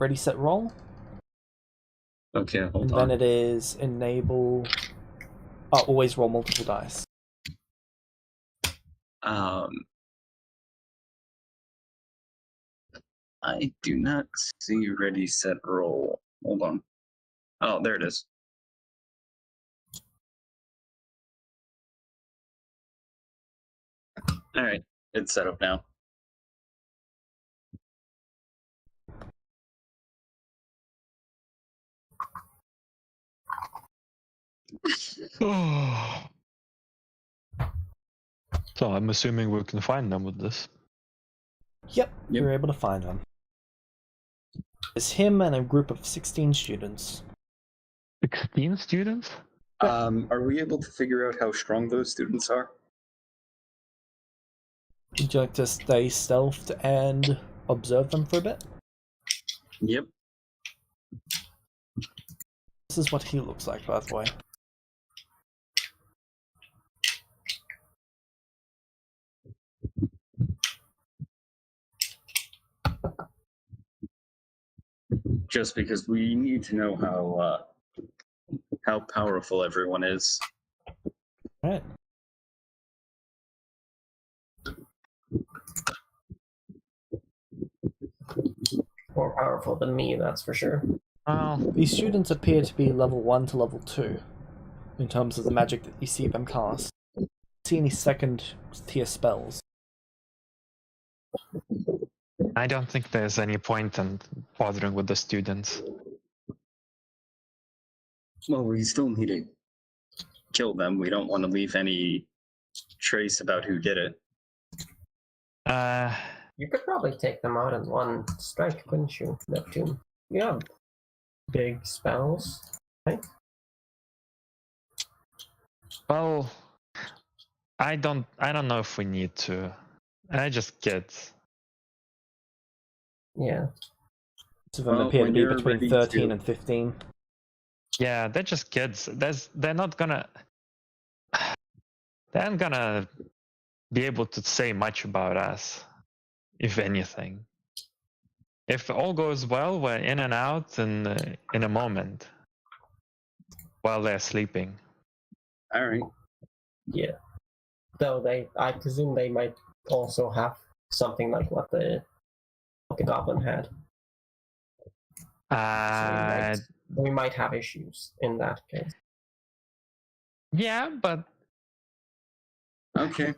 ready, set, roll. Okay, hold And on. then it is enable. Always roll multiple dice. I do not see ready, set, roll. Hold on. Oh, there it is. All right, it's set up now. So I'm assuming we can find them with this. Yep, you're able to find them. It's him and a group of 16 students. 16 students? Are we able to figure out how strong those students are? Would you like to stay stealthed and observe them for a bit? Yep. This is what he looks like, by the way. Just because we need to know how powerful everyone is. Alright. More powerful than me, that's for sure. These students appear to be level 1 to level 2 in terms of the magic that you see them cast. You don't see any second tier spells. I don't think there's any point in bothering with the students. Well, we still need to kill them. We don't want to leave any trace about who did it. You could probably take them out in one strike, couldn't you, Neptune? You have big spells, right? Well, I don't know if we need to. I just get. Yeah. Most of them Well, appear to when be you're between ready 13 to- and 15. Yeah, they're just kids. They're not gonna. They aren't gonna be able to say much about us, if anything. If all goes well, we're in and out in a moment while they're sleeping. All right. Yeah. Though I presume they might also have something like what the goblin had. So we might have issues in that case. Yeah, but Okay.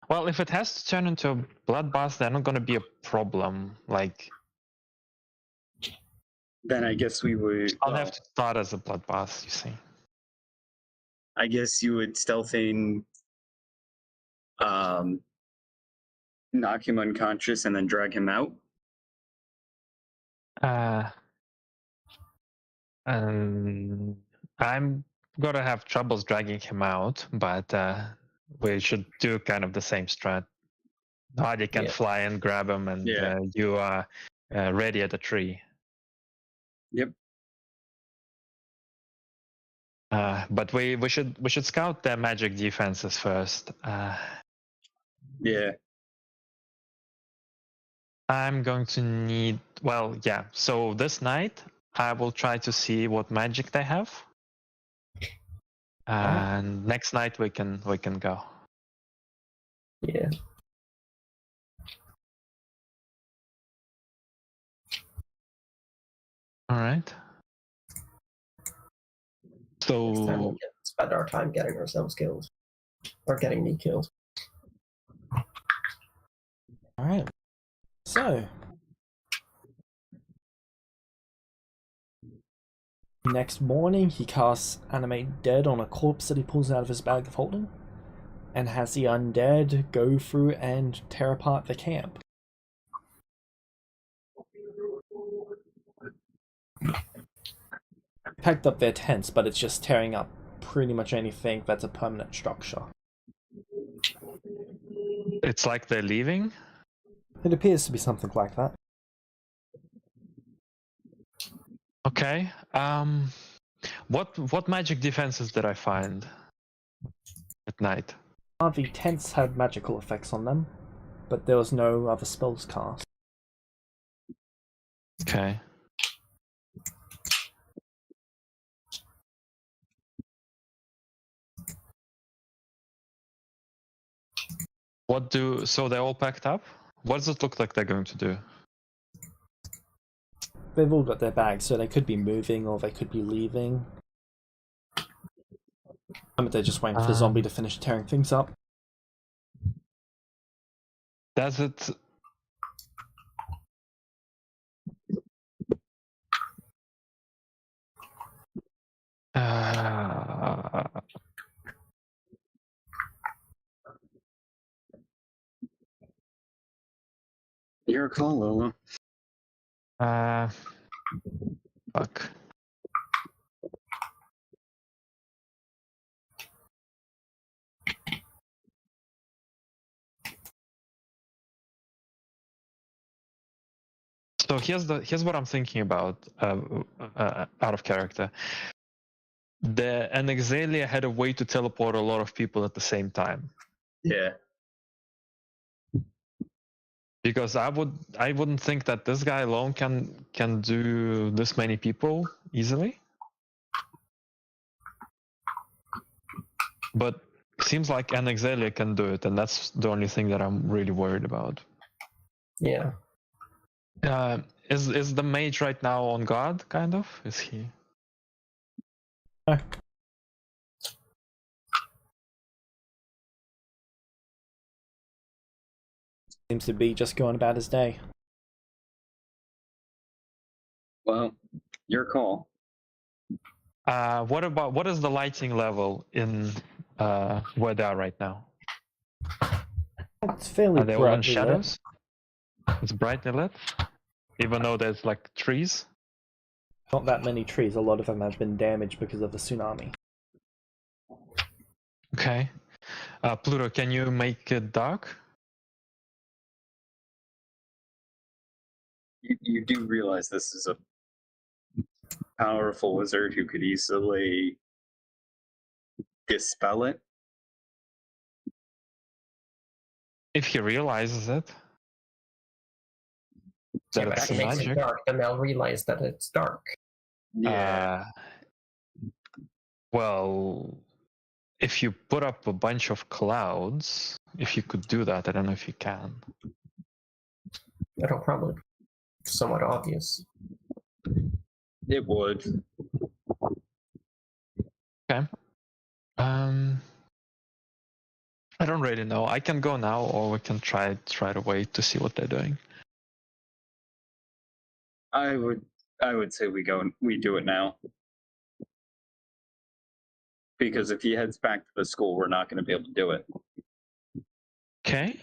well, if it has to turn into a bloodbath, they're not going to be a problem. Like, Then I guess we would. I'll have to start as a bloodbath. You see. I guess you would stealth in, knock him unconscious, and then drag him out. I'm gonna have troubles dragging him out, but we should do kind of the same strat. Hardy can fly and grab him, and you are ready at the tree. Yep. But we should scout their magic defenses first. Yeah. I'm going to need. Well, yeah. So this night I will try to see what magic they have, and next night we can go. Yeah. All right. So Next time we'll spend our time getting ourselves killed, or getting me killed. All right. So, next morning, he casts Animate Dead on a corpse that he pulls out of his bag of holding, and has the undead go through and tear apart the camp. Packed up their tents, but it's just tearing up pretty much anything that's a permanent structure. it's like they're leaving. It appears to be something like that. Okay. What magic defenses did I find at night? The tents had magical effects on them, but there was no other spells cast. Okay. So they're all packed up? What does it look like they're going to do? They've all got their bags, so they could be moving or they could be leaving. They're just waiting for the zombie to finish tearing things up. Does it... Your call, Lola. Fuck. So here's what I'm thinking about out of character. The Anexalia had a way to teleport a lot of people at the same time. Yeah. Because I wouldn't think that this guy alone can do this many people easily. But seems like Anexalia can do it, and that's the only thing that I'm really worried about. Yeah. Is the mage right now on guard, kind of? Is he? Seems to be just going about his day. Well, your call. What is the lighting level in where they are right now? It's fairly Are they all in brightly lit. shadows? It's brightly lit, even though there's like trees. Not that many trees. A lot of them have been damaged because of the tsunami. Okay. Pluto, can you make it dark? You do realize this is a powerful wizard who could easily dispel it. If he realizes it. Yeah, That but it's if he makes it magic. dark, then they'll realize that it's dark. Yeah. Well, if you put up a bunch of clouds, if you could do that, I don't know if you can. It'll probably be somewhat obvious. It would. Okay. I don't really know. I can go now, or we can try to wait to see what they're doing. I would say we do it now. Because if he heads back to the school, we're not going to be able to do it. Okay.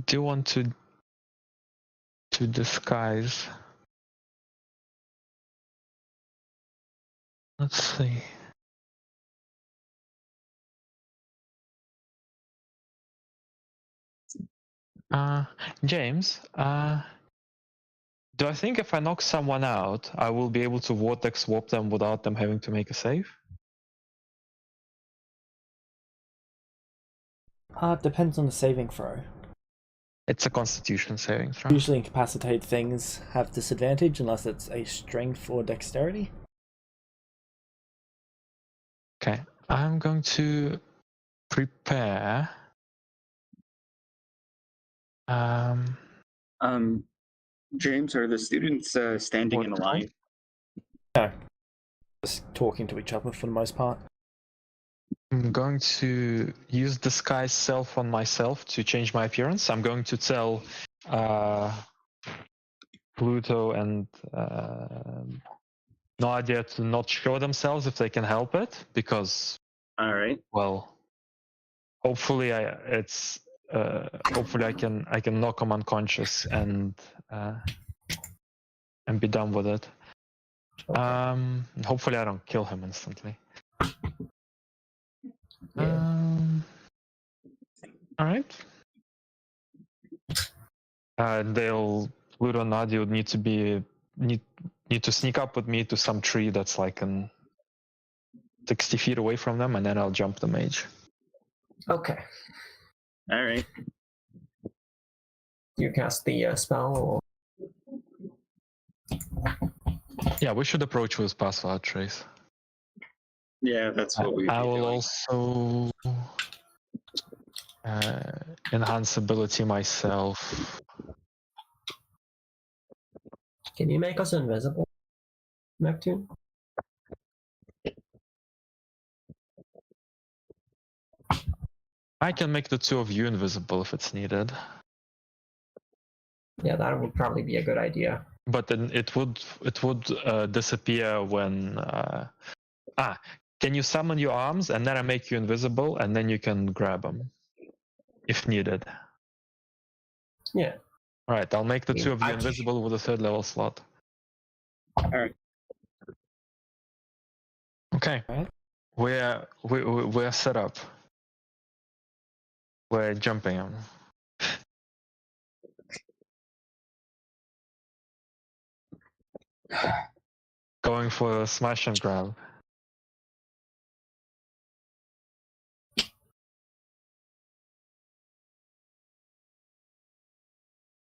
Do you want to disguise? Let's see. James, do I think if I knock someone out, I will be able to vortex swap them without them having to make a save? Depends on the saving throw. It's a Constitution saving throw. Usually incapacitated things have disadvantage unless it's a strength or dexterity. Okay, I'm going to prepare. James, are the students standing in a line? No. Just talking to each other for the most part. I'm going to use disguise self on myself to change my appearance. I'm going to tell Pluto and Nadia to not show themselves if they can help it, because, All right. well, hopefully hopefully I can knock them unconscious and be done with it. Okay. Hopefully I don't kill him instantly. Yeah. All right. Pluto and Nadia would need to sneak up with me to some tree that's like 60 feet away from them, and then I'll jump the mage. Okay. All right. You cast the spell. Yeah, we should approach with pass without trace. Yeah, that's what we. I will also enhance ability myself. Can you make us invisible, Neptune? I can make the two of you invisible if it's needed. Yeah, that would probably be a good idea. But then it would disappear when. Can you summon your arms and then I make you invisible and then you can grab them if needed? Yeah. All right, I'll make the two of you Actually, invisible with a 3rd level slot. All right. Okay, Alright. we're set up. We're jumping them. Going for a smash and grab.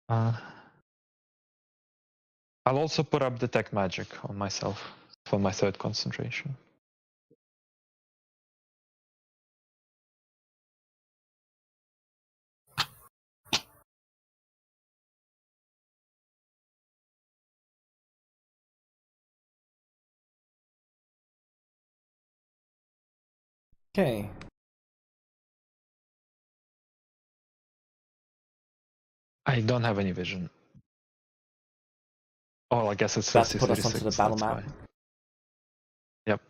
I'll also put up detect magic on myself for my 3rd concentration. Okay. I don't have any vision. Oh, I guess it's About to 50, put us onto the 36, battle that's map. why. Yep.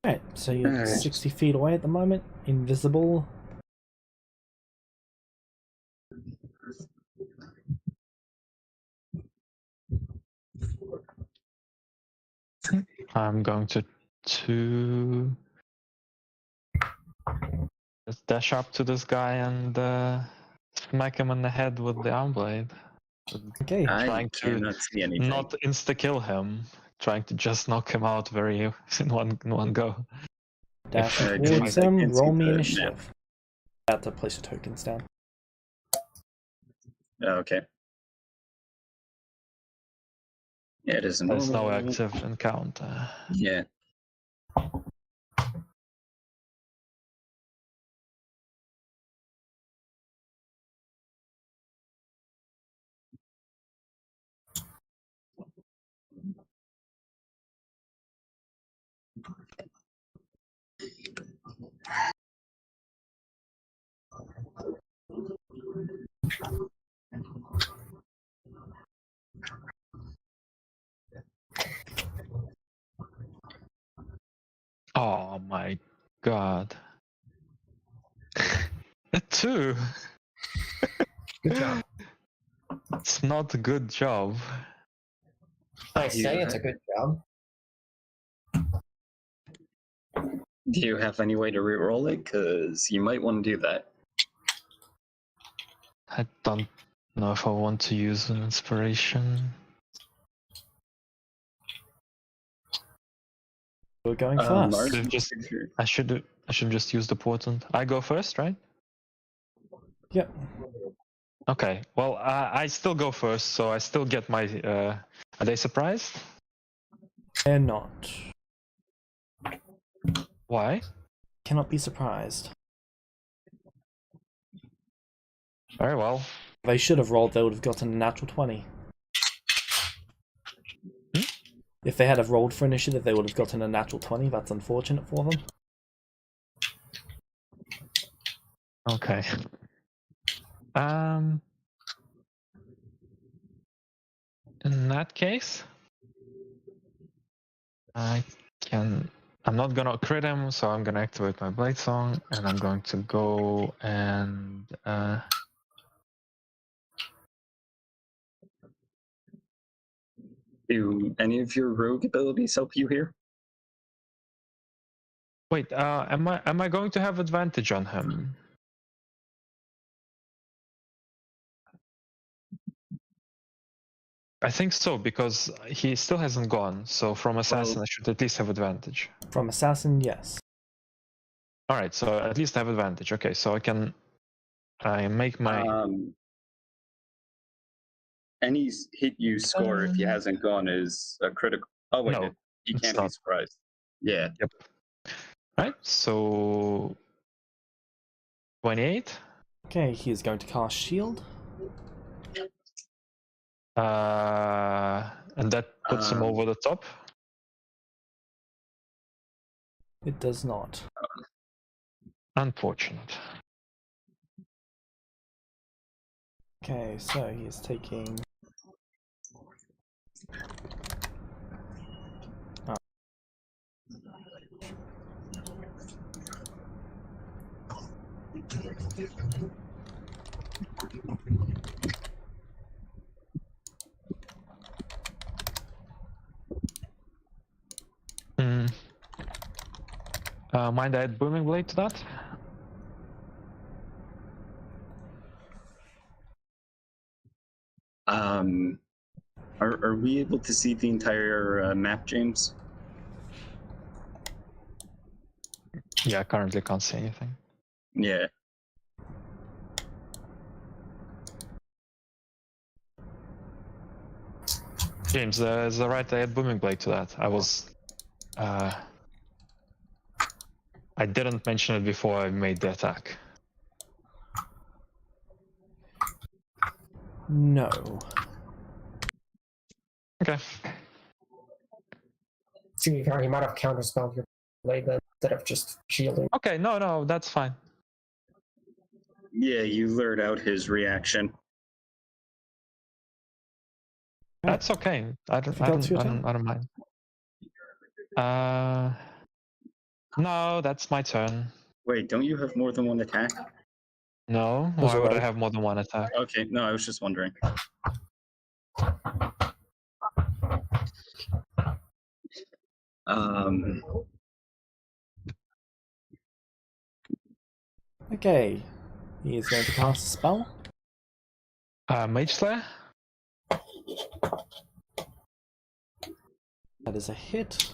Alright, so you're Alright. 60 feet away at the moment, invisible. I'm going to just dash up to this guy and smack him in the head with the arm blade. Okay, I Trying to cannot see anything. Not insta kill him, trying to just knock him out very in one go. dashing If- towards I him, can't see roll me the initiative. About to place your tokens down. Okay. Yeah, it is a There's no normal. active encounter. Yeah. Oh my god. A 2. Good job. It's not a good job. I say it's a good job. Do you have any way to re-roll it? Because you might want to do that. I don't know if I want to use an inspiration. We're going Lars, fast. Should've just- if you're- I should just use the portent. I go first, right? Yep. Okay. Well, I still go first, so I still get my. Are they surprised? They're not. Why? Cannot be surprised. Very well. They should have rolled, they would have gotten a natural 20. If they had have rolled for initiative, they would have gotten a natural 20. That's unfortunate for them. Okay. In that case, I'm not gonna crit him, so I'm gonna activate my blade song, and I'm going to go and Do any of your rogue abilities help you here? wait. Am I going to have advantage on him? I think so, because he still hasn't gone. So from assassin, I should at least have advantage. From assassin, yes. All right, so at least I have advantage. Okay, so I make my. Any hit you score if he hasn't gone is a critical. Oh wait, No, he it's can't be not. surprised. Yeah. Yep. Right, so 28. Okay, he is going to cast shield. And that puts him over the top. It does not. Unfortunate. Okay, so he is taking. Oh. Mind I add booming blade to that? Are we able to see the entire map, James? Yeah, I currently can't see anything. Yeah. James, is that right? I add booming blade to that. I didn't mention it before I made the attack. No. Okay. To be fair, he might have counterspelled your blade then, instead of just shielding. Okay, no, that's fine. Yeah, you lured out his reaction. That's okay. I don't mind. No, that's my turn. Wait, don't you have more than one attack? No, Those why are would I right. have more than one attack? Okay, no, I was just wondering. Okay, he is going to cast a spell. Mage Slayer? That is a hit.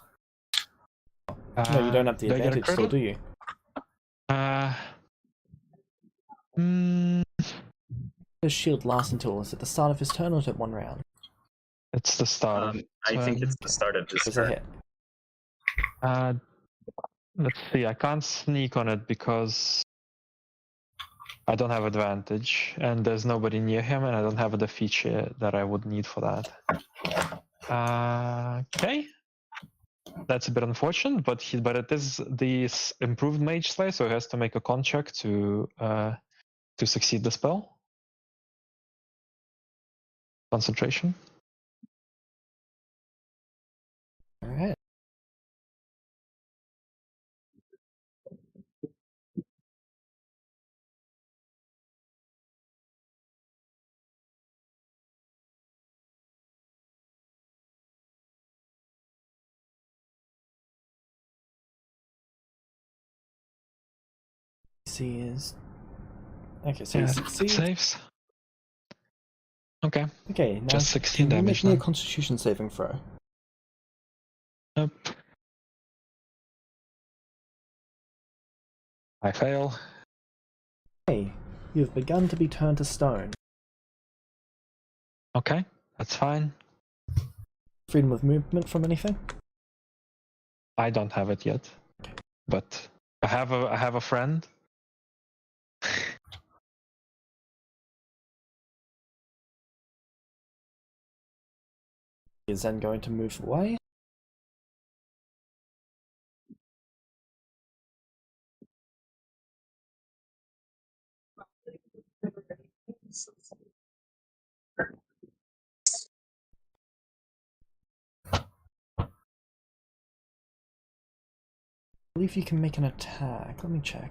No, you don't have the do I get a advantage still, critical? do you? His shield lasts until, is it the start of his turn or is it one round? It's the start of I think it's the start of this It's a turn. hit. Let's see, I can't sneak on it because I don't have advantage and there's nobody near him and I don't have the feature that I would need for that. Okay. That's a bit unfortunate, but it is the improved Mage Slayer, so he has to make a con check to succeed the spell. Concentration. Alright. DC is. Okay, so Yeah, he it succeeds. saves. Okay. Okay, now Just 16 can you damage make me a then. Constitution saving throw? Yep. I fail. Hey, you've begun to be turned to stone. Okay, that's fine. Freedom of movement from anything? I don't have it yet, but I have a friend. He is then going to move away. I believe you can make an attack. Let me check.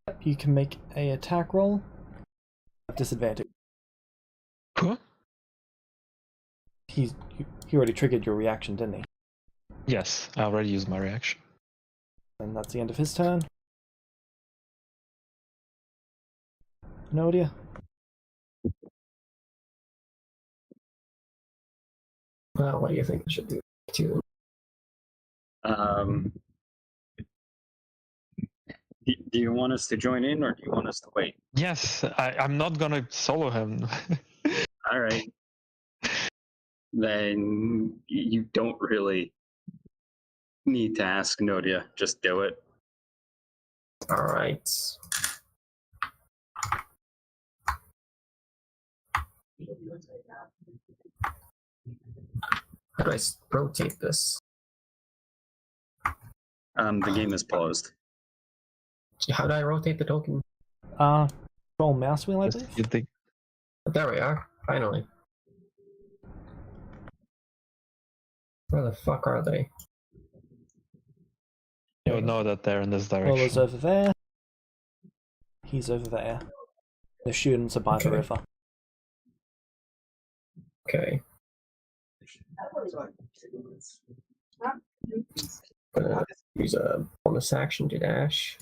Yep, you can make a attack roll at disadvantage. Cool. He already triggered your reaction, didn't he? Yes, I already used my reaction. And that's the end of his turn. No idea. What do you think I should do? Tune. Do you want us to join in, or do you want us to wait? Yes, I'm not gonna solo him. All right. Then you don't really need to ask Nodia. Just do it. All right. How do I rotate this? The game is paused. How do I rotate the token? Control mouse wheel, I believe. You think? There we are. Finally. Where the fuck are they? You would know that they're in this Lola's direction. over there. He's over there. The students are by the Okay. river. Okay. Gonna use a bonus action to dash.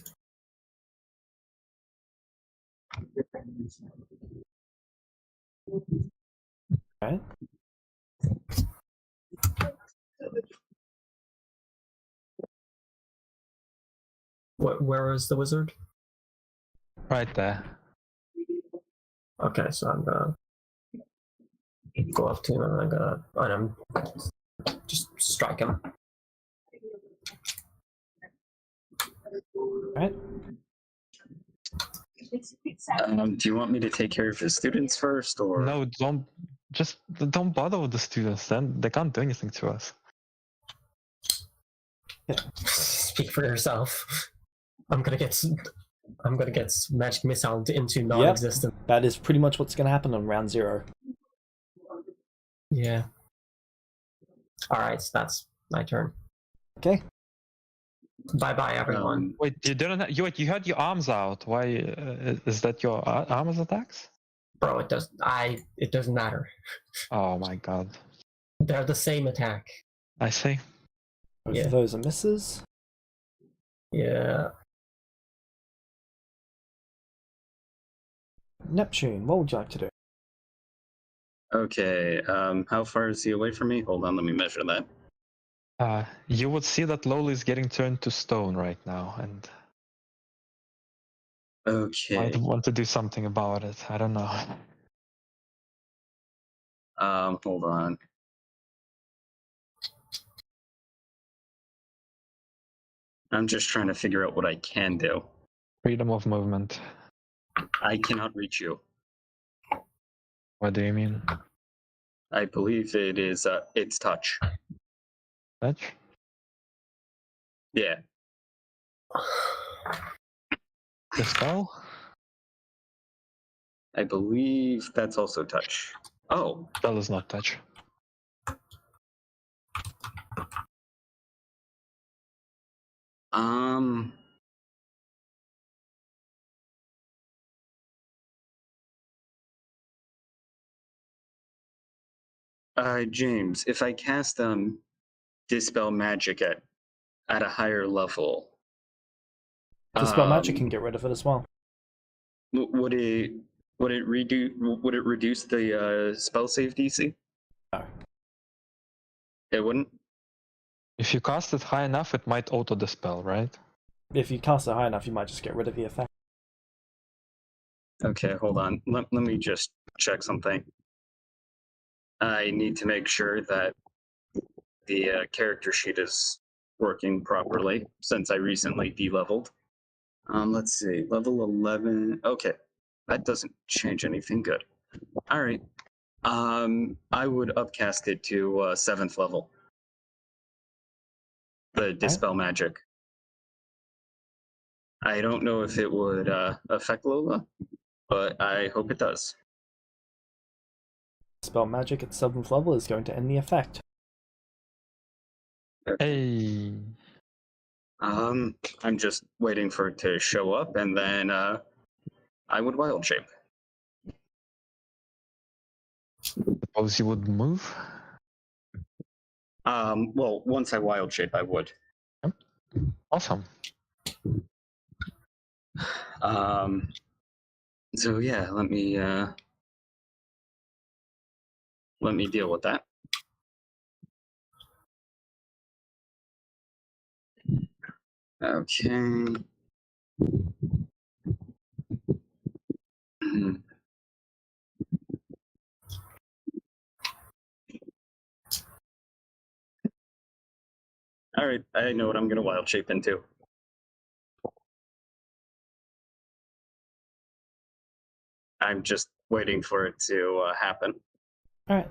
Right? Where is the wizard? Right there. Okay, so I'm gonna go up to him and I'm just strike him. Right? Do you want me to take care of the students first, or No, don't bother with the students. Then they can't do anything to us. Speak for yourself. I'm gonna get magic missile into non-existent. That is pretty much what's going to happen on round 0. Yeah. All right, so that's my turn. Okay. Bye bye, everyone. Wait, you didn't. You had your arms out. Why is that your arms attacks? Bro, it doesn't matter. Oh my god. They're the same attack. I see. Both Yeah. of those are misses. Yeah. Neptune, what would you like to do? okay? How far is he away from me? Hold on, let me measure that. You would see that Loli is getting turned to stone right now, and Okay. I want to do something about it. I don't know. Hold on. I'm just trying to figure out what I can do. Freedom of movement. I cannot reach you. What do you mean? I believe it is. It's touch. Touch? Yeah. The spell? I believe that's also touch. Oh, Spell is not touch. James, if I cast dispel magic at a higher level, Dispel magic can get rid of it as well. would it reduce the spell save DC? No. It wouldn't. If you cast it high enough, it might auto dispel, right? If you cast it high enough, you might just get rid of the effect. Okay, hold on. Let me just check something. I need to make sure that the character sheet is working properly since I recently de-leveled. Let's see, level 11. Okay, that doesn't change anything. Good. All right. I would upcast it to 7th level. The dispel magic. I don't know if it would affect Lola, but I hope it does. Dispel magic at 7th level is going to end the effect. Hey. I'm just waiting for it to show up, and then I would wild shape. Suppose you would move? Well, once I wild shape, I would. Awesome. So yeah, let me deal with that. Okay. All right, I know what I'm gonna wild shape into. I'm just waiting for it to happen. All right.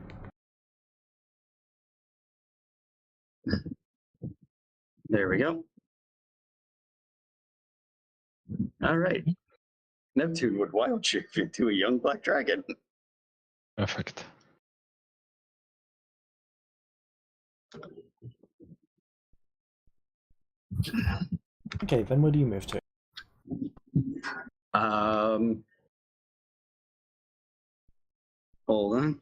There we go. All right. Neptune would wild shape into a young black dragon. Perfect. Okay, then where do you move to? Hold on.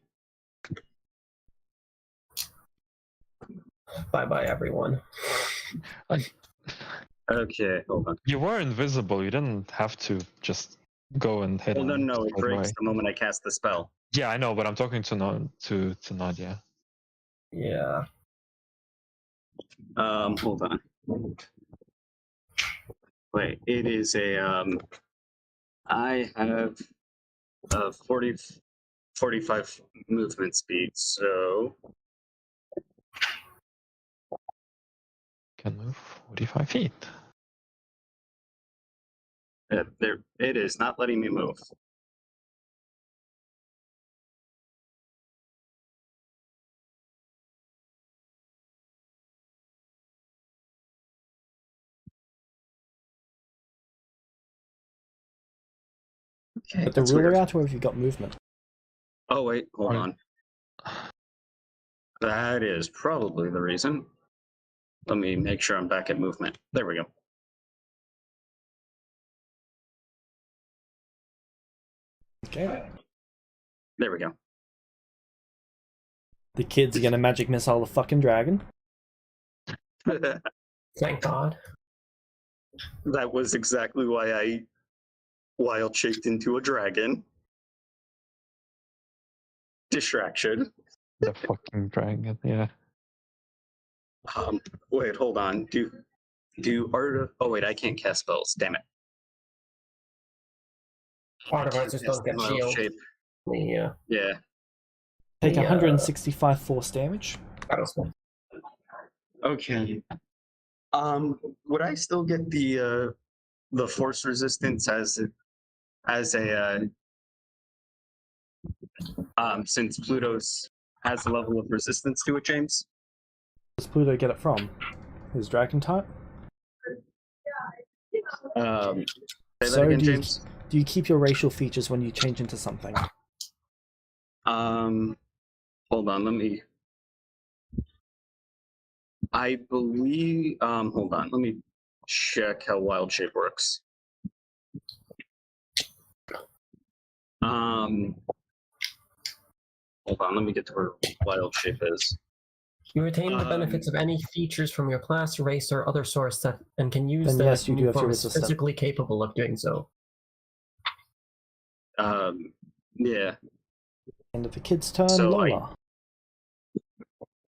Bye bye, everyone. Okay, hold on. You were invisible. You didn't have to just go and hit Well, him. no, it straight breaks away. the moment I cast the spell. Yeah, I know, but I'm talking to Nadia. Yeah. Hold on. Wait, it is a I have a 45 movement speed, so Can move 45 feet. there it is not letting me move. Okay, Put the that's ruler weird. out, or have you got movement? Oh wait, hold Right. on. That is probably the reason. Let me make sure I'm back at movement. There we go. Okay. There we go. The kids are gonna magic missile the fucking dragon. Thank God. That was exactly why I wild shaped into a dragon. Distraction. The fucking dragon, yeah. Wait, hold on. Do art? Oh wait, I can't cast spells. Damn it. Artificers Cast don't get wild shield. shape. Yeah. Yeah. Take Yeah. 165 force damage. Okay. Would I still get the force resistance as a since Pluto's has a level of resistance to it, James? Where does Pluto get it from? His dragon type? Say that So again, do you, James. do you keep your racial features when you change into something? Hold on, let me. I believe. Hold on, let me check how wild shape works. Hold on, let me get to where wild shape is. You retain the benefits of any features from your class, race, or other source that, and can use Then them yes, if you do have uniform your is resistance. physically capable of doing so. Yeah. End of the kid's turn, So Lola.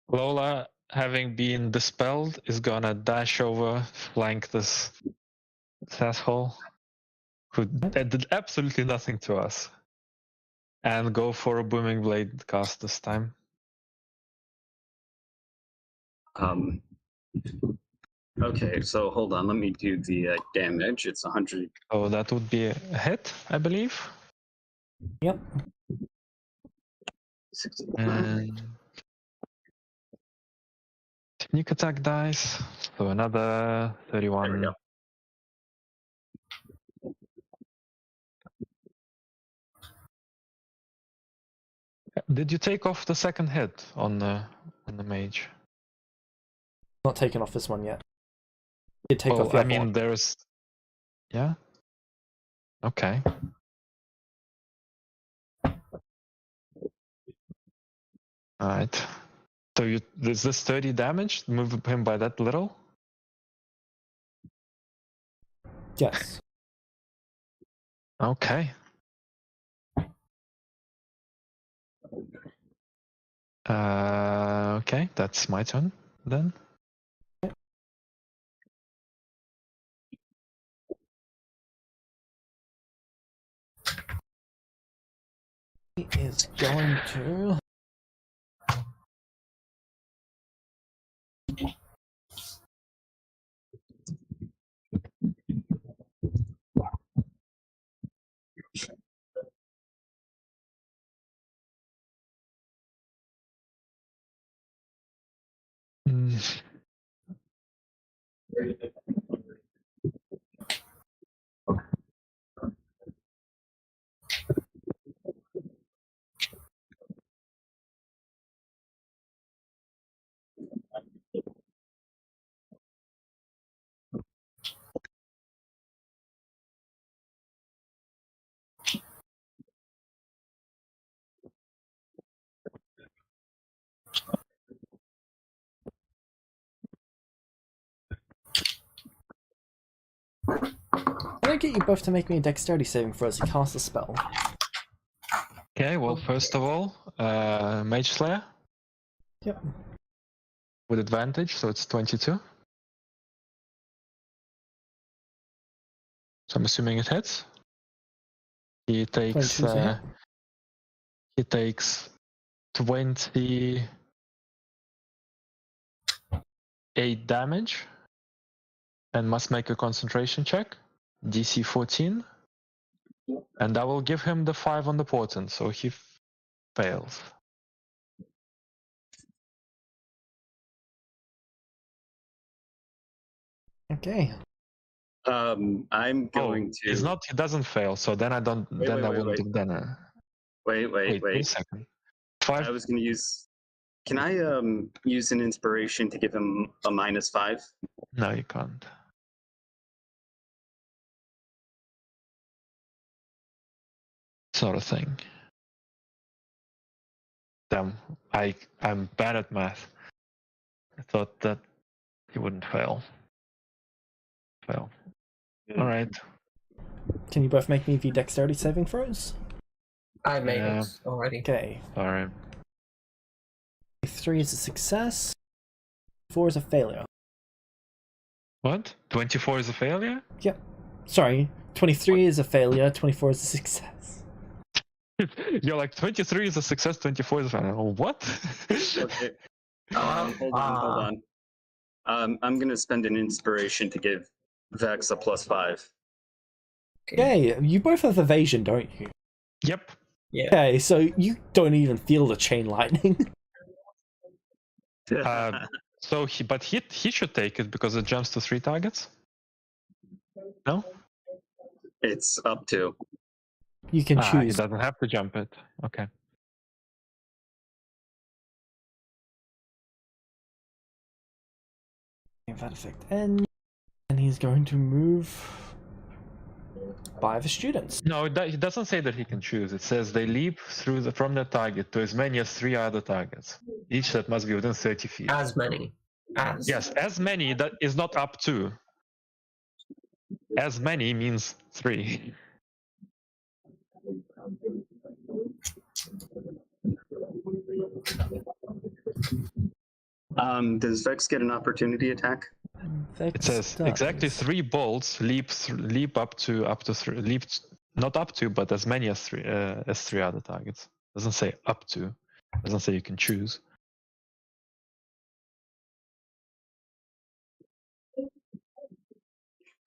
Lola, having been dispelled, is gonna dash over, flank this asshole who did absolutely nothing to us, and go for a booming blade cast this time. Okay, so hold on, let me do the damage. It's 100. Oh, that would be a hit, I believe. Yep. 65. And sneak attack dice. So another There we 31. go. Did you take off the second hit on the mage? Not taken off this one yet. Did take Oh, off the I other mean, one. there's. Yeah. Okay. All right. So is this 30 damage? Move him by that little? Yes. Okay. Okay, that's my turn then. He is going to. Mm. Can I get you both to make me a dexterity saving throw as you cast the spell? Okay, well, first of all, Mage Slayer Yep. with advantage, so it's 22. So I'm assuming it hits. He takes 22 to hit. he takes 28 damage and must make a concentration check, DC 14, and I will give him the 5 on the portent, so he fails. Okay. I'm going to. He's not. He doesn't fail. So then I don't. Wait, then wait, I wait, wouldn't wait. have done it. Wait. Wait a second. 5. I was going to use. Can I use an inspiration to give him a -5? No, you can't. It's not a thing. Damn, I'm bad at math. I thought that he wouldn't fail. All right. Can you both make me the dexterity saving throws? I made Yeah. it already. Okay. All right. 3 is a success. 4 is a failure. What? 24 is a failure? Yep. Sorry. 23 is a failure. 24 is a success. You're like 23 is a success. 24 is a failure. What? Okay. Hold on. I'm going to spend an inspiration to give Vex a +5. Okay, you both have evasion, don't you? Yep. Yeah. Okay, so you don't even feel the chain lightning. So he should take it because it jumps to 3 targets. No? It's up to. You can He choose. doesn't have to jump it. Okay. If that effect ends, and he's going to move by the students. No, it doesn't say that he can choose. It says they leap from the target to as many as 3 other targets, each that must be within 30 feet. As many. As. Yes, as many. That is not up to. As many means 3. Does Vex get an opportunity attack? It says exactly 3 bolts leap up to 3. Not up to, but as many as 3 other targets. Doesn't say up to. Doesn't say you can choose.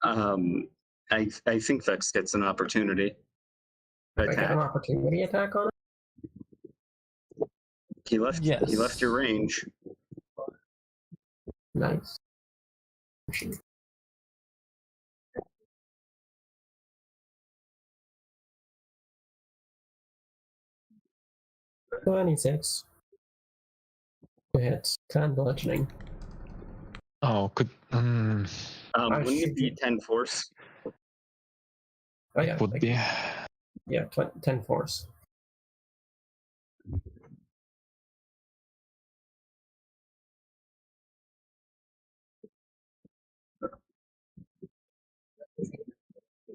I think Vex gets an opportunity I get an attack. opportunity attack on it? He left your range. Nice. 26. 2 hits. 10 bludgeoning. Oh, could. Wouldn't it be 10 force? Oh yeah. Would be. Yeah, 10 force.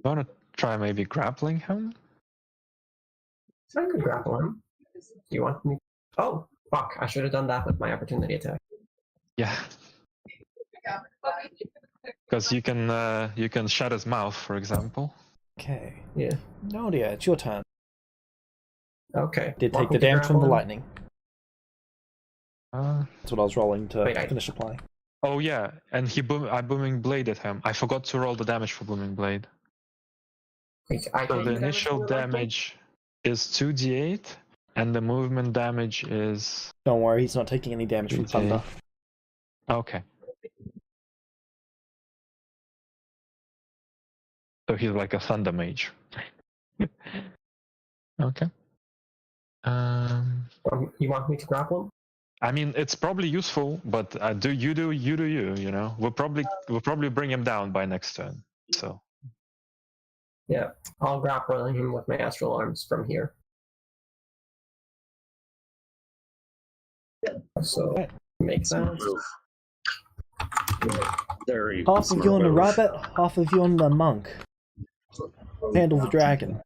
I want to try maybe grappling him. I could grapple him. Do you want me? Oh, fuck. I should have done that with my opportunity attack. Yeah. Because you can shut his mouth, for example. Okay. Yeah. Nadia, it's your turn. Okay. Did Want take me the to damage from the grapple him? lightning. That's what I was rolling to Wait, finish applying. Oh yeah, and I booming bladed him. I forgot to roll the damage for booming blade. Wait, I So can't the do damage initial from the lightning? damage is 2d8, and the movement damage is Don't worry, he's not taking any damage from thunder. okay. So he's like a thunder mage. Okay. You want me to grapple him? I mean, it's probably useful, but you do you. You know, we'll probably bring him down by next turn. So Yeah, I'll grapple him with my astral arms from here. So, Right. make Smart that. move. Very Half of smart you on the move. rabbit, half of you on the monk. Handle the dragon.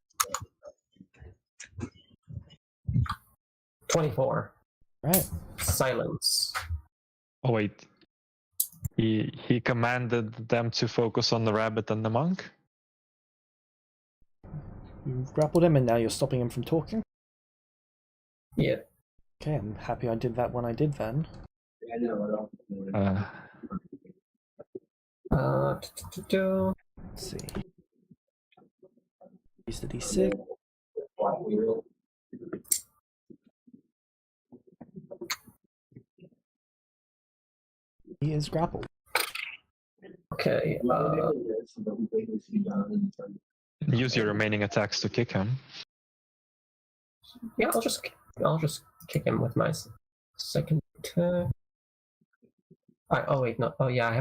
24. Right. Silence. oh wait, he commanded them to focus on the rabbit and the monk. You've grappled him and now you're stopping him from talking. Yeah. Okay, I'm happy I did that when I did then. Let's see. Use the D6. He is grappled. Okay. Use your remaining attacks to kick him. Yeah, I'll just kick him with my second attack. Oh wait, no. Oh yeah, I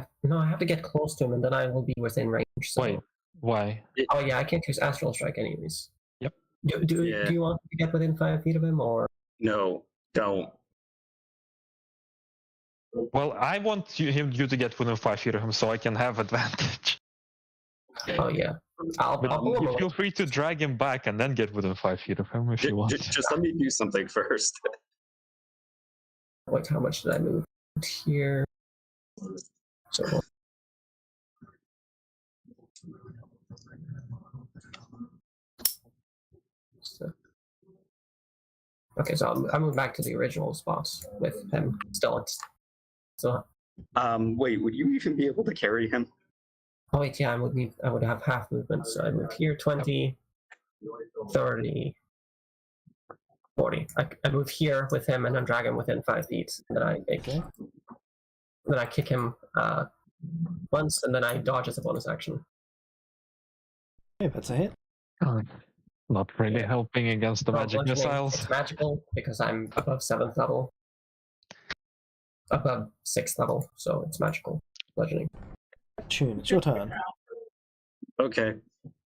have to get close to him, and then I will be within range. So. Wait, why? Oh yeah, I can't use astral strike anyways. Yep. Do Yeah. you want to get within 5 feet of him, or? No, don't. Well, I want you to get within 5 feet of him so I can have advantage. Oh yeah, I'll But pull him you away. feel free to drag him back and then get within 5 feet of him if you want. Just let me do something first. Wait, how much did I move here? So. Okay, so I moved back to the original spots with him still. So. Wait, would you even be able to carry him? Oh wait, yeah, I would have half movement, so I move here 20, 30, 40. I move here with him and then drag him within 5 feet, and then I kick him once, and then I dodge as a bonus action. Okay, that's a hit. Oh, not really helping against the magic Bludgeoning, missiles. It's magical because I'm above 7th level. Above 6th level, so it's magical. Bludgeoning. Tune, it's your turn. Okay.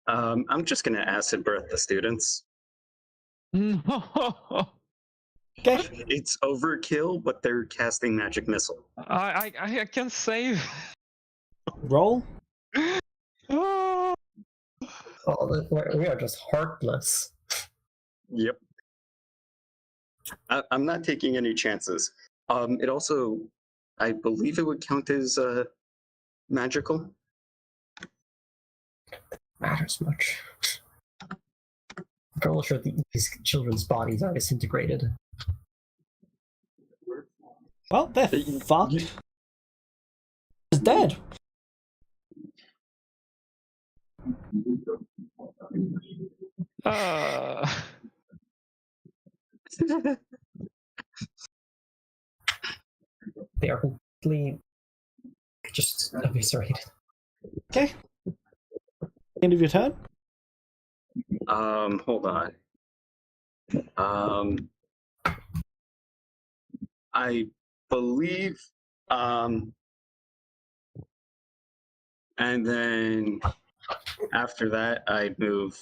I'm just gonna acid breath the students. Okay. It's overkill, but they're casting magic missile. I can save. Roll. Oh, we are just heartless. Yep. I'm not taking any chances. It also, I believe it would count as magical. Matters much. I'm almost sure these children's bodies are disintegrated. Well, they're fucked. He's dead. They are completely just eviscerated. Okay. End of your turn. Hold on. I believe, and then after that, I'd move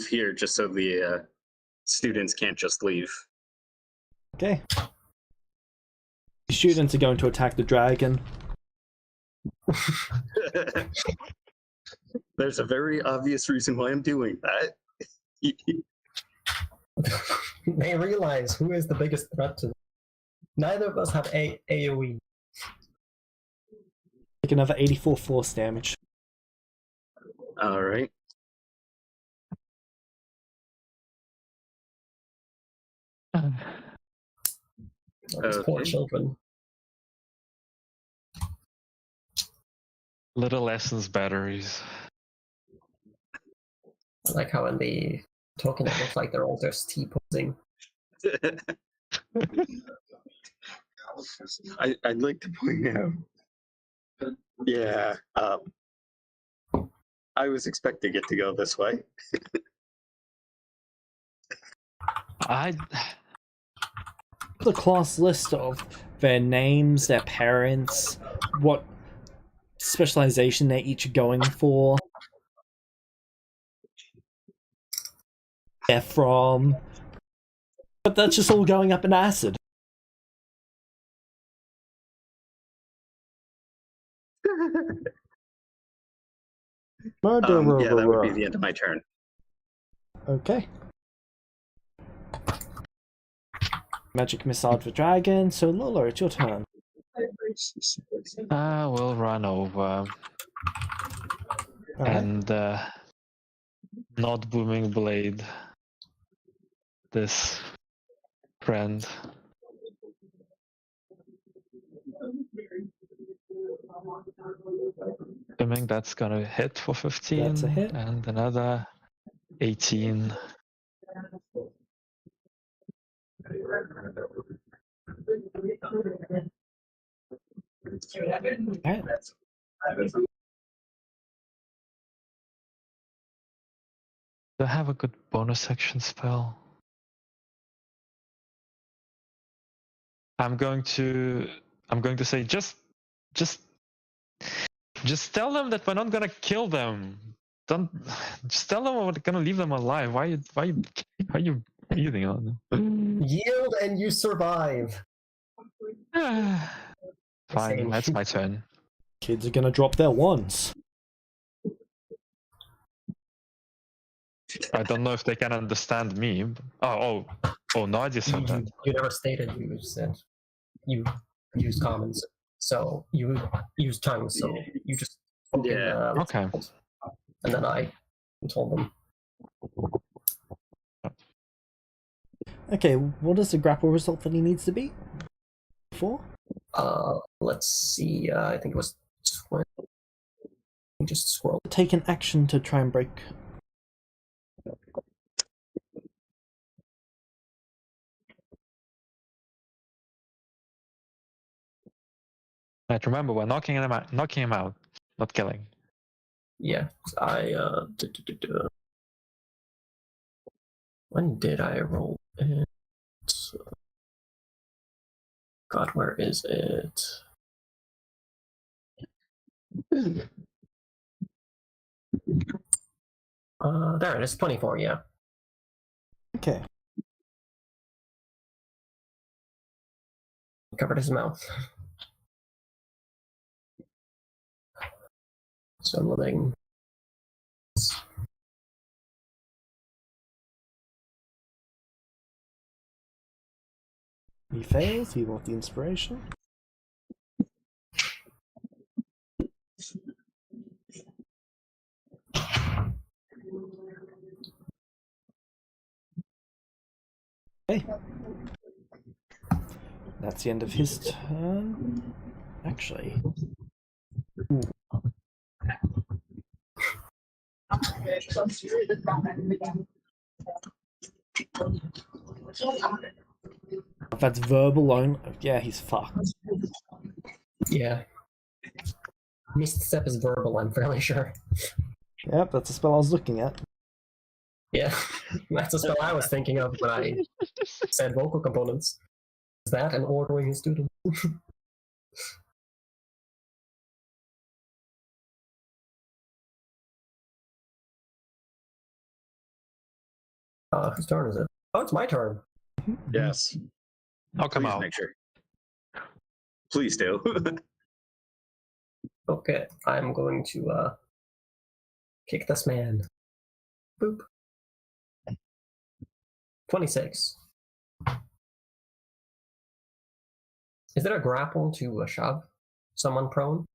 here just so the students can't just leave. Okay. The students are going to attack the dragon. There's a very obvious reason why I'm doing that. They realize who is the biggest threat to them. Neither of us have AoE. Take another 84 force damage. All right. These poor Okay. children. Little essence batteries. I like how in the token it looks like they're all just T-posing. I'd like to point out. Yeah, I was expecting it to go this way. The class list of their names, their parents, what specialization they're each going for, they're from, but that's just all going up in acid. Murderer. Yeah, that would be the end of my turn. Okay. Magic missile for dragon. So Lola, it's your turn. We'll run over Alright. and not booming blade this friend. Assuming that's gonna hit for 15. That's a hit. And another 18. Alright. Do I have a good bonus action spell? I'm going to say just tell them that we're not gonna kill them. Don't just tell them we're gonna leave them alive. Why are you breathing on them? Yield and you survive. Fine, Same. that's my turn. Kids are gonna drop their wands. I don't know if they can understand me. Oh, no, I just said that. You never stated you said you use commons, so you use tongues, so you just spoke in, Yeah. Okay. And then I told them. Okay, what is the grapple result that he needs to be? 4? Let's see. I think it was 20. Just scroll. Take an action to try and break. Right, remember, we're knocking him out, not killing. Yeah, when did I roll it? God, where is it? There it is, 24, yeah. Okay. Covered his mouth. So I'm living. He fails, he wants the inspiration. Okay. That's the end of his turn. Actually. Ooh. If that's verbal only, yeah, he's fucked. Yeah. Missed step is verbal, I'm fairly sure. Yep, that's the spell I was looking at. Yeah, that's a spell I was thinking of when I said vocal components. Is that and ordering his students? Whose turn is it? Oh, it's my turn. Yes. I'll come Please out. make sure. Please do. Okay, I'm going to kick this man. Boop. 26. Is there a grapple to shove someone prone?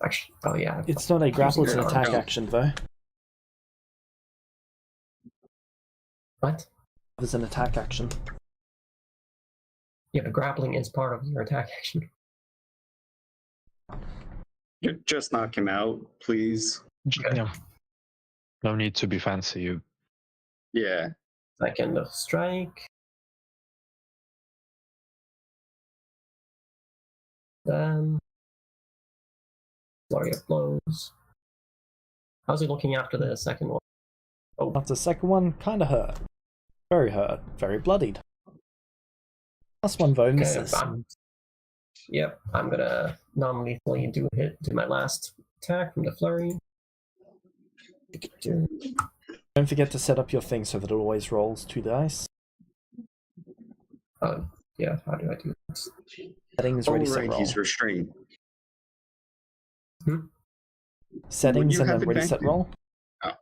Actually, oh yeah. It's not a grapple, it's an Using attack arm. action, though. What? As an attack action. Yeah, but grappling is part of your attack action. Just knock him out, please. Okay. Yeah. No need to be fancy. You. Yeah. Second of strike. Then flurry of blows. How's he looking after the second one? Oh, After the second one, kinda hurt. Hurt. Very bloodied. Last one though, okay. misses. Yep, I'm gonna non-lethally do my last attack from the flurry. Don't forget to set up your thing so that it always rolls 2 dice. Yeah, how do I do this? Settings, Oh, ready, set, right, roll. he's restrained. Settings you and then have ready, set, advantage? roll. Oh.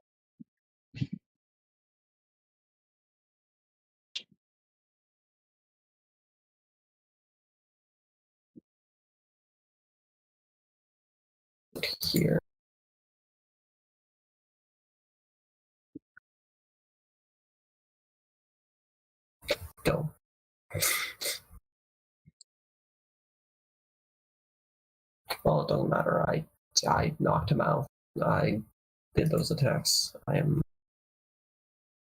Here. Go. Well, it doesn't matter. I knocked him out. I did those attacks. I am.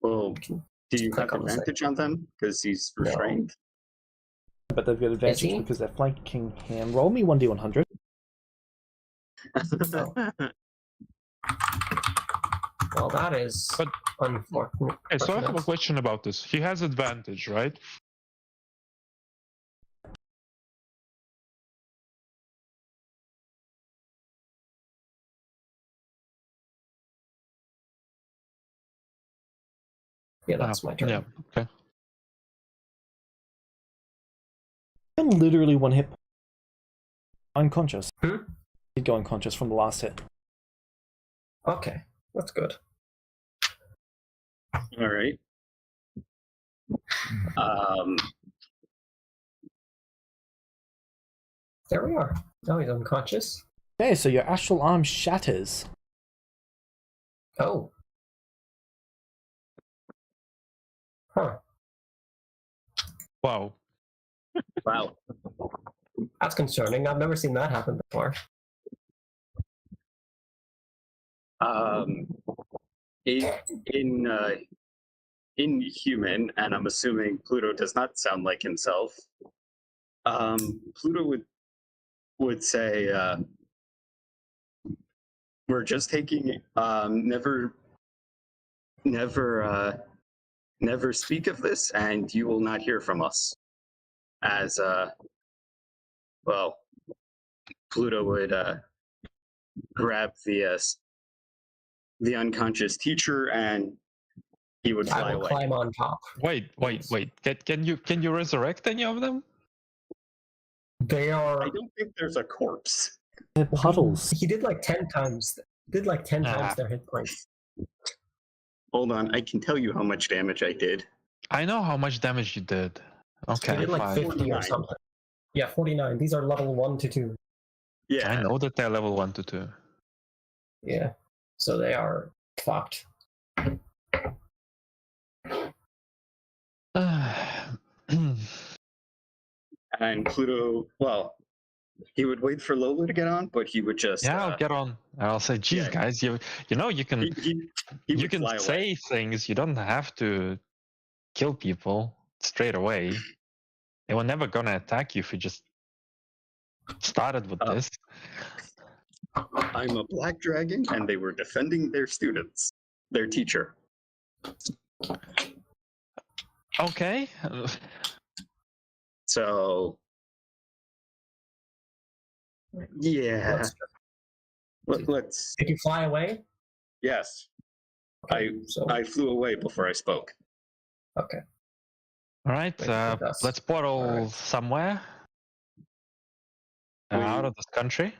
Well, do you have Click on the advantage on them? Because he's restrained? But they've got advantage he? because they're flanking him. Roll me 1d100. Well, that is But- unfortunate. Okay, so I have a question about this. He has advantage, right? Yeah, that's my turn. Yeah. Okay. I'm literally 1 hit. Unconscious. Hmm? Did go unconscious from the last hit. Okay, that's good. All right. There we are. Now he's unconscious. Okay, so your astral arm shatters. Oh. Huh. Wow. Wow. That's concerning. I've never seen that happen before. In human, and I'm assuming Pluto does not sound like himself. Pluto would say, "We're just taking never speak of this, and you will not hear from us." As well, Pluto would grab the unconscious teacher, and he would I fly will away. climb on top. Wait. Can you resurrect any of them? They are. I don't think there's a corpse. They're puddles. He did like 10 times. Did like 10 Ah. times their hit points. Hold on, I can tell you how much damage I did. I know how much damage you did. Okay, He did like fine. 50 or 49. something. Yeah, 49. These are level 1 to 2. Yeah, I know that they're level 1 to 2. Yeah. So they are fucked. and Pluto, well, he would wait for Lola to get on, but he would just Yeah, I'll get on. I'll say, geez, yeah. guys, you know you can he you would can fly say away. things. You don't have to kill people straight away. They were never gonna attack you if you just started with this. I'm a black dragon, and they were defending their students, their teacher. Okay. So yeah, let's Did you fly away? yes. So I flew away before I spoke. okay. All right. Wait for dust. Let's portal Alright. somewhere out of this country.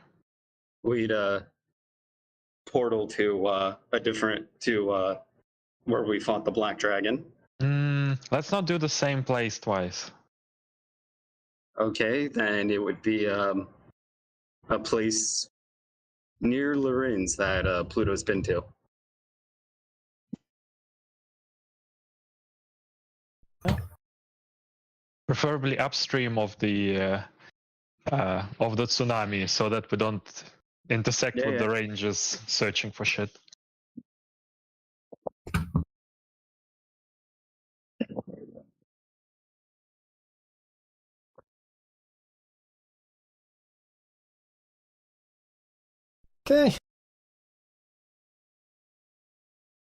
We'd portal to where we fought the black dragon. Let's not do the same place twice. Okay, then it would be a place near Lorenz that Pluto's been to. preferably upstream of the tsunami, so that we don't intersect with the rangers searching for shit. Okay.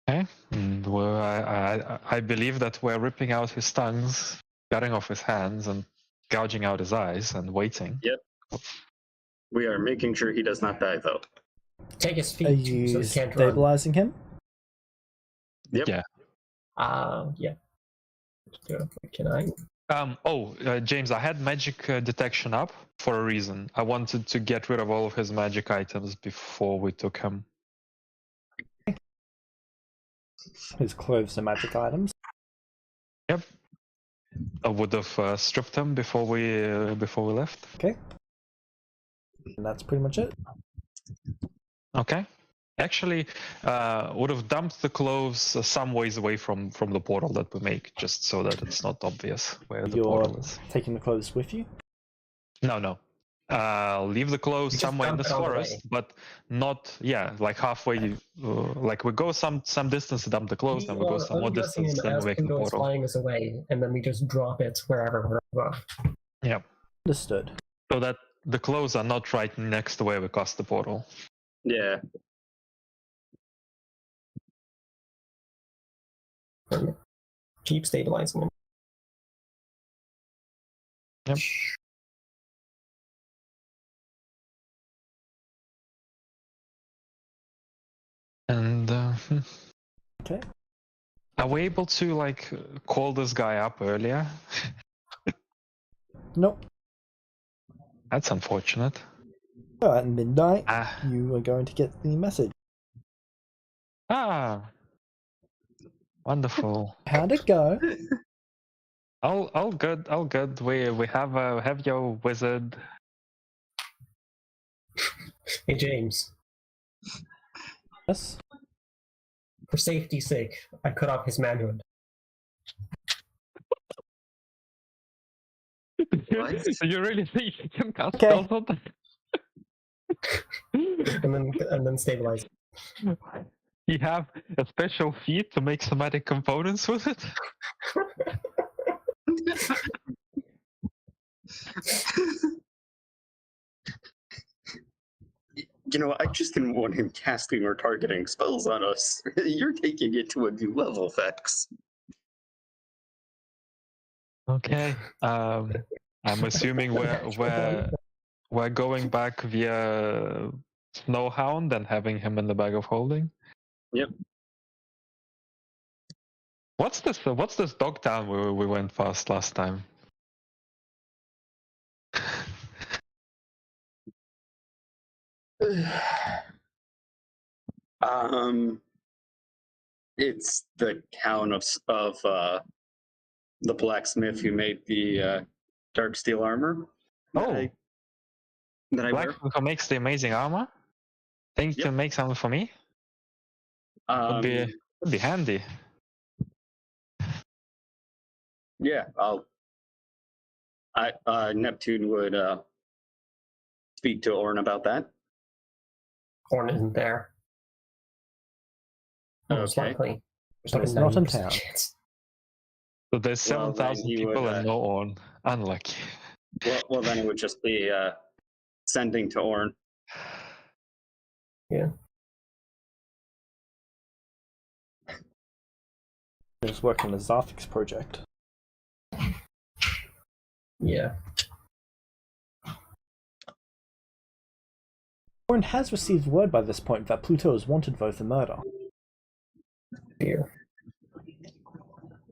Okay. And I believe that we're ripping out his tongues, cutting off his hands, and gouging out his eyes, and waiting. Yep. We are making sure he does not die, though. Take his Are feet you so he can't run. stabilizing him? Yep. Yeah. Yeah. Can I? James, I had magic detection up for a reason. I wanted to get rid of all of his magic items before we took him. His clothes are magic items. Yep. I would have stripped him before we left. Okay. And that's pretty much it. Okay. Actually, would have dumped the clothes some ways away from the portal that we make, just so that it's not obvious where the portal is. Taking the clothes with you? No. Leave the clothes somewhere in this forest, but not, like halfway. Like we go some distance to dump the clothes, then we go some more distance, then we make the portal. Flying us away, and then we just drop it wherever we're above. Yeah. Understood. So that the clothes are not right next to where we cast the portal. Yeah. Keep stabilizing him. Yep. And Okay. are we able to call this guy up earlier? Nope. That's unfortunate. So at midnight, you are going to get the message. Wonderful. How'd it go? All good. We have your wizard. Hey James, Yes. for safety's sake, I cut off his manhood. What? You really think you can cast Okay. spells on that? and then stabilize. You have a special feat to make somatic components with it? You know, I just didn't want him casting or targeting spells on us. You're taking it to a new level, Vex. Okay. I'm assuming we're going back via Snowhound and having him in the bag of holding. Yep. What's this dog town we went past last time? It's the town of the blacksmith who made the dark steel armor. That I wear. Blacksmith who makes the amazing armor? Think you can make something for me? Would be handy. Yeah, Neptune would speak to Orn about that. Orn isn't there. Most Okay. likely. It's not in town. Chance. So there's 7,000 people and no Orn. Unlucky. Well, then it would just be sending to Orn. Yeah. He's working on the Zarfix project. Yeah. Orn has received word by this point that Pluto is wanted for the murder. Here.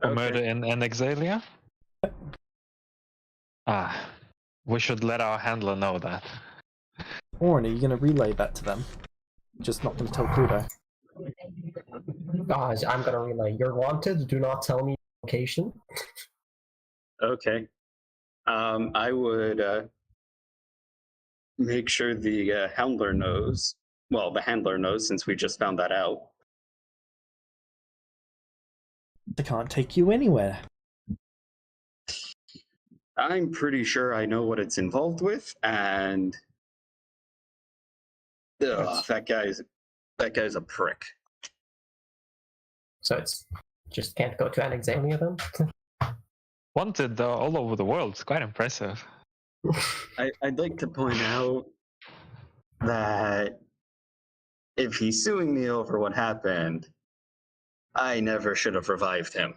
A murder in Exalia? We should let our handler know that. Orn, are you going to relay that to them? Just not going to tell Pluto. I'm gonna relay. You're wanted. Do not tell me location. Okay. I would make sure the handler knows. Well, the handler knows since we just found that out. They can't take you anywhere. I'm pretty sure I know what it's involved with, and that guy's a prick. So it's just can't go to Alexandria then? Wanted all over the world. It's quite impressive. I'd like to point out that if he's suing me over what happened, I never should have revived him.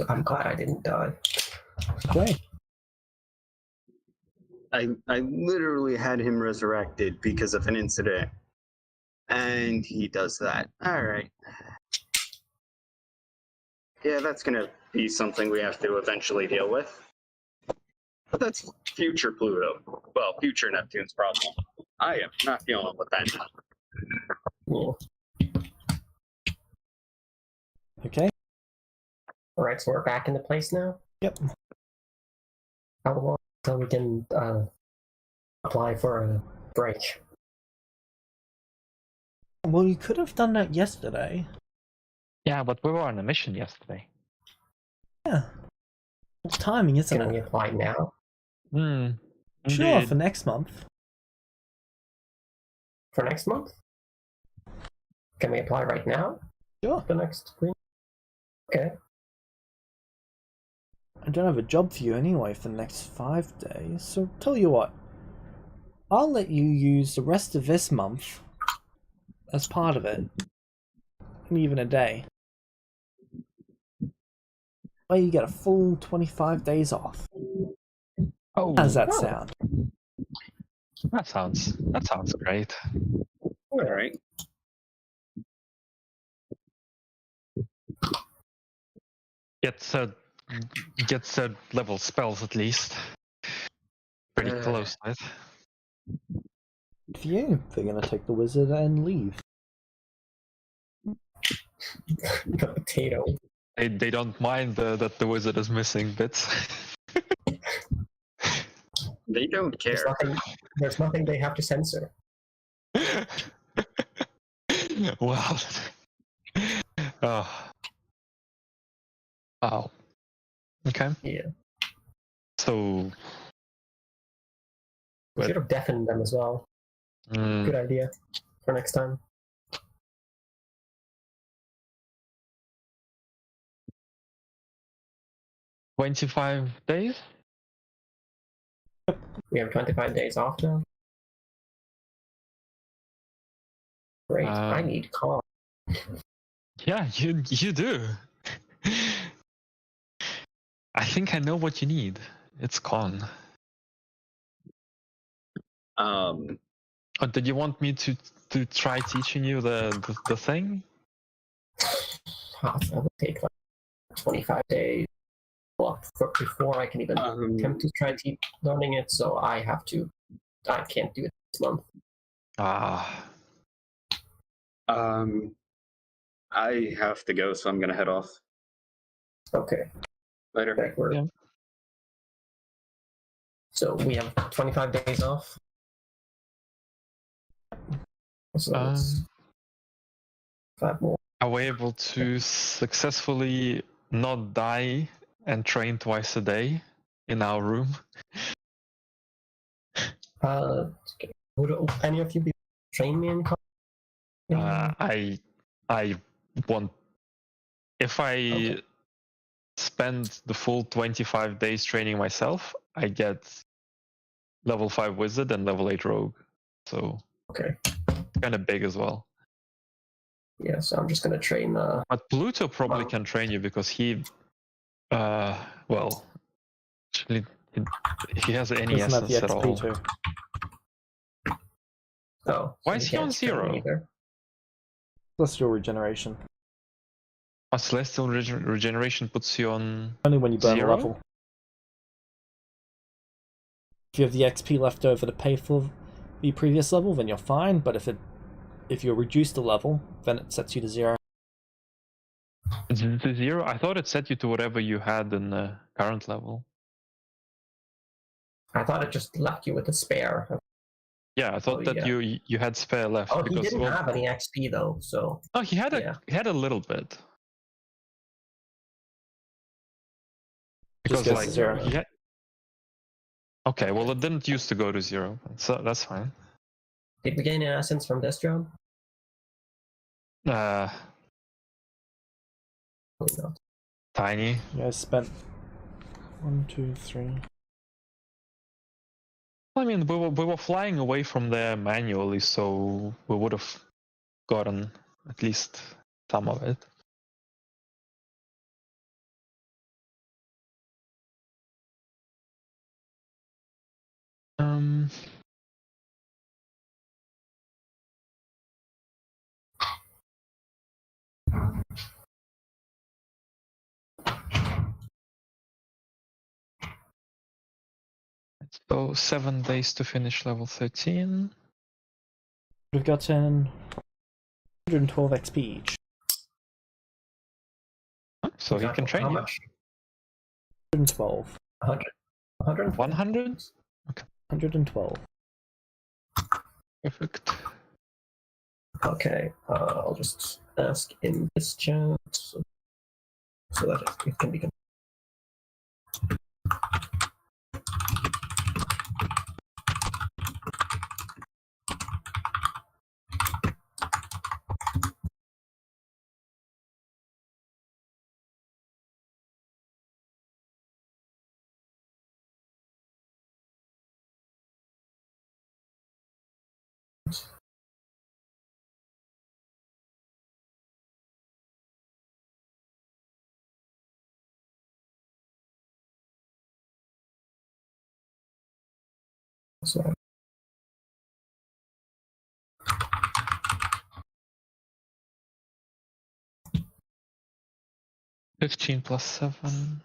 I'm glad I didn't die. Okay. I literally had him resurrected because of an incident, and he does that. All right. Yeah, that's gonna be something we have to eventually deal with. But that's future Pluto. Well, future Neptune's problem. I am not dealing with that. Yeah. Okay. Alright, so we're back into place now? Yep. How long until we can apply for a break? Well, you could have done that yesterday. Yeah, but we were on a mission yesterday. Yeah. It's timing, isn't Can we it? apply now? Sure, Indeed. for next month. For next month? Can we apply right now? Sure. The next week? Okay. I don't have a job for you anyway for the next 5 days, so tell you what. I'll let you use the rest of this month as part of it. And even a day. Well, you get a full 25 days off. Oh, How does that sound? that sounds great. All right. Get said level spells at least. Pretty close to it. For you, they're gonna take the wizard and leave. The potato. They don't mind that the wizard is missing bits. They don't care. There's nothing they have to censor. Wow. Oh. Wow. Okay. Yeah. So. We should have deafened them as well. Good idea for next time. $25 days? We have 25 days off now. Great. I need calm. Yeah, you do. I think I know what you need. It's con. Oh, did you want me to try teaching you the thing? That would take like 25 days. Well, before I can even attempt to try learning it, so I can't do it this month. I have to go, so I'm gonna head off. Okay. Later. Backward. Yeah. So we have 25 days off. So it's 5 more. Are we able to successfully not die and train twice a day in our room? Would any of you be train me in I want, if I spend the full 25 days training myself, I get level 5 wizard and level 8 rogue. So kind of big as well. Yeah, so I'm just gonna train But Pluto probably can train you because he well, actually he has any Doesn't have the essence at all. XP too. Oh, Why is he on 0? Celestial regeneration. A celestial regeneration puts you on Only when you burn 0? a level. If you have the XP left over to pay for the previous level, then you're fine. But if you're reduced a level, then it sets you to 0. Is it to 0? I thought it set you to whatever you had in the current level. I thought it just left you with a spare. Yeah, I thought that yeah. you had spare left. Oh, he because, didn't have any XP though, so Oh, he had yeah. a little bit. Just Because goes like to 0. he had. Okay, well it didn't used to go to 0, so that's fine. Did we gain an essence from this job? Uh, Probably not. tiny. Yeah, I spent 1, 2, 3. I mean, we were flying away from there manually, so we would have gotten at least some of it. Um. So 7 days to finish level 13. We've gotten 112 XP each. So he can train How you. much? 112. 100? 100? 100? 112. Perfect. Okay, I'll just ask in this chat so that it can be. So 15 plus 7.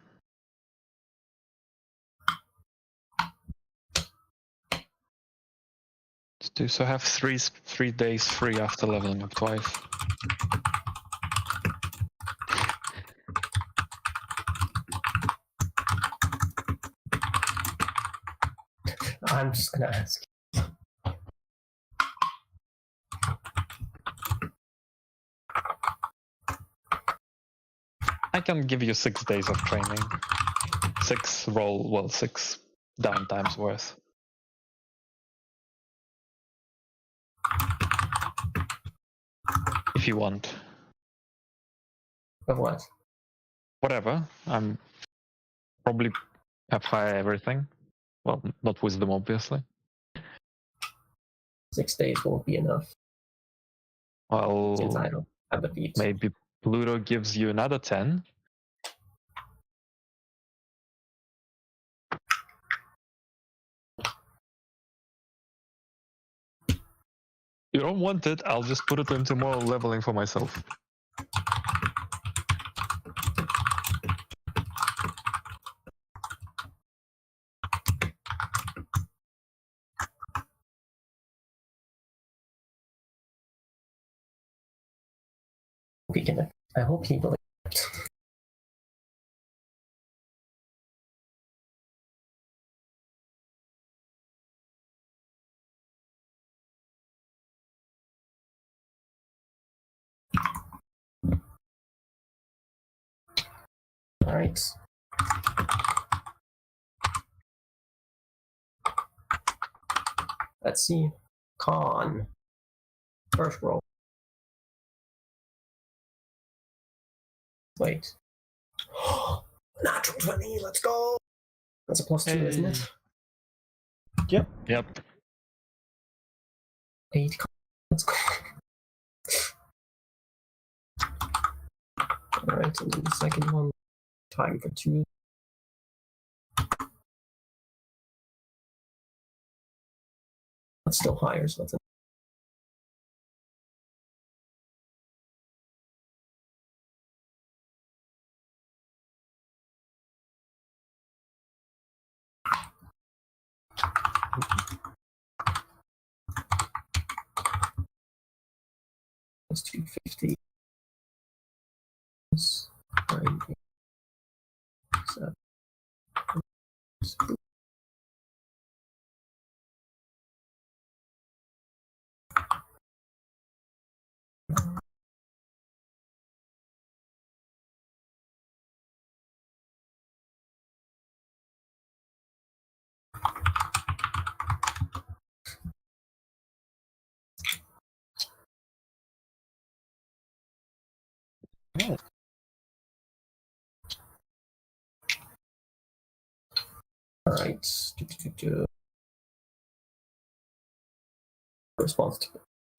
Let's do so. Have 3 days free after leveling up twice. I'm just gonna ask. I can give you 6 days of training. 6 downtimes worth. If you want. Of what? Whatever. I'm probably have high everything. Well, not wisdom, obviously. 6 days won't be enough since I Well, don't have the feet. maybe Pluto gives you another 10. You don't want it, I'll just put it into more leveling for myself. We can. I hope he will. All right. Let's see. Con. First roll. Wait. Natural 20, let's go! That's a +2, isn't it? Yep. Yep. 8, let's go. Alright, and then the second one, time for 2. That's still higher, so that's a plus 250. Plus 9, 8, 7. Yeah. Alright. Response to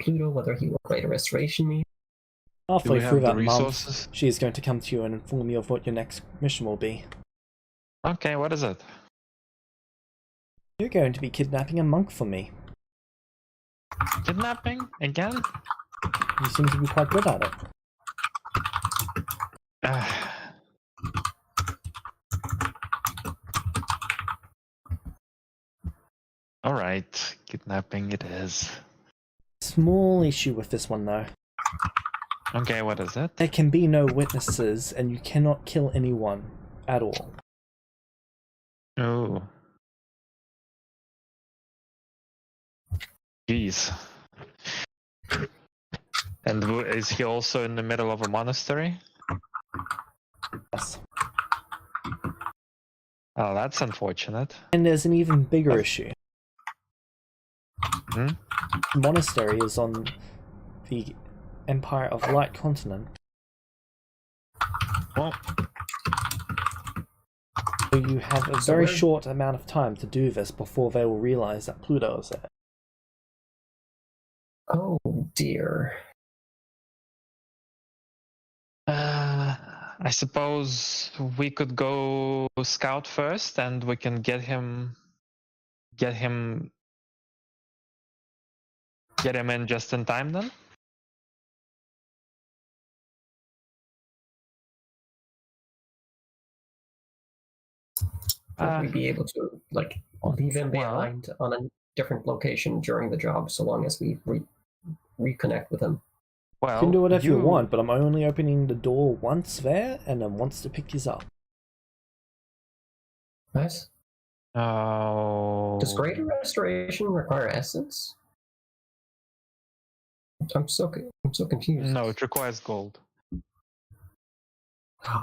Pluto, whether he will create a restoration meter. Do Halfway we through have the that month, resources? she is going to come to you and inform you of what your next mission will be. Okay, what is it? You're going to be kidnapping a monk for me. Kidnapping? Again? You seem to be quite good at it. Alright, kidnapping it is. Small issue with this one though. Okay, what is it? There can be no witnesses and you cannot kill anyone at all. Oh. Jeez. And is he also in the middle of a monastery? Yes. Oh, that's unfortunate. And there's an even bigger issue. Hmm? The monastery is on the Empire of Light continent. Well, So you have a very short amount of time to do this before they will realize that Pluto is there. Oh dear. I suppose we could go scout first, and we can get him in just in time then. Would we be able to leave him well- behind on a different location during the job, so long as we reconnect with him? Well, You can do whatever you want, but I'm only opening the door once there and then once to pick you up. Nice. Oh. Does greater restoration require essence? I'm so confused. No, it requires gold.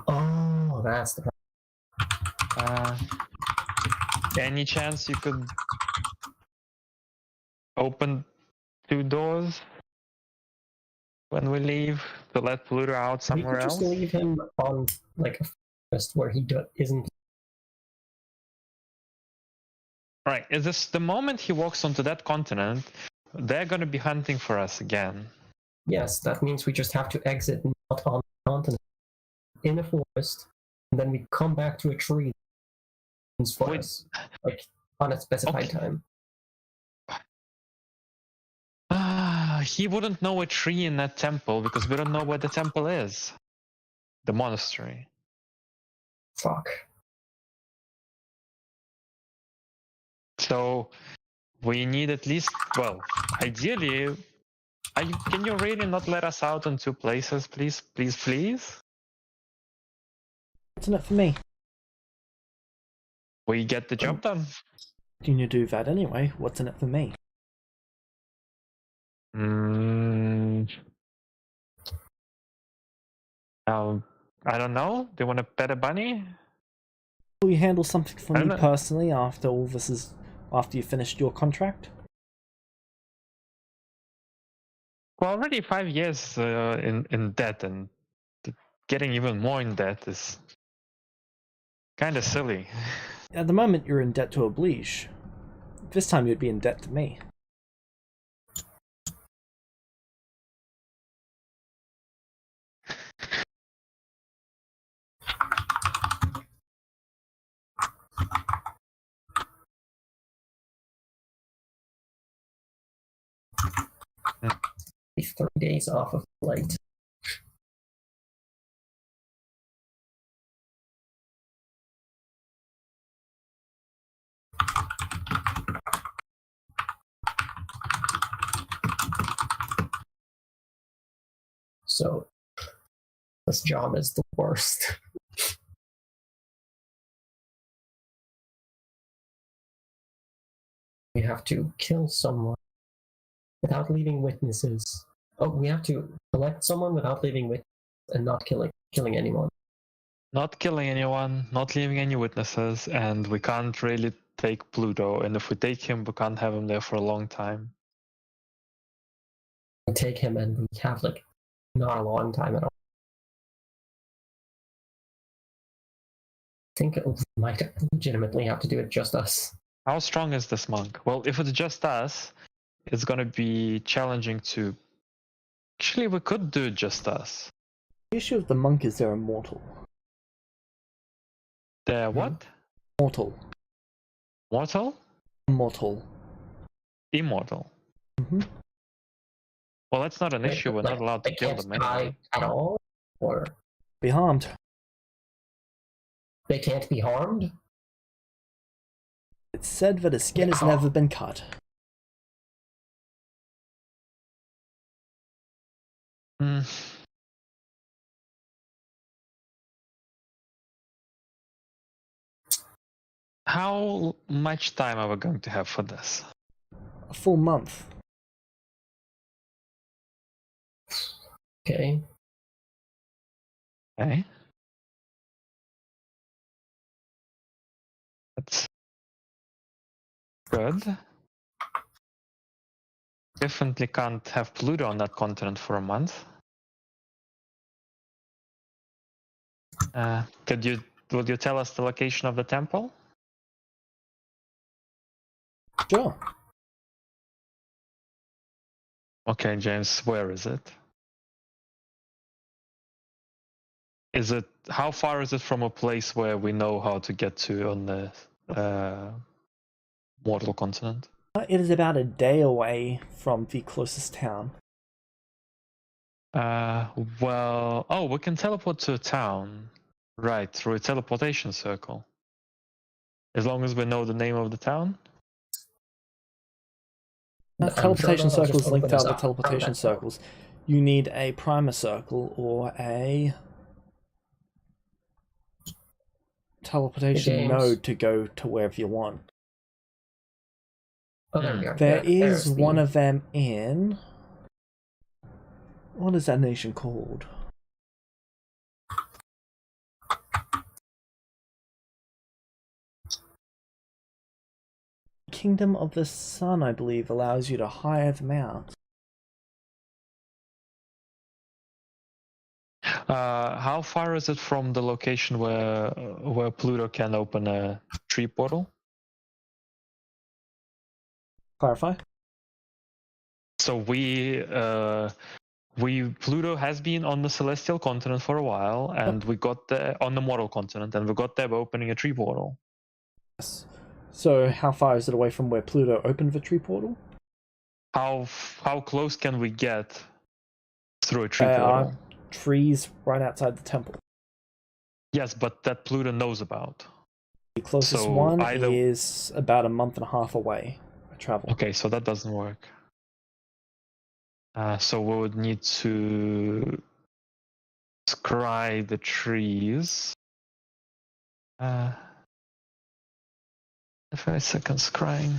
Oh, that's the. Any chance you could open 2 doors when we leave to let Pluto out We somewhere could just else? leave him on a forest where he isn't. Right, is this the moment he walks onto that continent, they're gonna be hunting for us again. Yes, that means we just have to exit not on the continent, in a forest, and then we come back to a tree for us, on a specified time. He wouldn't know a tree in that temple because we don't know where the temple is. The monastery. Fuck. So we need at least, well, ideally, can you really not let us out on 2 places, please? Please, please? What's in it for me? We get the job done. Can you do that anyway? What's in it for me? I don't know. Do you want to pet a bunny? Will you handle something for I me don't know. personally after all this is... after you finished your contract? We're already 5 years in debt, and getting even more in debt is kind of silly. At the moment you're in debt to Oblige. This time you'd be in debt to me. Be 3 days off of flight. So, this job is the worst. We have to kill someone without leaving witnesses. Oh, we have to collect someone without leaving witnesses and not killing anyone. Not killing anyone, not leaving any witnesses, and we can't really take Pluto. And if we take him, we can't have him there for a long time. We take him and we have not a long time at all. think it might legitimately have to do it just us. How strong is this monk? Well, if it's just us, it's gonna be challenging to. Actually, we could do just us. The issue of the monk is they're immortal. The what? Mortal. Mortal? Immortal. Immortal. Mm-hmm. Well, that's not an issue. We're not allowed to They kill can't them die anyway. at all, or Be harmed. they can't be harmed. It's said that his skin has Yeah. never been cut. Hmm. How much time are we going to have for this? A full month. Okay. Okay. That's good. Definitely can't have Pluto on that continent for a month. Would you tell us the location of the temple? Sure. Okay, James, where is it? How far is it from a place where we know how to get to on the mortal continent? It is about a day away from the closest town. We can teleport to a town, right, through a teleportation circle. As long as we know the name of the town. That I'm sure teleportation that'll circle just is linked open to us other up from teleportation that circles. You need a primer circle or a teleportation James. node to go to wherever you want. Oh, there we are. There Yeah, is there's one the- of them in... What is that nation called? Kingdom of the Sun, I believe, allows you to hire them out. How far is it from the location where Pluto can open a tree portal? Clarify? So Pluto has been on the celestial continent for a while, and we got there on the mortal continent, and we got there by opening a tree portal. Yes. So how far is it away from where Pluto opened the tree portal? How close can we get through a tree There portal? are trees right outside the temple. Yes, but that Pluto knows about. The closest So one either- is about a month and a half away by travel. Okay, so that doesn't work. So we would need to scry the trees. 5 seconds scrying.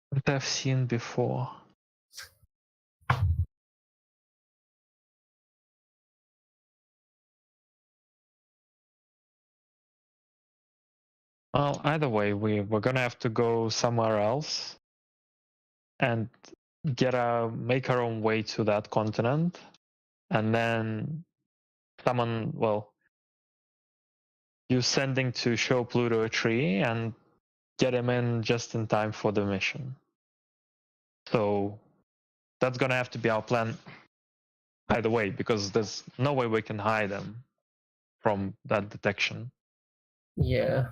What I've seen before. Well, either way, we're gonna have to go somewhere else and make our own way to that continent, and then you sending to show Pluto a tree and get him in just in time for the mission. So that's gonna have to be our plan either way, because there's no way we can hide them from that detection. Yeah.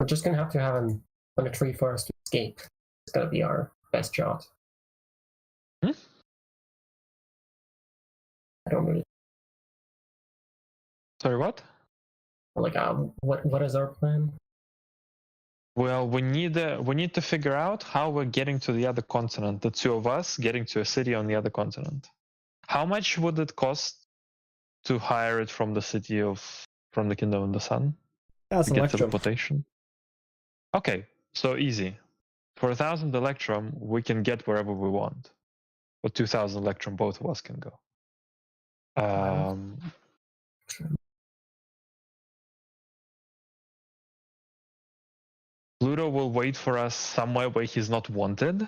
We're just gonna have to have him on a tree for us to escape. It's gonna be our best shot. Hmm? I don't really Sorry, what? like. What is our plan? Well, we need to figure out how we're getting to the other continent. The two of us getting to a city on the other continent. How much would it cost to hire it from the Kingdom of the Sun? To 1,000 get Electrum. teleportation. Okay, so easy. For 1,000 Electrum, we can get wherever we want. For 2,000 Electrum, both of us can go. Pluto will wait for us somewhere where he's not wanted.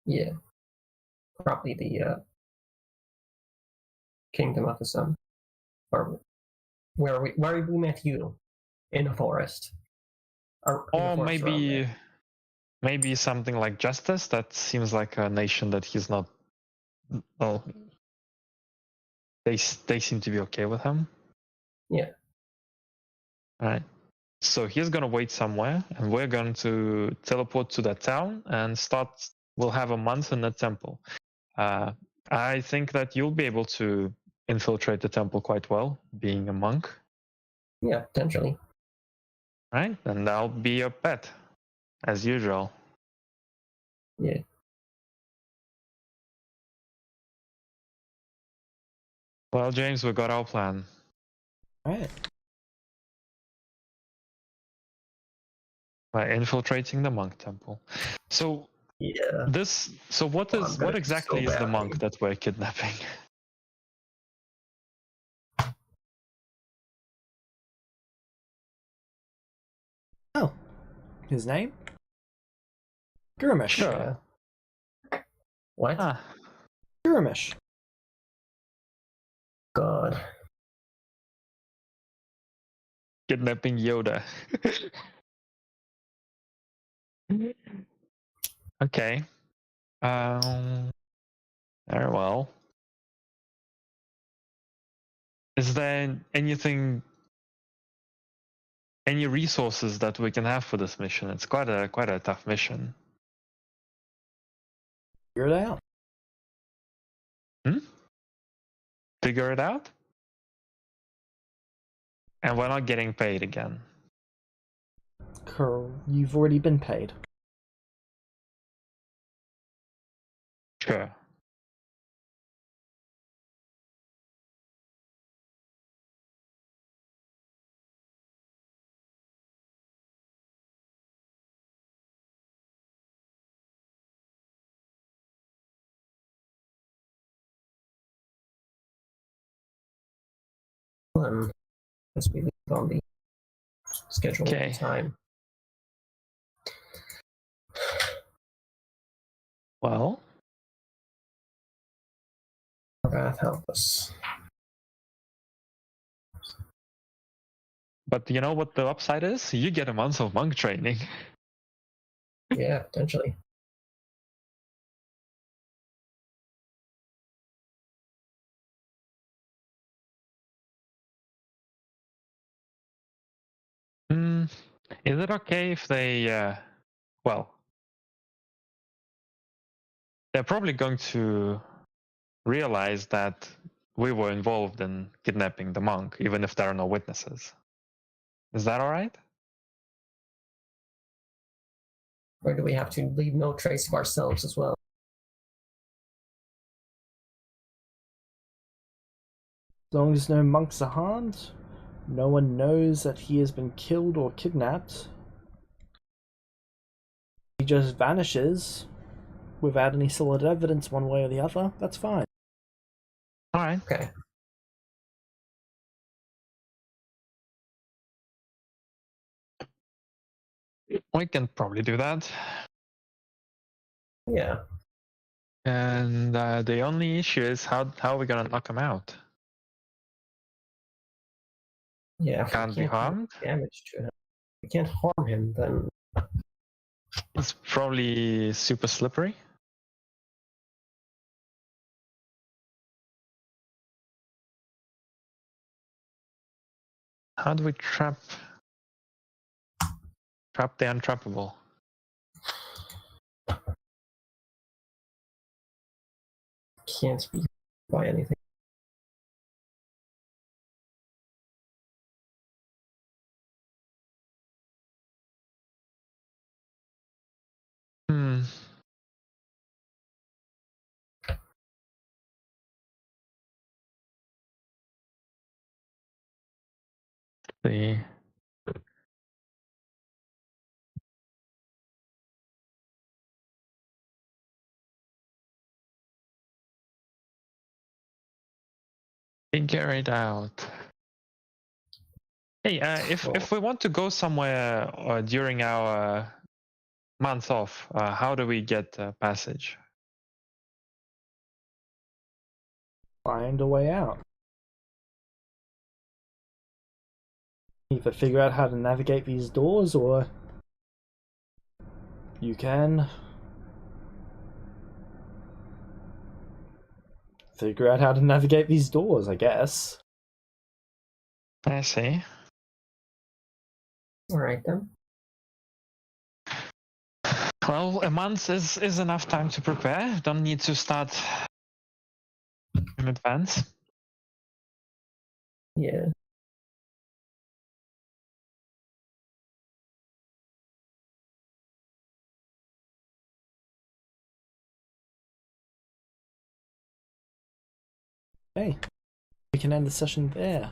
Yeah. Probably the Kingdom of the Sun. Or where we met you. In a forest. Or maybe something like Justice. That seems like a nation that he's not. Well, they seem to be okay with him. Yeah. All right. So he's gonna wait somewhere, and we're going to teleport to that town and start. We'll have a month in the temple. I think that you'll be able to infiltrate the temple quite well, being a monk. Yeah, potentially. Right? And I'll be your pet, as usual. Yeah. Well, James, we got our plan. Alright. By infiltrating the monk temple. So Yeah. What exactly is the monk that we're kidnapping? Oh. His name? Gurmish. Sure. What? Ah, Gurmish. God. kidnapping Yoda. Okay. Very well. Is there any resources that we can have for this mission? It's quite a tough mission. Figure it out. Figure it out? And we're not getting paid again. You've already been paid. Sure. Let's be on the schedule Okay. time. Well, Wrath, help us. but you know what the upside is? You get a month of monk training. Yeah, potentially. Is it okay if they, well, they're probably going to realize that we were involved in kidnapping the monk, even if there are no witnesses. Is that all right? Or do we have to leave no trace of ourselves as well? As long as no monks are harmed, no one knows that he has been killed or kidnapped. He just vanishes without any solid evidence one way or the other. That's fine. All right. Okay. We can probably do that. Yeah. And the only issue is how are we gonna knock him out? Yeah. If Can't we be can't do harmed. damage to him. We can't harm him, then It's probably super slippery. How do we trap the untrappable? can't be by anything. Hmm. See. Figure it out. Hey, if we want to go somewhere during our month off, how do we get passage? Find a way out. Either figure out how to navigate these doors, or you can figure out how to navigate these doors, I guess. I see. All right then. Well, a month is enough time to prepare. Don't need to start in advance. Yeah. Hey, we can end the session there.